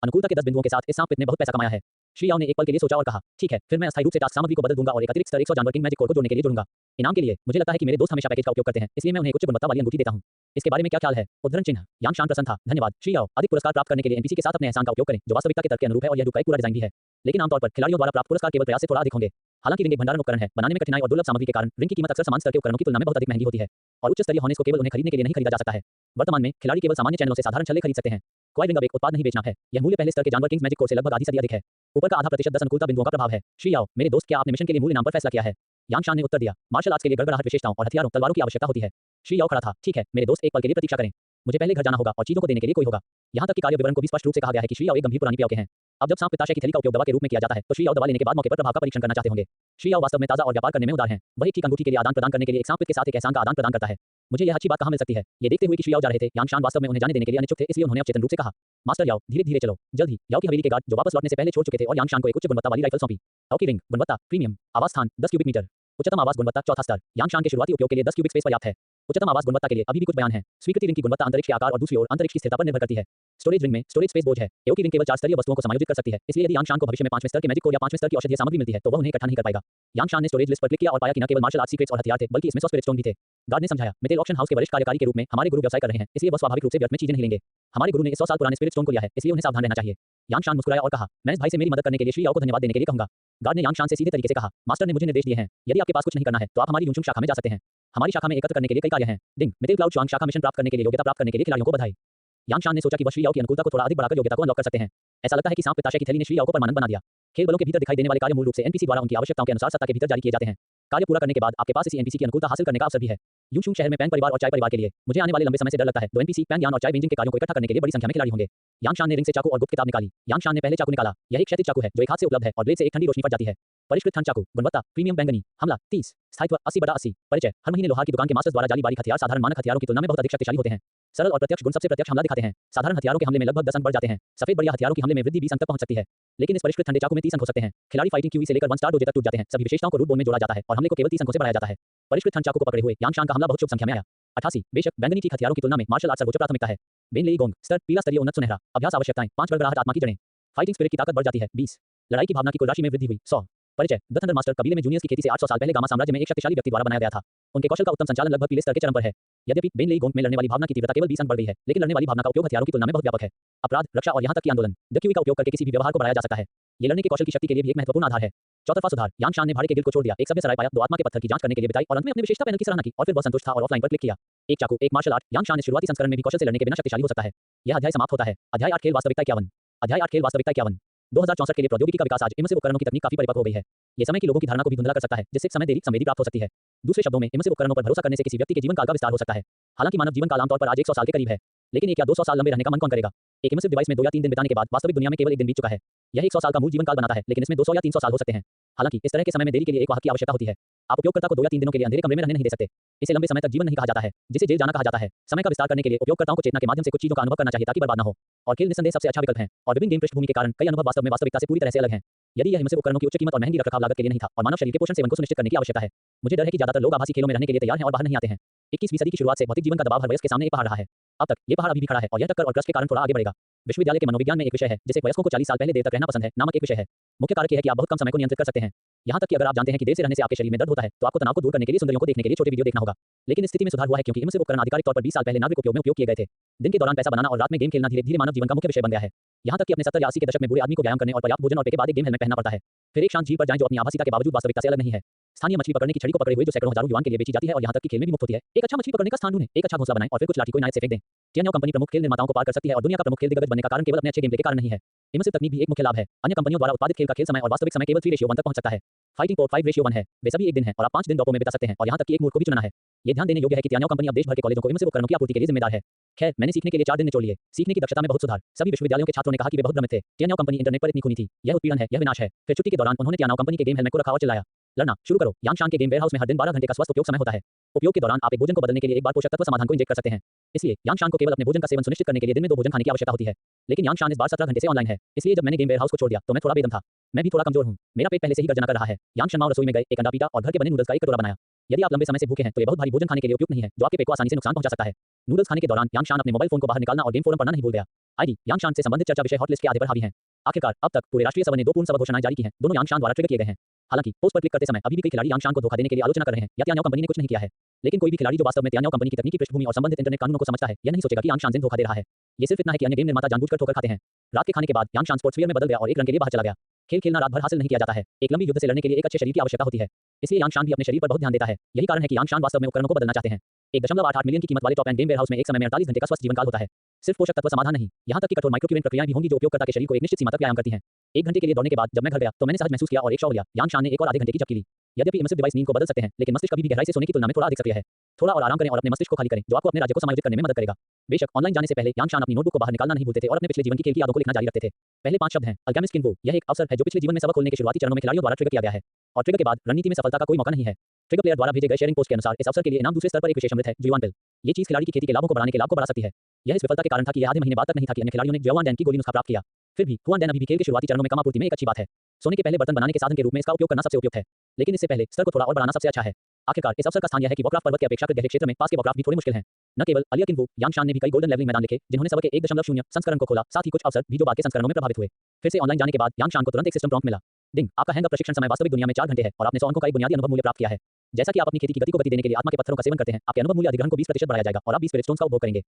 अनुकूलता के 10 बिंदुओं के साथ इस सांप ने बहुत पैसा कमाया है। श्री याओ ने एक पल के लिए सोचा और कहा, ठीक है, फिर मैं अस्थायी रूप से टास्क सामग्री को बदल दूंगा और एक अतिरिक्त स्तर 100 जानवर किंग मैजिक कोर को जोड़ने के लिए जोड़ूंगा। इनाम के लिए, मुझे लगता है कि मेरे दोस्त हमेशा पैकेज का उपयोग करते हैं, इसलिए मैं उन्हें एक उच्च गुणवत्ता वाली अंगूठी देता हूं। इसके बारे में क्या ख्याल है? उद्धरण चिन्ह। यांग शान प्रसन्न था। धन्यवाद श्री याओ। अधिक पुरस्कार प्राप्त करने के लिए एनपीसी के साथ अपने एहसान का उपयोग करें, जो वास्तविकता के तर्क के अनुरूप है और यह लूप का एक पूरा डिजाइन भी है। लेकिन आमतौर पर खिलाड़ियों द्वारा प्राप्त पुरस्कार केवल प्रयास से थोड़ा अधिक होंगे। हालांकि रिंग एक भंडारण उपकरण है, बनाने में कठिनाई और दुर्लभ सामग्री के कारण रिंग की कीमत अक्सर समान स्तर के उपकरणों की तुलना में बहुत अधिक महंगी होती है और उच्च स्तरीय होने को केवल उन्हें खरीदने के लिए नहीं खरीदा जा सकता है। वर्तमान में खिलाड़ी केवल सामान्य चैनलों से साधारण छल्ले खरीद सकते हैं। क्वाई रिंग अब एक उत्पाद नहीं बेचना है, यह मूल्य पहले स्तर के जानवर किंग्स मैजिक कोर से लगभग आधी सदी अधिक है। ऊपर का आधा प्रतिशत 10 अनुकूलता बिंदुओं का प्रभाव है। श्री याओ, मेरे दोस्त, क्या आपने मिशन के लिए मूल्य नाम पर फैसला किया है? यांगशान ने उत्तर दिया, मार्शल आर्ट्स के लिए गड़बड़ाहट विशेषताओं और हथियारों तलवारों की आवश्यकता होती है। श्री याओ खड़ा था, ठीक है मेरे दोस्त, एक पल के लिए प्रतीक्षा करें। मुझे पहले घर जाना होगा और चीजों को देने के लिए कोई होगा। यहाँ तक कि कार्य विवरण को भी स्पष्ट रूप से कहा गया है कि श्री याओ एक गंभीर पुरानी पियाओ के हैं। अब जब सांप पित्ताशय की थैली का उपयोग दवा के रूप में किया जाता है तो श्री याओ दवा लेने के बाद मौके पर प्रभाव का परीक्षण करना चाहते होंगे। श्री याओ वास्तव में ताजा और व्यापार करने में उदार हैं। वह एक ठीक अंगूठी के लिए आदान प्रदान करने के लिए एक सांप पित्त के साथ एक एहसान का आदान प्रदान करता है। मुझे यह अच्छी बात कहाँ मिल सकती है? ये देखते हुए कि श्री याओ जा रहे थे, यांगशान वास्तव में उन्हें जाने देने के लिए अनिच्छुक थे, इसलिए उन्होंने अवचेतन रूप से कहा, मास्टर याओ, धीरे धीरे चलो। जल्द ही याओ की हवेली के गार्ड जो वापस लौटने से पहले छोड़ चुके थे और यांगशान को एक उच्च गुणवत्ता वाली राइफल सौंपी। याओ की रिंग, गुणवत्ता प्रीमियम, आवास स्थान 10 क्यूबिक मीटर, उच्चतम आवास गुणवत्ता चौथा स्तर। यांगशान के शुरुआती उपयोग के लिए 10 क्यूबिक स्पेस पर्याप्त है। उच्चतम आवास गुणवत्ता के लिए अभी भी कुछ बयान है। स्वीकृति रिंग की गुणवत्ता अंतरिक्ष के आकार और दूसरी ओर अंतरिक्ष की स्थिरता पर निर्भर करती है। स्टोरेज रिंग में स्टोरेज स्पेस बोझ है। एओकी रिंग केवल 4 स्तरीय वस्तुओं को समायोजित कर सकती है, इसलिए यदि यांगशान को भविष्य में 5वें स्तर के मैजिक कोर या 5वें स्तर की औषधीय सामग्री मिलती है तो वह उन्हें इकट्ठा नहीं कर पाएगा। यांगशान ने स्टोरेज लिस्ट पर क्लिक किया और पाया कि न केवल मार्शल आर्ट्स सीक्रेट्स और हथियार थे बल्कि इसमें 100 स्पिरिट स्टोन भी थे। गार्ड ने समझाया, मितेल ऑक्शन हाउस के वरिष्ठ कार्यकारी के रूप में हमारे गुरु व्यवसाय कर रहे हैं, इसलिए वह स्वाभाविक रूप से व्यर्थ में चीजें नहीं लेंगे। हमारे गुरु ने इस 100 साल पुराने स्पिरिट स्टोन को लिया है, इसलिए उन्हें सावधान रहना चाहिए। यांगशान मुस्कुराया और कहा, मैं इस भाई से मेरी मदद करने के लिए श्री याओ को धन्यवाद देने के लिए कहूंगा। गार्ड ने यांगशान से सीधे तरीके से कहा, मास्टर ने मुझे निर्देश दिए हैं, यदि आपके पास कुछ नहीं करना है तो आप हमारी यूचुंग शाखा में जा सकते हैं। हमारी शाखा में एकत्र करने के लिए कई कार्य हैं। डिंग, मितेल क्लाउड च्वांग शाखा मिशन प्राप्त करने के लिए योग्यता प्राप्त करने के लिए खिलाड़ियों को बधाई। यांगशान ने सोचा कि वह श्री याओ की अनुकूलता को थोड़ा अधिक बढ़ाकर योग्यता को अनलॉक कर सकते हैं। ऐसा लगता है कि सांप पित्ताशय की थैली ने श्री याओ को परमानेंट बना दिया। खेल बलों के भीतर दिखाई देने वाले कार्य मूल रूप से एनपीसी द्वारा उनकी आवश्यकताओं के अनुसार सत्ता के भीतर जारी किए जाते हैं। कार्य पूरा करने के बाद आपके पास इसी एनपीसी की अनुकूलता हासिल करने का अवसर भी है। यूचुंग शहर में पैंग परिवार और चाय परिवार के लिए मुझे आने वाले लंबे समय से डर लगता है। दो एनपीसी पैंग यान और चाय वेंजिंग के कार्यों को इकट्ठा करने के लिए बड़ी संख्या में खिलाड़ी होंगे। यांगशान ने रिंग से चाकू और गुप्त किताब निकाली। यांगशान ने पहले चाकू निकाला। यह एक क्षैतिज चाकू है जो एक हाथ से उपलब्ध है और ब्लेड से एक ठंडी रोशनी फट जाती है। परिष्कृत ठंड चाकू, गुणवत्ता प्रीमियम बैंगनी, हमला 30, स्थायित्व 80/80, परिचय, हर महीने लोहार की दुकान के मास्टर्स द्वारा जाली बारीक हथियार साधारण मानक हथियारों की तुलना में बहुत अधिक शक्तिशाली होते हैं। सरल और प्रत्यक्ष गुण सबसे प्रत्यक्ष हमला दिखाते हैं। साधारण हथियारों के हमले में लगभग 10 अंक बढ़ जाते हैं। सफेद बढ़िया हथियारों की हमले में वृद्धि 20 अंक तक पहुंच सकती है। लेकिन इस परिष्कृत ठंडे चाकू में 30 अंक हो सकते हैं। खिलाड़ी फाइटिंग क्यूई से लेकर 1 स्टार डोजे तक टूट जाते हैं। सभी विशेषताओं को रूट बोन में जोड़ा जाता है और हमले को केवल 30 अंकों से बढ़ाया जाता है। परिष्कृत ठंड चाकू को पकड़े हुए यांगशान का हमला बहुत शुभ संख्या में आया। 88, बेशक बैंगनी ठीक हथियारों की तुलना में मार्शल आर्ट सर्वोच्च प्राथमिकता है। बेनलेई गोंग, स्तर पीला स्तरीय उन्नत सुनहरा, अभ्यास आवश्यकताएं 5 गड़गड़ाहट आत्मा की जड़ें, फाइटिंग स्पिरिट की ताकत बढ़ जाती है 20, लड़ाई की भावना की कुल राशि में वृद्धि हुई 100। परिचय, द थंडर मास्टर कबीले में जूनियर्स की खेती से 800 साल पहले गामा साम्राज्य में एक शक्तिशाली व्यक्ति द्वारा बनाया गया था। उनके कौशल का उत्तम संचालन लगभग पीले स्तर के चरम पर है। यद्यपि बेनलेई गोंग में लड़ने वाली भावना की तीव्रता केवल 20 अंक बढ़ गई है, लेकिन लड़ने वाली भावना का उपयोग हथियारों की तुलना में बहुत व्यापक है। अपराध, रक्षा और यहां तक कि आंदोलन, डक्यूई का उपयोग करके किसी भी व्यवहार को बढ़ाया जा सकता है। ये लड़ने के कौशल की शक्ति के लिए भी एक महत्वपूर्ण आधार है। चौतरफा सुधार, यांगशान ने भाड़े के गिल्ड को छोड़ दिया, एक सभ्य सराय पाया, 2 आत्मा के पत्थर की जांच करने के लिए बिताई और अंत में अपने विशेषता पैनल की सराहना की और फिर वह संतुष्ट था और ऑफलाइन पर क्लिक किया। एक चाकू, एक मार्शल आर्ट, यांगशान ने शुरुआती संस्करण में भी कौशल से लड़ने के बिना शक्तिशाली हो सकता है। यह अध्याय समाप्त होता है। अध्याय 8 खेल वास्तविकता 51। अध्याय 8 खेल वास्तविकता 51। 2064 के लिए प्रौद्योगिकी का विकास आज इमर्सिव उपकरणों की तकनीक काफी परिपक्व हो गई है। ये समय की लोगों की धारणा को भी धुंधला कर सकता है, जिससे समय देरी संवेदी प्राप्त हो सकती है। दूसरे शब्दों में इमर्सिव उपकरणों पर भरोसा करने से किसी व्यक्ति के जीवन काल का विस्तार हो सकता है। हालांकि मानव जीवन काल आमतौर पर आज 100 साल के करीब है, लेकिन 1 या 200 साल लंबे रहने का मन कौन करेगा? एक इमर्सिव डिवाइस में 2 या 3 दिन बिताने के बाद वास्तविक दुनिया में केवल 1 दिन बीत चुका है। यह 100 साल का मूल जीवन काल बनाता है, लेकिन इसमें 200 या 300 साल हो सकते हैं। हालांकि इस तरह के समय में देरी के लिए एक वाहक की आवश्यकता होती है। आप उपयोगकर्ता को 2 या 3 दिनों के लिए अंधेरे कमरे में रहने नहीं दे सकते। इसे लंबे समय तक जीवन नहीं कहा जाता है, जिसे जेल जाना कहा जाता है। समय का विस्तार करने के लिए उपयोगकर्ताओं को चेतना के माध्यम से कुछ चीजों का अनुभव करना चाहिए ताकि बर्बाद न हो। और खेल निस्संदेह सबसे अच्छा विकल्प है। और विभिन्न गेम पृष्ठभूमि के कारण कई अनुभव वास्तव में वास्तविकता से पूरी तरह से अलग हैं। यदि यह इमर्सिव उपकरणों की उच्च कीमत और महंगी रखरखाव लागत के लिए नहीं था और मानव शरीर के पोषण सेवन को सुनिश्चित करने की आवश्यकता है। मुझे डर है कि ज्यादातर लोग आभासी खेलों में रहने के लिए तैयार हैं और बाहर नहीं आते हैं। 21वीं सदी की शुरुआत से भौतिक जीवन का दबाव हर वयस्क के सामने एक पहाड़ रहा है। अब तक ये पहाड़ अभी भी खड़ा है और यह टक्कर और क्रस्ट के कारण थोड़ा आगे बढ़ेगा। विश्वविद्यालय के मनोविज्ञान में एक विषय है जिसे वयस्कों को 40 साल पहले देर तक रहना पसंद है नामक एक विषय है। मुख्य कारक यह है कि आप बहुत कम समय को नियंत्रित कर सकते हैं। यहाँ तक कि अगर आप जानते हैं कि देर से रहने से आपके शरीर में दर्द होता है तो आपको तनाव को दूर करने के लिए सुंदरियों को देखने के लिए छोटे वीडियो देखना होगा। लेकिन इस स्थिति में सुधार हुआ है क्योंकि इमर्सिव उपकरण आधिकारिक तौर पर 20 साल पहले नागरिक उपयोग में उपयोग किए गए थे। दिन के दौरान पैसा बनाना और रात में गेम खेलना धीरे धीरे मानव जीवन का मुख्य विषय बन गया है। यहाँ तक कि अपने 70 या 80 के दशक में बूढ़े आदमी को व्यायाम करने और पर्याप्त भोजन और पे के बाद एक गेम हेलमेट पहनना पड़ता है। फिर एक शांत झील पर जाएं जो अपनी आभासिता के बावजूद वास्तविकता से अलग नहीं है। स्थानीय मछली पकड़ने की छड़ी को पकड़े हुए जो सैकड़ों हजारों युवान के लिए बेची जाती है और यहाँ तक कि खेल में भी मुफ्त होती है। एक अच्छा मछली पकड़ने का स्थान ढूंढें, एक अच्छा घोंसला बनाएं और फिर कुछ लाठी को नायक से फेंक दें। टियानो कंपनी प्रमुख खेल निर्माताओं को पार कर सकती है और दुनिया का प्रमुख खेल दिग्गज बनने का कारण केवल अपने अच्छे गेमप्ले के कारण नहीं है। इमर्सिव तकनीक भी एक मुख्य लाभ है। अन्य कंपनियों द्वारा उत्पादित खेल का खेल समय और वास्तविक समय केवल 3:1 तक पहुंच सकता है। फाइटिंग पोर्ट 5:1 है। वे सभी एक दिन है और आप 5 दिन डॉपो में बिता सकते हैं और यहाँ तक कि एक मूड को भी चुनना है। ये ध्यान देने योग्य है कि टियानो कंपनी अब देश भर के कॉलेजों को इमर्सिव उपकरणों की आपूर्ति के लिए जिम्मेदार है। खैर, मैंने सीखने के लिए 4 दिन निचोड़ लिए। सीखने की दक्षता में बहुत सुधार। सभी विश्वविद्यालयों के छात्रों ने कहा कि वे बहुत भ्रमित थे। टियानो कंपनी इंटरनेट पर इतनी खूनी थी। यह उत्पीड़न है, यह विनाश है। फिर छुट्टी के दौरान उन्होंने टियानो कंपनी के गेम हेलमेट को रखा और चिल्लाया, लड़ना शुरू करो। यांगशान के गेम वेयरहाउस में हर दिन 12 घंटे का स्वस्थ उपयोग समय होता है। उपयोग के दौरान आप एक भोजन को बदलने के लिए एक बार पोषक तत्व समाधान को इंजेक्ट कर सकते हैं। इसलिए यांगशान को केवल अपने भोजन का सेवन सुनिश्चित करने के लिए दिन में 2 भोजन खाने की आवश्यकता होती है। लेकिन यांगशान इस बार 17 घंटे से ऑनलाइन है, इसलिए जब मैंने गेम वेयरहाउस को छोड़ दिया तो मैं थोड़ा बेदम था। मैं भी थोड़ा कमजोर हूँ। मेरा पेट पहले से ही गर्जना कर रहा है। यांगशान माओ रसोई में गए, एक अंडा पीटा और घर के बने नूडल्स का एक कटोरा बनाया। यदि आप लंबे समय से भूखे हैं तो ये बहुत भारी भोजन खाने के लिए उपयुक्त नहीं है जो आपके पेट को आसानी से नुकसान पहुंचा सकता है। नूडल्स खाने के दौरान यांगशान अपने मोबाइल फोन को बाहर निकालना और गेम फोरम पढ़ना नहीं भूल गया। आईडी यांगशान से संबंधित चर्चा विषय हॉट लिस्ट के आधे पर हावी हैं। आखिरकार अब तक पूरे राष्ट्रीय सभा ने 2 पूर्ण सभा घोषणाएं जारी की हैं, दोनों यांगशान द्वारा ट्रिगर किए गए हैं। हालांकि पोस्ट पर क्लिक करते समय अभी भी कई खिलाड़ी यांगशान को धोखा देने के लिए आलोचना कर रहे हैं या टियानो कंपनी ने कुछ नहीं किया है। लेकिन कोई भी खिलाड़ी जो वास्तव में टियानो कंपनी की तकनीकी पृष्ठभूमि और संबंधित इंटरनेट कानूनों को समझता है, यह नहीं सोचेगा कि यांगशान जिन धोखा दे रहा है। ये सिर्फ इतना है कि अन्य गेम निर्माता जानबूझकर ठोकर खाते हैं। रात के खाने के बाद यांगशान स्पोर्ट्स वियर में बदल गया और एक रन के लिए बाहर चला गया। खेल खेलना रात भर हासिल नहीं किया जाता है। एक लंबी युद्ध से लड़ने के लिए एक अच्छे शरीर की आवश्यकता होती है। इसलिए यांग शान भी अपने शरीर पर बहुत ध्यान देता है। यही कारण है कि यांग शान वास्तव में उपकरणों को बदलना चाहते हैं। 1.88 मिलियन की कीमत वाले टॉप एंड गेम वेयरहाउस में एक समय में 48 घंटे का स्वस्थ जीवन काल होता है। सिर्फ पोषक तत्व समाधान नहीं, यहाँ तक कि कठोर माइक्रोक्यूरेंट प्रक्रियाएं भी होंगी जो उपयोगकर्ता के शरीर को एक निश्चित सीमा तक व्यायाम करती हैं। 1 घंटे के लिए दौड़ने के बाद जब मैं घर गया तो मैंने सहज महसूस किया और एक शॉट लिया। यांग शान ने एक और आधे घंटे की झपकी ली। यद्यपि इमर्सिव डिवाइस नींद को बदल सकते हैं, लेकिन मस्तिष्क कभी भी गहराई से सोने की तुलना में थोड़ा अधिक सक्रिय है। थोड़ा और आराम करें और अपने मस्तिष्क को खाली करें, जो आपको अपने राज्य को समायोजित करने में मदद करेगा। बेशक ऑनलाइन जाने से पहले यांग शान अपनी नोटबुक को बाहर निकालना नहीं भूलते थे और अपने पिछले जीवन की खेल की यादों को लिखना जारी रखते थे। पहले 5 शब्द हैं अल्केमिस्ट किन वो। यह एक अवसर है जो पिछले जीवन में सबक खोलने के शुरुआती चरणों में खिलाड़ियों द्वारा ट्रिगर किया गया है। और ट्रिगर के बाद रणनीति में सफलता का कोई मौका नहीं है। ट्रिगर प्लेयर द्वारा भेजे गए शेयरिंग पोस्ट के अनुसार इस अवसर के लिए इनाम दूसरे स्तर पर एक विशेष अमृत है, जुआन पिल। ये चीज खिलाड़ी की खेती के लाभों को बढ़ाने के लाभ को बढ़ा सकती है। यह इस विफलता के कारण था कि यह आधे महीने बाद तक नहीं था कि अन्य खिलाड़ियों ने जुआन डैन की गोली नुस्खा प्राप्त किया। फिर भी हुआन डैन अभी भी खेल के शुरुआती चरणों में कम आपूर्ति में एक अच्छी बात है। सोने के पहले बर्तन बनाने के साधन के रूप में इसका उपयोग करना सबसे उपयुक्त है, लेकिन इससे पहले स्तर को थोड़ा और बढ़ाना सबसे अच्छा है। आखिरकार इस अवसर का स्थान यह है कि वॉरक्राफ्ट पर्वत के अपेक्षाकृत गहरे क्षेत्र में पास के वॉरक्राफ्ट भी थोड़े मुश्किल हैं। न केवल अलिया किन वो, यांग शान ने भी कई गोल्डन लेवलिंग मैदान लिखे जिन्होंने सबक के 1.0 संस्करण को खोला, साथ ही कुछ अवसर भी जो बाद के संस्करणों में प्रभावित हुए। फिर से ऑनलाइन जाने के बाद यांग शान को तुरंत एक सिस्टम प्रॉम्प्ट मिला। डिंग, आपका हैंग अप प्रशिक्षण समय वास्तविक दुनिया में 4 घंटे है और आपने 100 अंकों का एक बुनियादी अनुभव मूल्य प्राप्त किया है। जैसा कि आप अपनी खेती की गति को गति देने के लिए आत्मा के पत्थरों का सेवन करते हैं, आपके अनुभव मूल्य अधिग्रहण को 20% बढ़ाया जाएगा और आप 20 स्पिरिट स्टोन्स का उपभोग करेंगे।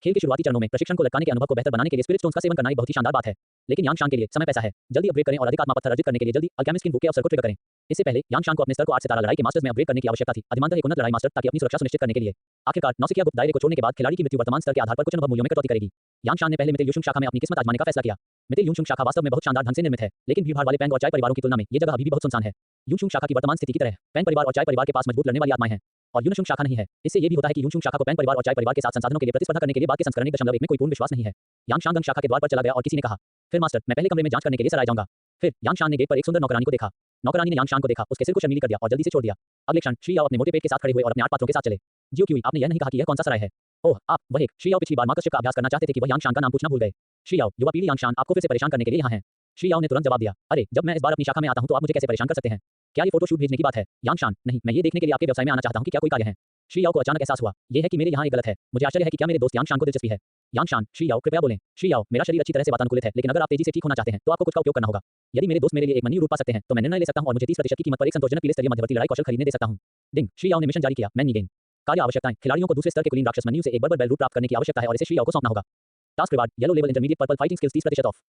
खेल के शुरुआती चरणों में प्रशिक्षण को लटकाने के अनुभव को बेहतर बनाने के लिए स्पिरिट स्टोन्स का सेवन करना एक बहुत ही शानदार बात है। लेकिन यांग शान के लिए समय पैसा है। जल्दी अपग्रेड करें और अधिक आत्मा पत्थर अर्जित करने के लिए जल्दी अल्केमिस्ट किन बुक के अवसर को ट्रिगर करें। इससे पहले यांग शान को अपने स्तर को 8 सितारा लड़ाई के मास्टर्स में अपग्रेड करने की आवश्यकता थी, अधिमानतः एक उन्नत लड़ाई मास्टर, ताकि अपनी सुरक्षा सुनिश्चित करने के लिए। आखिरकार नौसिखिया गुप्त दायरे को छोड़ने के बाद खिलाड़ी की मृत्यु वर्तमान स्तर के आधार पर कुछ अनुभव मूल्यों में कटौती करेगी। यांग शान ने पहले मितेल यूशुंग शाखा में अपनी किस्मत आजमाने का फैसला किया। मितेल यूशुंग शाखा वास्तव में बहुत शानदार ढंग से निर्मित है, लेकिन भीड़ भाड़ वाले पैंग और चाय परिवारों की तुलना में ये जगह अभी भी बहुत सुनसान है। यूशुंग शाखा की वर्तमान स्थिति की तरह पैंग परिवार और चाय परिवार के पास मजबूत लड़ने वाली आत्माएं हैं और यूशुंग शाखा नहीं है। इससे ये भी होता है कि यूशुंग शाखा को पैंग परिवार और चाय परिवार के साथ संसाधनों के लिए प्रतिस्पर्धा करने के लिए बाद के संस्करण 1.1 में कोई पूर्ण विश्वास नहीं है। यांग शान गंग शाखा के द्वार पर चला गया और किसी ने कहा, फिर मास्टर, मैं पहले कमरे में जांच करने के लिए सराय जाऊंगा। फिर यांग शान ने गेट पर एक सुंदर नौकरानी को देखा। नौकरानी ने यांग शान को देखा, उसके सिर को शर्मीली कर दिया और जल्दी से छोड़ दिया। अगले क्षण श्री याओ अपने मोटे पेट के साथ खड़े हुए और अपने 8 पात्रों के साथ चले। जियो क्यूई, आपने यह नहीं कहा कि यह कौन सा सराय है? ओह, आप वह एक। श्री याओ पिछली बार मार्कसशिप का अभ्यास करना चाहते थे कि वह यांग शान का नाम पूछना भूल गए। श्री याओ, युवा पीढ़ी यांग शान आपको फिर से परेशान करने के लिए यहाँ हैं। श्री याओ ने तुरंत जवाब दिया, अरे, जब मैं इस बार अपनी शाखा में आता हूँ तो आप मुझे कैसे परेशान कर सकते हैं? क्या ये फोटो शूट भेजने की बात है? यांग शान, नहीं, मैं ये देखने के लिए आपके व्यवसाय में आना चाहता हूँ कि क्या कोई कार्य है। श्री याओ को अचानक एहसास हुआ, यह है कि मेरे यहाँ एक गलत है। मुझे आश्चर्य है कि क्या मेरे दोस्त यांग शान को दिलचस्पी है। यांग शान, श्री याओ कृपया बोलें। श्री याओ, मेरा शरीर अच्छी तरह से वातानुकूलित है, लेकिन अगर आप तेजी से ठीक होना चाहते हैं तो आपको कुछ का उपयोग करना होगा। यदि मेरे दोस्त मेरे लिए एक मनी रूप पा सकते हैं तो मैं निर्णय ले सकता हूं और मुझे 30% की कीमत पर एक संतोषजनक पीले स्तरीय मध्यवर्ती लड़ाई कौशल खरीदने दे सकता हूं। डिंग, श्री याओ ने मिशन जारी किया, मैनी गेन। कार्य आवश्यकताएं, खिलाड़ियों को दूसरे स्तर के कुलीन राक्षस मन्यू से एक बर्बर बेल रूट प्राप्त करने की आवश्यकता है और इसे श्री याओ को सौंपना होगा। Task reward, yellow level intermediate purple fighting skills 30% off.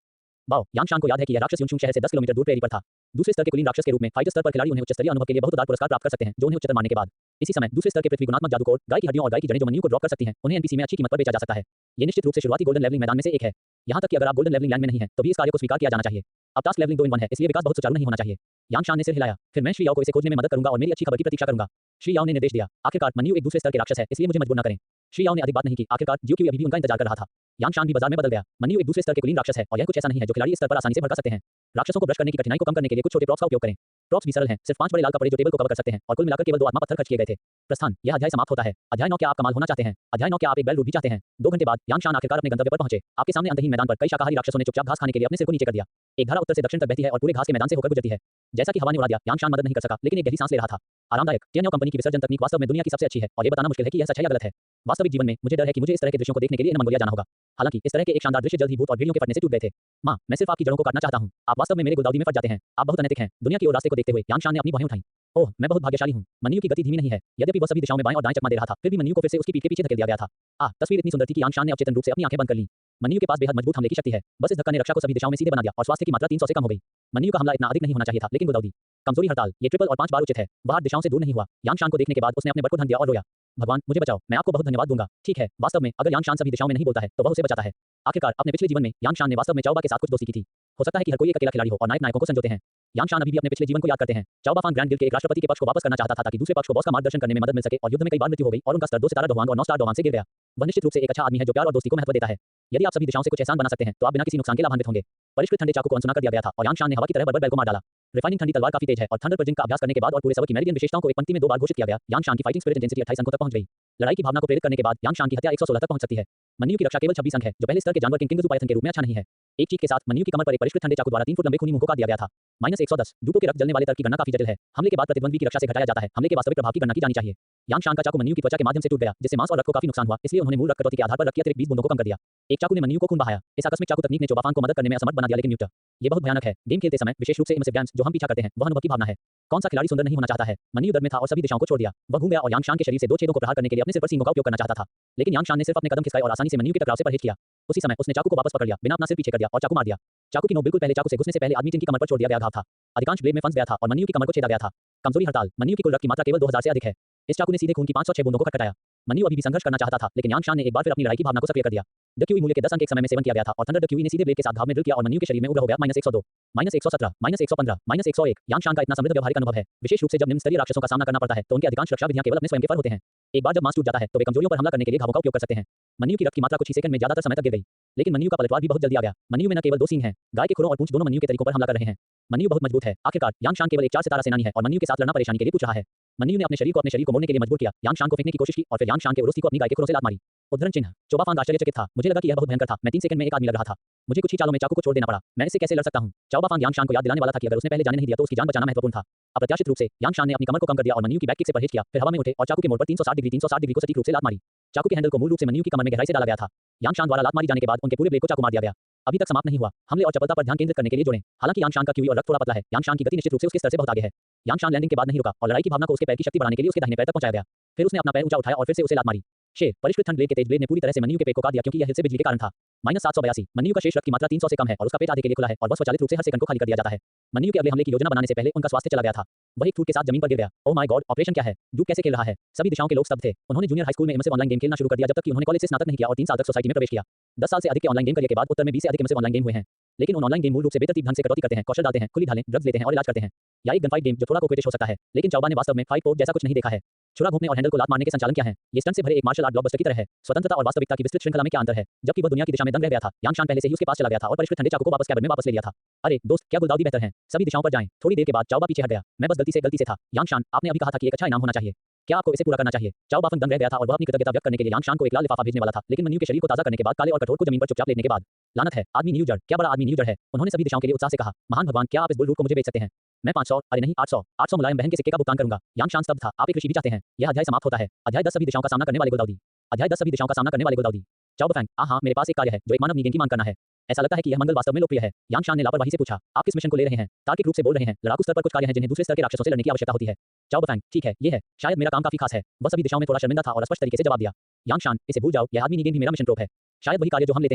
Wow, Yang Shan को याद है कि यह राक्षस यूशुंग शहर से 10 किलोमीटर दूर प्रेरी पर था। दूसरे स्तर के कुलीन राक्षस के रूप में फाइटर स्तर पर खिलाड़ी उन्हें उच्च स्तरीय अनुभव के लिए बहुत उदार पुरस्कार प्राप्त कर सकते हैं, जो उन्हें उच्चतर मानने के बाद। इसी समय दूसरे स्तर के पृथ्वी गुणात्मक जादू कोड, गाय की हड्डियों और गाय की जड़ें जो मन्यू को ड्रॉप कर सकती हैं, उन्हें एनपीसी में अच्छी कीमत पर बेचा जा सकता है। ये निश्चित रूप से शुरुआती गोल्डन लेवलिंग मैदान में से एक है। यहाँ तक कि अगर आप गोल्डन लेवलिंग लैंड में नहीं है तो भी इस कार्य को स्वीकार किया जाना चाहिए। अब टास्क लेवलिंग 2 in 1 है, इसलिए विकास बहुत सुचारू नहीं होना चाहिए। यांग शान ने सिर हिलाया, फिर मैं श्री याओ को इसे खोजने में मदद करूंगा और मेरी अच्छी खबर की प्रतीक्षा करूंगा। श्री याओ ने निर्देश दिया, आखिरकार मन्यू एक दूसरे स्तर के राक्षस है, इसलिए मुझे मजबूर न करें। श्री याओ ने अधिक बात नहीं की, आखिरकार जियो क्यूई अभी भी उनका इंतजार कर रहा था। यांग शान भी बाजार में बदल गया। मन्यू एक दूसरे स्तर के कुलीन राक्षस है और यह कुछ ऐसा नहीं है जो खिलाड़ी इस स्तर पर आसानी से भड़का सकते हैं। राक्षसों को ब्रश करने की कठिनाई को कम करने के लिए कुछ छोटे प्रॉप्स का उपयोग करें। प्रॉप्स भी सरल हैं, सिर्फ 5 बड़े लाल कपड़े जो टेबल को कवर कर सकते हैं और कुल मिलाकर केवल 2 आत्मा पत्थर खर्च किए गए थे। प्रस्थान, यह अध्याय समाप्त होता है। अध्याय 9 क्या आप कमाल होना चाहते हैं? अध्याय 9 क्या आप एक बेल रूट भी चाहते हैं? 2 घंटे बाद यांग शान आखिरकार अपने गंतव्य पर पहुंचे। आपके सामने अंतहीन मैदान पर कई शाकाहारी राक्षसों ने चुपचाप घास खाने के लिए अपने सिर को नीचे कर दिया। एक धारा उत्तर से दक्षिण तक बहती है और पूरे घास के मैदान से होकर गुजरती है। जैसा कि हवा ने उड़ा दिया, यांग शान मदद नहीं कर सका, लेकिन एक गहरी सांस ले रहा था। आरामदायक। टियान्यो कंपनी की विसर्जन तकनीक वास्तव में दुनिया की सबसे अच्छी है और ये बताना मुश्किल है कि यह सच है या गलत है। वास्तविक जीवन में मुझे डर है कि मुझे इस तरह के दृश्यों को देखने के लिए मंगोलिया जाना होगा। हालांकि इस तरह के एक शानदार दृश्य जल्द ही भूत और भेड़ियों के फटने से टूट गए थे। मां, मैं सिर्फ आपकी जड़ों को काटना चाहता हूं। आप वास्तव में मेरे गुलदाउदी में फट जाते हैं। आप बहुत अनैतिक हैं। दुनिया की ओर रास्ते को देखते हुए यांग शान ने अपनी बाहें उठाई। ओह, मैं बहुत भाग्यशाली हूं। मन्यू की गति धीमी नहीं है। यद्यपि वह सभी दिशाओं में बाएं और दाएं चकमा दे रहा था, फिर भी मन्यू को फिर से उसकी पीठ के पीछे धकेल दिया गया था। तस्वीर इतनी सुंदर थी कि यांग शान ने अवचेतन रूप से अपनी आंखें बंद कर लीं। मन्यू के पास बेहद मजबूत हमले की शक्ति है। बस इस धक्का ने रक्षा को सभी दिशाओं में सीधे बना दिया और स्वास्थ्य की मात्रा 300 से कम हो गई। मन्यू का हमला इतना अधिक नहीं होना चाहिए था, लेकिन गुलदाउदी कमजोरी हड़ताल, ये ट्रिपल और 5 बार उचित है। वह 8 दिशाओं से दूर नहीं हुआ। यांग शान को देखने के बाद उसने अपने बट को ढक दिया और रोया। भगवान, मुझे बचाओ, मैं आपको बहुत धन्यवाद दूंगा। ठीक है, वास्तव में अगर यांग शान सभी दिशाओं में नहीं बोलता है तो वह उसे बचाता है। आखिरकार अपने पिछले जीवन में यांग शान ने वास्तव में चाओबा के साथ कुछ दोस्ती की थी। हो सकता है कि हर कोई एक अकेला खिलाड़ी हो और नायक नायकों को संजोते हैं। यांग शान अभी भी अपने पिछले जीवन को याद करते हैं। चाओबा फान ग्रैंड गिल्ड के एक राष्ट्रपति के पक्ष को वापस करना चाहता था ताकि दूसरे पक्ष को बॉस का मार्गदर्शन करने में मदद मिल सके और युद्ध में कई बार मृत्यु हो गई और उनका स्तर 2 सितारा डोवांग और 9 स्टार डोवांग से गिर गया। वह निश्चित रूप से एक अच्छा आदमी है जो प्यार और दोस्ती को महत्व देता है। यदि आप सभी दिशाओं से कुछ एहसान बना सकते हैं तो आप बिना किसी नुकसान के लाभान्वित होंगे। परिष्कृत ठंडे चाकू को अनसुना कर दिया गया था और यांग शान ने हवा की तरह बर्बर बेल को मार डाला। रिफाइनिंग ठंडी तलवार काफी तेज है और थंडर पर्जिंग का अभ्यास करने के बाद और पूरे सबक की मेरिडियन विशेषताओं को एक पंक्ति में 2 बार घोषित किया गया। यांग शान की फाइटिंग स्पिरिट इंटेंसिटी 28 अंकों तक पहुंच गई। लड़ाई की भावना को प्रेरित करने के बाद यांग शान की हत्या 116 तक पहुंच सकती है। मन्यू की रक्षा केवल 26 अंक है, जो पहले स्तर के जानवर किंगजू पाइथन के रूप में अच्छा नहीं है। एक चीज के साथ मन्यू की कमर पर एक परिष्कृत ठंडे चाकू द्वारा 3 फुट लंबे खूनी मुंह को काट दिया गया था। -110। डूपो के रक्त जलने वाले तर्क की गणना काफी जटिल है। हमले के बाद प्रतिद्वंद्वी की रक्षा से घटाया जाता है। हमले के वास्तविक प्रभाव की गणना की जानी चाहिए। यांग शान का चाकू मन्यू की त्वचा के माध्यम से टूट गया, जिससे मांस और रक्त को काफी नुकसान हुआ। इसलिए उन्होंने मूल रक्त कटौती के आधार पर रक्त की अतिरिक्त 20 बूंदों को कम कर दिया। एक चाकू ने मन्यू को खून बहाया। इस आकस्मिक चाकू तकनीक ने चोबाफान को मदद करने में असमर्थ बना दिया, लेकिन न्यूट ये बहुत भयानक है। गेम खेलते समय, विशेष रूप से इमर्सिव गेम्स जो हम पीछा करते हैं, वह अनुभव की भावना है। कौन सा खिलाड़ी सुंदर नहीं होना चाहता है? मन्यू दर्द में था और सभी दिशाओं को छोड़ दिया। वह घूम गया और यांग शान के शरीर से 2 छेदों को प्रहार करने के लिए अपने सिर पर सींगों का उपयोग करना चाहता था, लेकिन यांग शान ने सिर्फ अपने कदम खिसकाए और आसानी से मन्यू के टकराव से परहेज किया। उसी समय उसने चाकू को वापस पकड़ लिया, बिना अपना सिर पीछे कर दिया और चाकू मार दिया। चाकू की नोक बिल्कुल पहले चाकू से घुसने से पहले आदमी जिनकी कमर पर छोड़ दिया गया घाव था। अधिकांश ब्लेड में फंस गया था और मन्नू की कमर को छेदा गया था। कमजोरी हड़ताल, मन्नू की कुल रक्त की मात्रा केवल 2000 से अधिक है। इस चाकू ने सीधे खून की 506 बूंदों को खटखटाया। मन्नू अभी भी संघर्ष करना चाहता था, लेकिन यांगशान ने एक बार फिर अपनी लड़ाई की भावना को सक्रिय कर दिया। द क्यूई मूल्य के 10 अंक एक समय में सेवन किया गया था और थंडर द क्यूई ने सीधे ब्लेड के साथ घाव में ड्रिल किया और मन्नू के शरीर में उग्र हो गया -102, -117, -115, -101। यांगशान का इतना समृद्ध व्यवहारिक अनुभव है। विशेष रूप से जब निम्न स्तरीय राक्षसों का सामना करना पड़ता है तो उनकी अधिकांश रक्षा विधियां केवल अपने स्वयं के पर होते हैं। एक बार जब मांस टूट जाता है तो वे कमजोरियों पर हमला करने के लिए घावों का उपयोग कर सकते हैं। मन्नू की रक्त की मात्रा कुछ ही सेकंड में ज्यादातर समय तक गिर गई, लेकिन मन्नू का पलटवार भी बहुत जल्दी आ गया। मन्नू में न केवल 2 सींग हैं, गाय के खुरों और पूंछ दोनों मन्नू के तरीकों पर हमला कर रहे हैं। मन्नू बहुत मजबूत है। आखिरकार यांगशान केवल एक 4 सितारा सेनानी है और मन्नू के साथ लड़ना परेशानी के लिए पूछ रहा है। मन्नू ने अपने शरीर को मोड़ने के लिए मजबूर किया, यांगशान को फेंकने की कोशिश की और फिर यांगशान के उरोस्ती को अपनी गाय के खुरों से लात मारी। उद्धरण चिन्ह। चोबाफांग आश्चर्यचकित था। मुझे लगा कि यह बहुत भयंकर था। मैं 3 सेकंड में एक आदमी लग रहा था। मुझे कुछ ही चालों में चाकू को छोड़ देना पड़ा। मैं इससे कैसे लड़ सकता हूं? चाओबाफांग यांगशान को याद दिलाने वाला था कि अगर उसने पहले जाने नहीं दिया तो उसकी जान बचाना महत्वपूर्ण था। अप्रत्याशित रूप से यांगशान ने अपनी कमर को कम कर दिया और मन्नू की बैक किक से परहेज किया, फिर हवा में उठे और चाकू के मोड़ पर 360 डिग्री को सटीक रूप से लात मारी। चाकू के हैंडल को मूल रूप से मन्नू की कमर में गहराई से डाला गया था। यांगशान द्वारा लात मारी जाने के बाद उनके पूरे ब्लेड को चाकू मार दिया गया। अभी तक समाप्त नहीं हुआ। हमले और चपलता पर ध्यान केंद्रित करने के लिए जोड़ें। हालांकि यांगशान का क्यूई और रक्त थोड़ा पतला है, यांगशान की गति निश्चित रूप से उसके स्तर से बहुत आगे है। यांगशान लैंडिंग के बाद नहीं रुका और लड़ाई की भावना को उसके पैर की शक्ति बढ़ाने के लिए उसके दाहिने पैर तक पहुंचाया गया। फिर उसने अपना पैर ऊंचा उठाया और फिर से उसे लात मारी। शेर परिष्कृत थंड ब्लेड के तेज ब्लेड ने पूरी तरह से मन्नू के पेट को काट दिया क्योंकि यह हिल से बिजली के कारण था। -782। मन्नू का शेष रक्त की मात्रा 300 से कम है और उसका पेट आधे के लिए खुला है और वह स्वचालित रूप से हर सेकंड को खाली कर दिया जाता है। मन्नू के अगले हमले की योजना बनाने से पहले उनका स्वास्थ्य चला गया था। वह एक थूक के साथ जमीन पर गिर गया। ओह माय गॉड, ऑपरेशन क्या है? ड्यूक कैसे खेल रहा है? सभी दिशाओं के लोग स्तब्ध थे। उन्होंने जूनियर हाई स्कूल में इमर्सिव ऑनलाइन गेम खेलना शुरू कर दिया जब तक कि उन्होंने कॉलेज से स्नातक नहीं किया और 3 साल तक सोसाइटी में प्रवेश किया। 10 साल से अधिक के ऑनलाइन गेम करियर के बाद उत्तर में 20 से अधिक इमर्सिव ऑनलाइन गेम हुए हैं। लेकिन उन ऑनलाइन गेम मूल रूप से बेतरतीब ढंग से कटौती करते हैं, कौशल डालते हैं, खुली ढालें, ड्रग्स लेते हैं और इलाज करते हैं। या एक गनफाइट गेम जो थोड़ा कोऑपरेटिव हो सकता है, लेकिन चाओबा ने वास्तव में फाइट पोप जैसा कुछ नहीं देखा है। छुरा घोंपने और हैंडल को लात मारने के संचालन क्या हैं? ये स्टंट से भरे एक मार्शल आर्ट ब्लॉकबस्टर की तरह है। स्वतंत्रता और वास्तविकता की विस्तृत श्रृंखला में क्या अंतर है? जबकि वह दुनिया की दिशा में दंग रह गया था, यांगशान पहले से ही उसके पास चला गया था और परिष्कृत ठंडे चाकू को वापस कैबिन में वापस ले लिया था। अरे दोस्त, क्या गुलदाउदी बेहतर है? सभी दिशाओं पर जाएं। थोड़ी देर के बाद चाओबा पीछे हट गया। मैं बस गलती से था। यांगशान, आपने अभी कहा था कि एक अच्छा इनाम होना चाहिए। क्या आपको इसे पूरा करना चाहिए? चाओबाफन दंग रह गया था और वह अपनी कृतज्ञता व्यक्त करने के लिए यांगशान को एक लाल लिफाफा भेजने वाला था, लेकिन मन्नू के शरीर को ताजा करने के बाद काले और कठोर को जमीन पर चुपचाप लेटने के बाद, लानत है, आदमी न्यू जड़, क्या बड़ा आदमी न्यू जड़ है। उन्होंने सभी दिशाओं के लिए उत्साह से कहा, महान भगवान, क्या आप इस बुल रूट को मुझे बेच सकते हैं? मैं 500, अरे नहीं 800 मुलायम बहन के सिक्के का भुगतान करूंगा। यांगशान स्तब्ध था। आप एक ऋषि भी चाहते हैं? यह अध्याय समाप्त होता है। अध्याय 10 सभी दिशाओं का सामना करने वाले गुलदाउदी। अध्याय 10 सभी दिशाओं का सामना करने वाले गुलदाउदी। चाओबाफैंग, हाँ, मेरे पास एक कार्य है जो एक मानव नीगेन की मांग करना है। ऐसा लगता है कि यह मंगल वास्तव में लोकप्रिय है। यांगशान ने लापरवाही से पूछा, आप किस मिशन को ले रहे हैं? तार्किक रूप से बोल रहे हैं, लड़ाकू स्तर पर कुछ कार्य हैं जिन्हें दूसरे स्तर के राक्षसों से लड़ने की आवश्यकता होती है। चाओबाफैंग, ठीक है, ये है, शायद मेरा काम काफी खास है। वह सभी दिशाओं में थोड़ा शर्मिंदा था और स्पष्ट तरीके से जवाब दिया, यांगशान, इसे भूल जाओ, यह आदमी नीगेन भी मेरा मिशन ट्रोप है। शायद वही कार्य जो हम लेते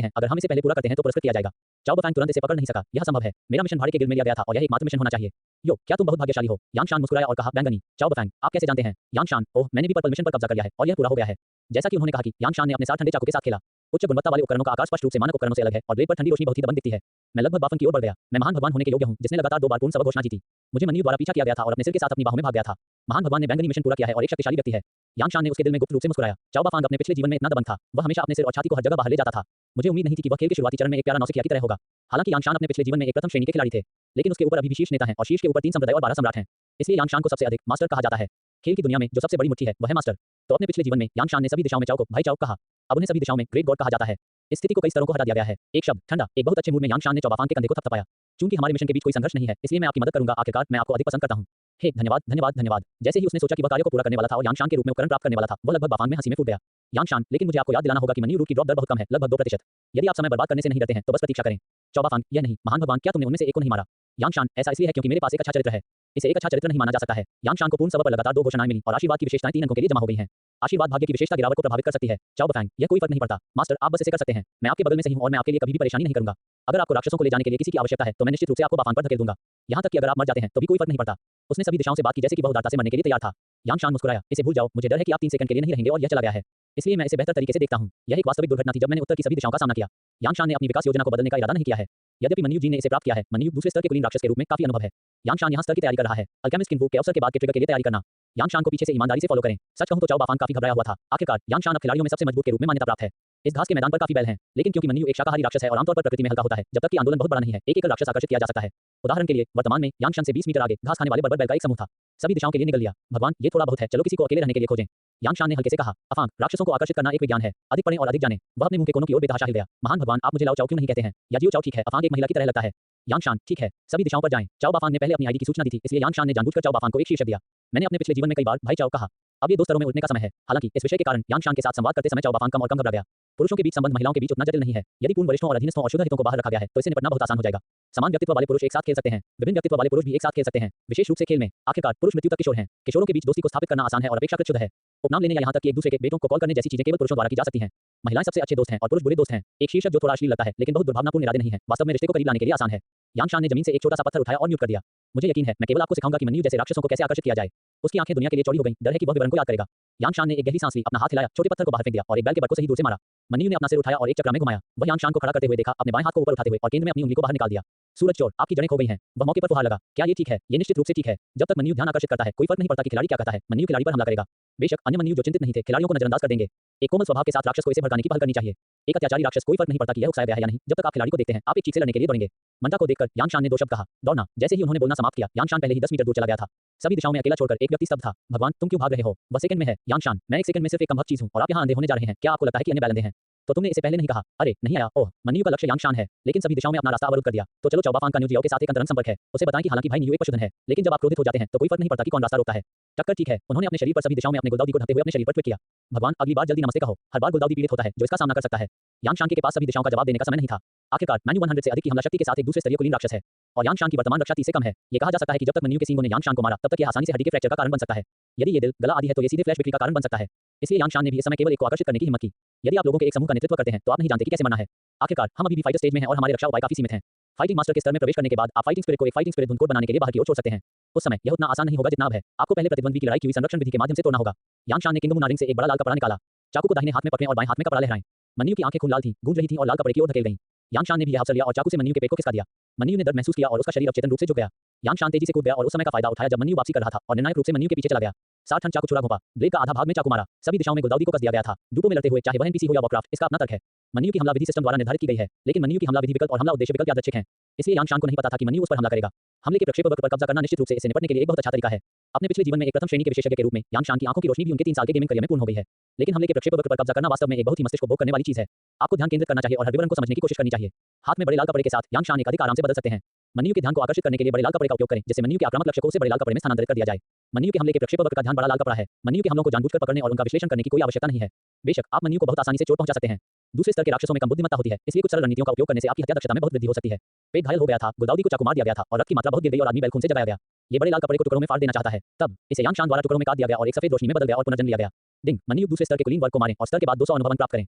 हैं, अगर हम इसे पहले पूरा करते हैं तो पुरस्कृत किया जाएगा। चाओबाफैंग तुरंत इसे पकड़ नहीं सका। यह संभव है, मेरा मिशन भाड़े के गिल्ड में लिया गया था और यह एकमात्र मिशन होना चाहिए। यो, क्या तुम बहुत भाग्यशाली हो? यांगशान मुस्कुराया और कहा, बैंगनी। चाओबाफैंग, आप कैसे जानते हैं? यांगशान, ओह, मैंने भी पर्पल मिशन पर कब्जा कर लिया है और यह पूरा हो गया है। जैसा कि उन्होंने कहा कि यांगशान ने अपने साथ ठंडे चाकू के साथ खेला। उच्च गुणवत्ता वाले उपकरणों का आकार स्पष्ट रूप से मानक उपकरणों से अलग है और ब्लेड पर ठंडी रोशनी बहुत ही दबंग दिखती है। मैं लगभग बाफन की ओर बढ़ गया। मैं महान भगवान होने के योग्य हूं जिसने लगातार 2 बार पूर्ण सबक घोषणा जीती। मुझे मन्नू द्वारा पीछा किया गया था और अपने सिर के साथ अपनी बाहों में भाग गया था। महान भगवान ने बैंगनी मिशन पूरा किया है और एक शक्तिशाली व्यक्ति है। यांगशान ने उसके दिल में गुप्त रूप से मुस्कुराया। चाओबाफांग अपने पिछले जीवन में इतना दबंग था, वह हमेशा अपने सिर और छाती को हर जगह बाहर ले जाता था। मुझे उम्मीद नहीं थी कि वह खेल के शुरुआती चरण में एक प्यारा नौसिखिया की तरह होगा। हालांकि यांगशान अपने पिछले जीवन में एक प्रथम श्रेणी के खिलाड़ी थे, लेकिन उसके ऊपर अभी भी शीर्ष नेता हैं और शीर्ष के ऊपर 3 संप्रदाय और 12 सम्राट हैं। इसलिए यांगशान को सबसे अधिक मास्टर कहा जाता है। खेल की दुनिया में जो सबसे बड़ी मुट्ठी है वह है मास्टर। तो अपने पिछले जीवन में यांगशान ने सभी दिशाओं में चाओ को भाई चाओ कहा। अब उन्हें सभी दिशाओं में ग्रेट गॉड कहा जाता है। इस स्थिति को कई स्तरों को हटा दिया गया है। एक शब्द, ठंडा। एक बहुत अच्छे मूड में यांगशान ने चाओबाफांग के कंधे को थपथपाया। चूंकि हमारे मिशन के बीच कोई संघर्ष नहीं है, इसलिए मैं आपकी मदद करूंगा। आखिरकार मैं आपको अधिक पसंद करता हूं। हे धन्यवाद धन्यवाद धन्यवाद। जैसे ही उसने सोचा कि वह कार्य को पूरा करने वाला था और यांगशान के रूप में उपकरण प्राप्त करने वाला था, वह लगभग बाफांग में हंसी में फूट गया। यांगशान, लेकिन मुझे आपको याद दिलाना होगा कि मन्नू रूट की ड्रॉप दर बहुत कम है, लगभग 2%। यदि आप समय बर्बाद करने से नहीं डरते हैं तो बस प्रतीक्षा करें। चाओबाफांग, यह नहीं, महान भगवान, क्या तुमने उनमें से एक को नहीं मारा? यांगशान, ऐसा इसलिए है क्योंकि मेरे पास एक अच्छा चरित्र है। इसे एक अच्छा चरित्र नहीं माना जा सकता है। यांगशान को पूर्ण सबक पर लगातार 2 घोषणाएं मिली और आशीर्वाद की विशेषताएं 3 अंकों के लिए जमा हो गई हैं। आशीर्वाद भाग्य की विशेषता गिरावट को प्रभावित कर सकती है। चाओबाफैंग, यह कोई फर्क नहीं पड़ता। मास्टर, आप बस इसे कर सकते हैं। मैं आपके बगल में सही हूं और मैं आपके लिए कभी भी परेशानी नहीं करूंगा। अगर आपको राक्षसों को ले जाने के लिए किसी की आवश्यकता है तो मैं निश्चित रूप से आपको बाफान पर धकेल दूंगा। यहां तक कि अगर आप मर जाते हैं तो भी कोई फर्क नहीं पड़ता। उसने सभी दिशाओं से बात की जैसे कि वह उदारता से मरने के लिए तैयार था। यांगशान मुस्कुराया, इसे भूल जाओ, मुझे डर है कि आप 3 सेकंड के लिए नहीं रहेंगे और यह चला गया है। इसलिए मैं इसे बेहतर तरीके से देखता हूं। यह एक वास्तविक दुर्घटना थी जब मैंने उत्तर की सभी दिशाओं का सामना किया। यांगशान ने अपनी विकास योजना को बदलने का इरादा नहीं किया है। यद्यपि मन्नू जी ने इसे प्राप्त किया है, मन्नू दूसरे स्तर के कुलीन राक्षस के रूप में काफी अनुभव है। यांगशान यहां स्तर की तैयारी कर रहा है। अल्केमिस्ट किंग वू के अवसर के बाद के ट्रिगर के लिए तैयारी करना। यांगशान को पीछे से ईमानदारी से फॉलो करें। सच कहूं तो चाओबाफांग काफी घबराया हुआ था। आखिरकार यांगशान अब खिलाड़ियों में सबसे मजबूत के रूप में मान्यता प्राप्त है। इस घास के मैदान पर काफी बैल हैं, लेकिन क्योंकि मन्नू एक शाकाहारी राक्षस है और आमतौर पर प्रकृति में हल्का होता है, जब तक कि आंदोलन बहुत बड़ा नहीं है, एक एकल राक्षस आकर्षित किया जा सकता है। उदाहरण के लिए, वर्तमान में यांगशान से 20 मीटर आगे घास खाने वाले बर्बर बैल का एक समूह था। सभी दिशाओं के लिए निकल लिया। भगवान, ये थोड़ा बहुत है, चलो किसी को अकेले रहने के लिए खोजें। यांगशान ने हल्के से कहा, अफांग, राक्षसों को आकर्षित करना एक विज्ञान है। अधिक पढ़ें और अधिक जानें। वह अपने मुंह के कोनों की ओर बेतहाशा हिल गया। महान भगवान, आप मुझे लाओ चाओ क्यों नहीं कहते हैं? या जियो चाओ ठीक है, अफांग एक महिला की तरह लगता है। यांगशान, ठीक है, सभी दिशाओं पर जाएं। चाओबाफांग ने पहले अपनी आईडी की सूचना दी थी, इसलिए यांगशान ने जानबूझकर चाओबाफांग को एक शीर्षक दिया। मैंने अपने पिछले जीवन में कई बार भाई चाओ कहा। अब ये 2 स्तरों में उठने का समय है। हालांकि इस विषय के कारण यांगशान के साथ संवाद करते समय चाओबाफांग कम और कम घबरा गया। पुरुषों के बीच संबंध महिलाओं के बीच उतना जटिल नहीं है। यदि पूर्ण वरिष्ठों और अधीनस्थों और शुद्ध हितों को बाहर रखा गया है तो इसे निपटना बहुत आसान हो जाएगा। समान व्यक्तित्व वाले पुरुष एक साथ खेल सकते हैं। विभिन्न व्यक्तित्व वाले पुरुष भी एक साथ खेल सकते हैं, विशेष रूप से खेल में। आखिरकार पुरुष मृत्यु तक किशोर हैं। किशोरों के बीच दोस्ती को स्थापित करना आसान है और अपेक्षाकृत शुद्ध है। उपनाम लेने या यहां तक कि एक दूसरे के बेटों को कॉल करने जैसी चीजें केवल पुरुषों द्वारा की जा सकती हैं। महिलाएं सबसे अच्छे दोस्त हैं और पुरुष बुरे दोस्त हैं। एक शीर्षक जो थोड़ा अश्लील लगता है लेकिन बहुत दुर्भावनापूर्ण इरादे नहीं है, वास्तव में रिश्ते को करीब लाने के लिए आसान है। यांग शान ने जमीन से एक छोटा सा पत्थर उठाया और म्यूट कर दिया। मुझे यकीन है मैं केवल आपको सिखाऊंगा कि मन्यू जैसे राक्षसों को कैसे आकर्षित किया जाए। उसकी आंखें दुनिया के लिए चौड़ी हो गईं, डर है कि वह विवरण को याद करेगा। यांग शान ने एक गहरी सांस ली, अपना हाथ हिलाया, छोटे पत्थर को बाहर फेंक दिया और एक बैल के बट को सही दूर से मारा। मन्यू ने अपना सिर उठाया और एक चक्र में घुमाया। वह यांग शान को खड़ा करते हुए देखा, अपने बाएं हाथ को ऊपर उठाते हुए और केंद्र में अपनी उंगली को बाहर निकाल दिया। सूरज चोर, आपकी जड़ें खो गई हैं। वह मौके पर फुहार लगा। क्या ये ठीक है? ये निश्चित रूप से ठीक है। जब तक मन्यू ध्यान आकर्षित करता है, कोई फर्क नहीं पड़ता कि खिलाड़ी क्या कहता है, मन्यू खिलाड़ी पर हमला करेगा। बेशक अन्य मन्यू जो चिंतित नहीं थे, खिलाड़ियों को नजरअंदाज कर देंगे। एक कोमल स्वभाव के साथ राक्षस को इसे भड़काने की पहल करनी चाहिए। एक अत्याचारी राक्षस, कोई फर्क नहीं पड़ता कि यह उकसाया गया है या नहीं, जब तक आप खिलाड़ी को देखते हैं, आप एक चीख से लड़ने के लिए दौड़ेंगे। मंटा को देखकर यांग शान ने दो शब्द कहा, दौड़ना। जैसे ही उन्होंने बोलना समाप्त किया, यांग शान पहले ही 10 मीटर दूर चला गया था। सभी दिशाओं में अकेला छोड़कर एक व्यक्ति स्तब्ध था। भगवान, तुम क्यों भाग रहे हो? वह सेकंड में है। यांग शान, मैं एक सेकंड में सिर्फ एक कमबख्त चीज हूं और आप यहां अंधे होने जा रहे हैं। क्या आपको लगता है कि अन्य बैल अंधे हैं? तो तुमने इसे पहले नहीं कहा? अरे नहीं आया। ओह, मन्यू का लक्ष्य यांग शान है, लेकिन सभी दिशाओं में अपना रास्ता अवरुद्ध कर दिया। तो चलो चौबाफान का न्यूजियाओ के साथ एक अंतरंग संपर्क है। उसे बताएं कि हालांकि भाई न्यू एक पशुधन है, लेकिन जब आप क्रोधित हो जाते हैं तो कोई फर्क नहीं पड़ता कि कौन रास्ता रोकता है। टक्कर ठीक है। उन्होंने अपने शरीर पर सभी दिशाओं में अपने गुलदाउदी को ढकते हुए अपने शरीर पर ट्वीट किया। भगवान, अगली बार जल्दी नमस्ते कहो। हर बार गुलदाउदी पीड़ित होता है जो इसका सामना कर सकता है। यांग शान के पास सभी दिशाओं का जवाब देने का समय नहीं था। आखिरकार मैन्यू 100 से अधिक की हमला शक्ति के साथ एक दूसरे स्तरीय कुलीन राक्षस है और यांग शान की वर्तमान रक्षा 30 से कम है। ये कहा जा सकता है कि जब तक मन्यू के सींगों ने यांग शान को मारा, तब तक यह आसानी से हड्डी के फ्रैक्चर का कारण बन सकता है। यदि ये दिल, गला आदि है तो ये सीधे फ्लैश बिक्री का कारण बन सकता है। इसलिए यांग शान ने भी इस समय केवल एक को आकर्षित करने की हिम्मत की। यदि आप लोगों के एक समूह का नेतृत्व करते हैं तो आप नहीं जानते कि कैसे मरना है। आखिरकार हम अभी भी फाइटर स्टेज में हैं और हमारे रक्षा उपाय काफी सीमित हैं। फाइटिंग मास्टर के स्तर में प्रवेश करने के बाद आप फाइटिंग स्पिरिट को एक फाइटिंग स्पिरिट धुन कोड बनाने के लिए बाहर की ओर छोड़ सकते हैं। उस समय यह उतना आसान नहीं होगा जितना अब है। आपको पहले प्रतिद्वंद्वी की लड़ाई की हुई संरक्षण विधि के माध्यम से तोड़ना होगा। यांग शान ने किंग मुनारिंग से एक बड़ा लाल कपड़ा निकाला। चाकू को दाहिने हाथ में पकड़ें और बाएं हाथ में कपड़ा लहराएं। मन्यू की आंखें खून लाल थीं, गूंज रही थीं और लाल कपड़े की ओर धकेल गईं। यांग शान ने भी यह अवसर लिया और चाकू से मन्यू के पेट को खिसका दिया। मन्यू ने दर्द महसूस किया और उसका शरीर अचेतन रूप से झुक गया। यांग शान तेजी से कूद गया और उस समय का फायदा उठाया जब मन्यू वापसी कर रहा था और निर्णायक रूप से मन्यू के पीछे चला गया। 60 टन चाकू छुरा घोंपा, ब्लेड का आधा भाग में चाकू मारा। सभी दिशाओं में गुलदाउदी को कस दिया गया था। डूबो में लड़ते हुए, चाहे वह एनपीसी हो या वॉरक्राफ्ट, इसका अपना तर्क है। मन्यू की हमला विधि सिस्टम द्वारा निर्धारित की गई है, लेकिन मन्यू की हमला विधि विकल्प और हमला उद्देश्य विकल्प यादृच्छिक हैं। इसलिए यांग शान को नहीं पता था कि मन्यू उस पर हमला करेगा। हमले के प्रक्षेपवक्र पर कब्जा करना निश्चित रूप से इससे निपटने के लिए एक बहुत अच्छा तरीका है। अपने पिछले जीवन में एक प्रथम श्रेणी के विशेषज्ञ के रूप में यांग शान की आंखों की रोशनी भी उनके 3 साल के गेमिंग करियर में पूर्ण हो गई है। लेकिन हमले के प्रक्षेपवक्र पर कब्जा करना वास्तव में एक बहुत ही मस्तिष्क को भोग करने वाली चीज है। आपको ध्यान केंद्रित करना चाहिए और हर विवरण को समझने की कोशिश करनी चाहिए। हाथ में बड़े लाल कपड़े के साथ यांग शान एक अधिक आराम से बदल सकते हैं। मन्यू के ध्यान को आकर्षित करने के लिए बड़े लाल कपड़े का उपयोग करें, जिससे मन्यू के आक्रामक लक्ष्य को उसे बड़े लाल कपड़े में स्थानांतरित कर दिया जाए। मन्यू के हमले के प्रक्षेपवक्र का ध्यान बड़ा लाल कपड़ा है। मन्यू के हमलों को जानबूझकर पकड़ने और उनका विश्लेषण करने की कोई आवश्यकता नहीं है। बेशक आप मन्यू को बहुत आसानी से चोट पहुंचा सकते हैं। दूसरे स्तर के राक्षसों में कम बुद्धिमत्ता होती है, इसलिए कुछ सरल रणनीतियों का उपयोग करने से आपकी हत्या दक्षता में बहुत वृद्धि हो सकती है। पेट घायल हो गया था, गुलदाउदी को चाकू मार दिया गया था और रक्त की मात्रा बहुत गिर गई और आदमी बैल खून से जगाया गया। ये बड़े लाल कपड़े को टुकड़ों में फाड़ देना चाहता है। तब इसे यांग शान द्वारा टुकड़ों में काट दिया गया और एक सफेद रोशनी में बदल गया और पुनर्जन्म लिया गया। डिंग, मन्यू दूसरे स्तर के कुलीन वर्ग को मारें और स्तर के बाद 200 अनुभव प्राप्त करें।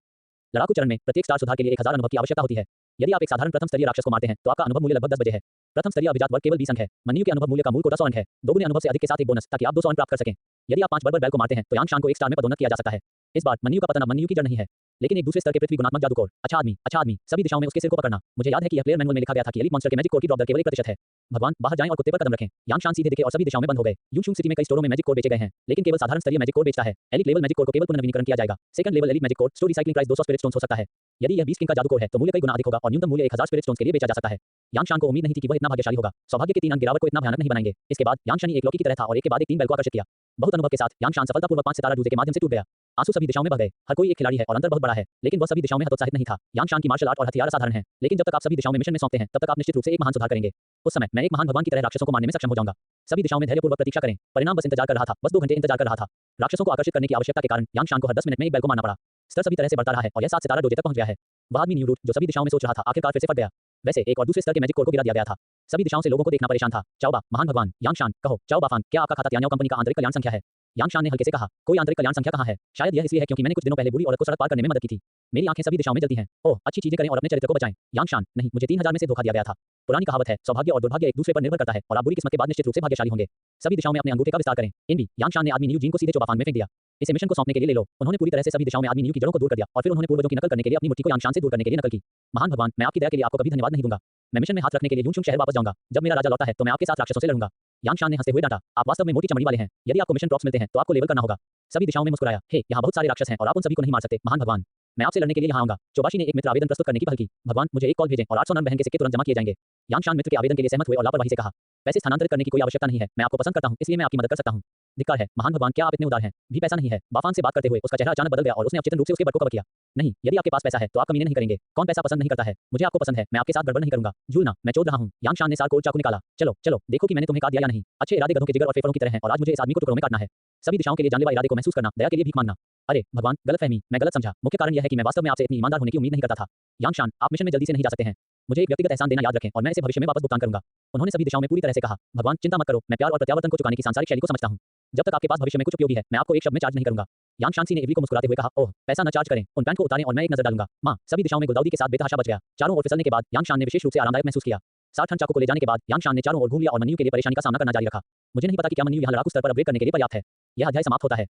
लड़ाकू चरण में प्रत्येक स्टार सुधार के लिए 1000 अनुभव की आवश्यकता होती है। यदि आप एक साधारण प्रथम स्तरीय राक्षस को मारते हैं तो आपका अनुभव मूल्य लगभग 10 बजे है। प्रथम स्तरीय अभिजात वर्ग केवल 20 अंक है। मन्यू के अनुभव मूल्य का मूल कोटा 100 अंक है। दोगुने अनुभव से अधिक के साथ एक बोनस, ताकि आप 200 अंक प्राप्त कर सकें। यदि आप 5 बर्बर बैल को मारते हैं तो यांग शान को एक स्टार में पदोन्नत किया जा सकता है। इस बार मन्यू का पतन अब मन्यू की जड़ नहीं है, लेकिन एक दूसरे स्तर के पृथ्वी गुणात्मक जादूकोर। अच्छा आदमी, सभी दिशाओं में उसके सिर को पकड़ना। मुझे याद है कि यह प्लेयर मैनुअल में लिखा गया था कि एलीट मॉन्स्टर के मैजिक कोर की ड्रॉप दर केवल 1% है। भगवान, बाहर जाएं और कुत्ते पर कदम रखें। यांग शान सीधे दिखे और सभी दिशाओं में बंद हो गए। यूशुंग सिटी में कई स्टोरों में मैजिक कोर बेचे गए हैं, लेकिन केवल साधारण स्तरीय मैजिक कोर बेचता है। एलीट लेवल मैजिक कोर को केवल पुनर्नवीनीकरण किया जाएगा। Second level elite magic core store recycling price 200 spirit stones हो सकता है। यदि यह 20 किंग का जादूकोर है तो मूल्य कई गुना अधिक होगा और न्यूनतम मूल्य 1000 स्पिरिट स्टोन्स के लिए बेचा जा सकता है। यांग शान को उम्मीद नहीं थी कि वह इतना भाग्यशाली होगा। सौभाग्य के 3 अंक गिरावट को इतना भयानक नहीं बनाएंगे। इसके बाद यांग शान एक लौकी की तरह था और एक के बाद एक 3 बैल को आकर्षित किया। बहुत अनुभव के साथ यांग शान सफलतापूर्वक 5 सितारा जूते के माध्यम से टूट गया। आंसू सभी दिशाओं में बह गए। हर कोई एक खिलाड़ी है और अंतर बहुत बड़ा है, लेकिन वह सभी दिशाओं में हतोत्साहित नहीं था। यांग शान की मार्शल आर्ट और हथियार असाधारण है, लेकिन जब तक आप सभी दिशाओं में मिशन में सौंपते हैं तब तक आप निश्चित रूप से एक महान सुधार करेंगे। उस समय मैं एक महान भगवान की तरह राक्षसों को मारने में सक्षम हो जाऊंगा। सभी दिशाओं में धैर्यपूर्वक प्रतीक्षा करें। परिणाम बस इंतजार कर रहा था, बस 2 घंटे इंतजार कर रहा था। राक्षसों को आकर्षित करने की आवश्यकता के कारण यांग शान को हर 10 मिनट में एक बैल को मारना पड़ा। स्तर सभी तरह से बढ़ता रहा है और यह 7 सितारा डोजे तक पहुंच गया है। वह आदमी न्यू रूट जो सभी दिशाओं में सोच रहा था, आखिरकार फिर से फट गया। वैसे एक और दूसरे स्तर के मैजिक कोर को गिरा दिया गया था। सभी दिशाओं से लोगों को देखना परेशान था। चाओबा, महान भगवान, यांग शान, कहो, चाओबाफान, क्या आपका खाता तियान्याओ कंपनी का आंतरिक कल्याण संख्या है? यांग शान ने हल्के से कहा, कोई आंतरिक कल्याण संख्या कहाँ है? शायद यह इसलिए है क्योंकि मैंने कुछ दिनों पहले बुरी औरत को सड़क पार करने में मदद की थी। मेरी आंखें सभी दिशाओं में जलती हैं। ओह, अच्छी चीजें करें और अपने चरित्र को बचाएं। यांग शान, नहीं, मुझे 3000 में से धोखा दिया गया था। पुरानी कहावत है, सौभाग्य और दुर्भाग्य एक दूसरे पर निर्भर करता है और आप बुरी किस्मत के बाद निश्चित रूप से भाग्यशाली होंगे। सभी दिशाओं में अपने अंगूठे का विस्तार करें। इनबी, यांग शान ने आदमी न्यू जीन को सीधे चौबाफान में फेंक दिया। इसे मिशन को सौंपने के लिए ले लो। उन्होंने पूरी तरह से सभी दिशाओं में आदमी न्यू की जड़ों को दूर कर दिया और फिर उन्होंने पूर्वजों की नकल करने के लिए अपनी मुट्ठी को यांग शान से दूर करने के लिए नकल की। महान भगवान, मैं आपकी दया के लिए आपको कभी धन्यवाद नहीं दूंगा। मैं मिशन में हाथ रखने के लिए यूशुंग शहर वापस जाऊंगा। जब मेरा राजा लौटा है तो मैं आपके साथ राक्षसों से लड़ूंगा। यांग शान ने हंसते हुए डांटा, आप वास्तव में मोटी चमड़ी वाले हैं। यदि आपको मिशन ड्रॉप्स मिलते हैं तो आपको लेवल करना होगा। सभी दिशाओं में मुस्कुराया, हे, यहाँ बहुत सारे राक्षस हैं और आप उन सभी को नहीं मार सकते। महान भगवान, मैं आपसे लड़ने के लिए यहाँ आऊंगा। चौबाशी ने एक मित्र आवेदन प्रस्तुत करने की पहल की। भगवान, मुझे एक कॉल भेजें और 800 नन बहन के सिक्के तुरंत जमा किए जाएंगे। यांग शान मित्र के आवेदन के लिए सहमत हुए और लापरवाही से कहा, पैसे स्थानांतरित करने की कोई आवश्यकता नहीं है। मैं आपको पसंद करता हूं, इसलिए मैं आपकी मदद कर सकता हूं। धिक्कार है, महान भगवान, क्या आप इतने उदार हैं? भी पैसा नहीं है। बाफान से बात करते हुए उसका चेहरा अचानक बदल गया और उसने अचेतन रूप से उसके बट को कवर किया। नहीं, यदि आपके पास पैसा है तो आप कमीने नहीं करेंगे। कौन पैसा पसंद नहीं करता है? मुझे आपको पसंद है, मैं आपके साथ गड़बड़ नहीं करूंगा। झूलना, मैं चोद रहा हूं। यांग शान ने सार कोड चाकू निकाला। चलो चलो, देखो कि मैंने तुम्हें काट दिया या नहीं। अच्छे इरादे गधों के जिगर और फेफड़ों की तरह हैं और आज मुझे इस आदमी को टुकड़ों में काटना है। सभी दिशाओं के लिए जानलेवा इरादे को महसूस करना, दया के लिए भीख मांगना। अरे भगवान, गलतफहमी, मैं गलत समझा। मुख्य कारण यह है कि मैं वास्तव में आपसे इतनी ईमानदार होने की उम्मीद नहीं करता था। यांग शान, आप मिशन में जल्दी से नहीं जा सकते हैं। मुझे एक व्यक्तिगत एहसान देना याद रखें और मैं इसे भविष्य में वापस भुगतान करूंगा। उन्होंने सभी दिशाओं में पूरी तरह से कहा, भगवान चिंता मत करो, मैं प्यार और प्रत्यावर्तन को चुकाने की सांसारिक शैली को समझता हूं। जब तक आपके पास भविष्य में कुछ उपयोगी है, मैं आपको एक शब्द में चार्ज नहीं करूंगा। यांग शांसी ने इवली को मुस्कुराते हुए कहा, ओह, पैसा न चार्ज करें, उन पैंट को उतारें और मैं एक नजर डालूंगा। माँ, सभी दिशाओं में गुलदाउदी के साथ बेतहाशा बच गया। चारों ओर फिसलने के बाद यांग शान ने विशेष रूप से आरामदायक महसूस किया। 60 टन चाकू को ले जाने के बाद यांग शान ने चारों ओर घूम लिया और मन्यू के लिए परेशानी का सामना करना जारी रखा। मुझे नहीं पता कि क्या मन्यू यहाँ लड़ाकू स्तर पर अपग्रेड करने के लिए पर्याप्त है। यह अध्याय समाप्त होता है।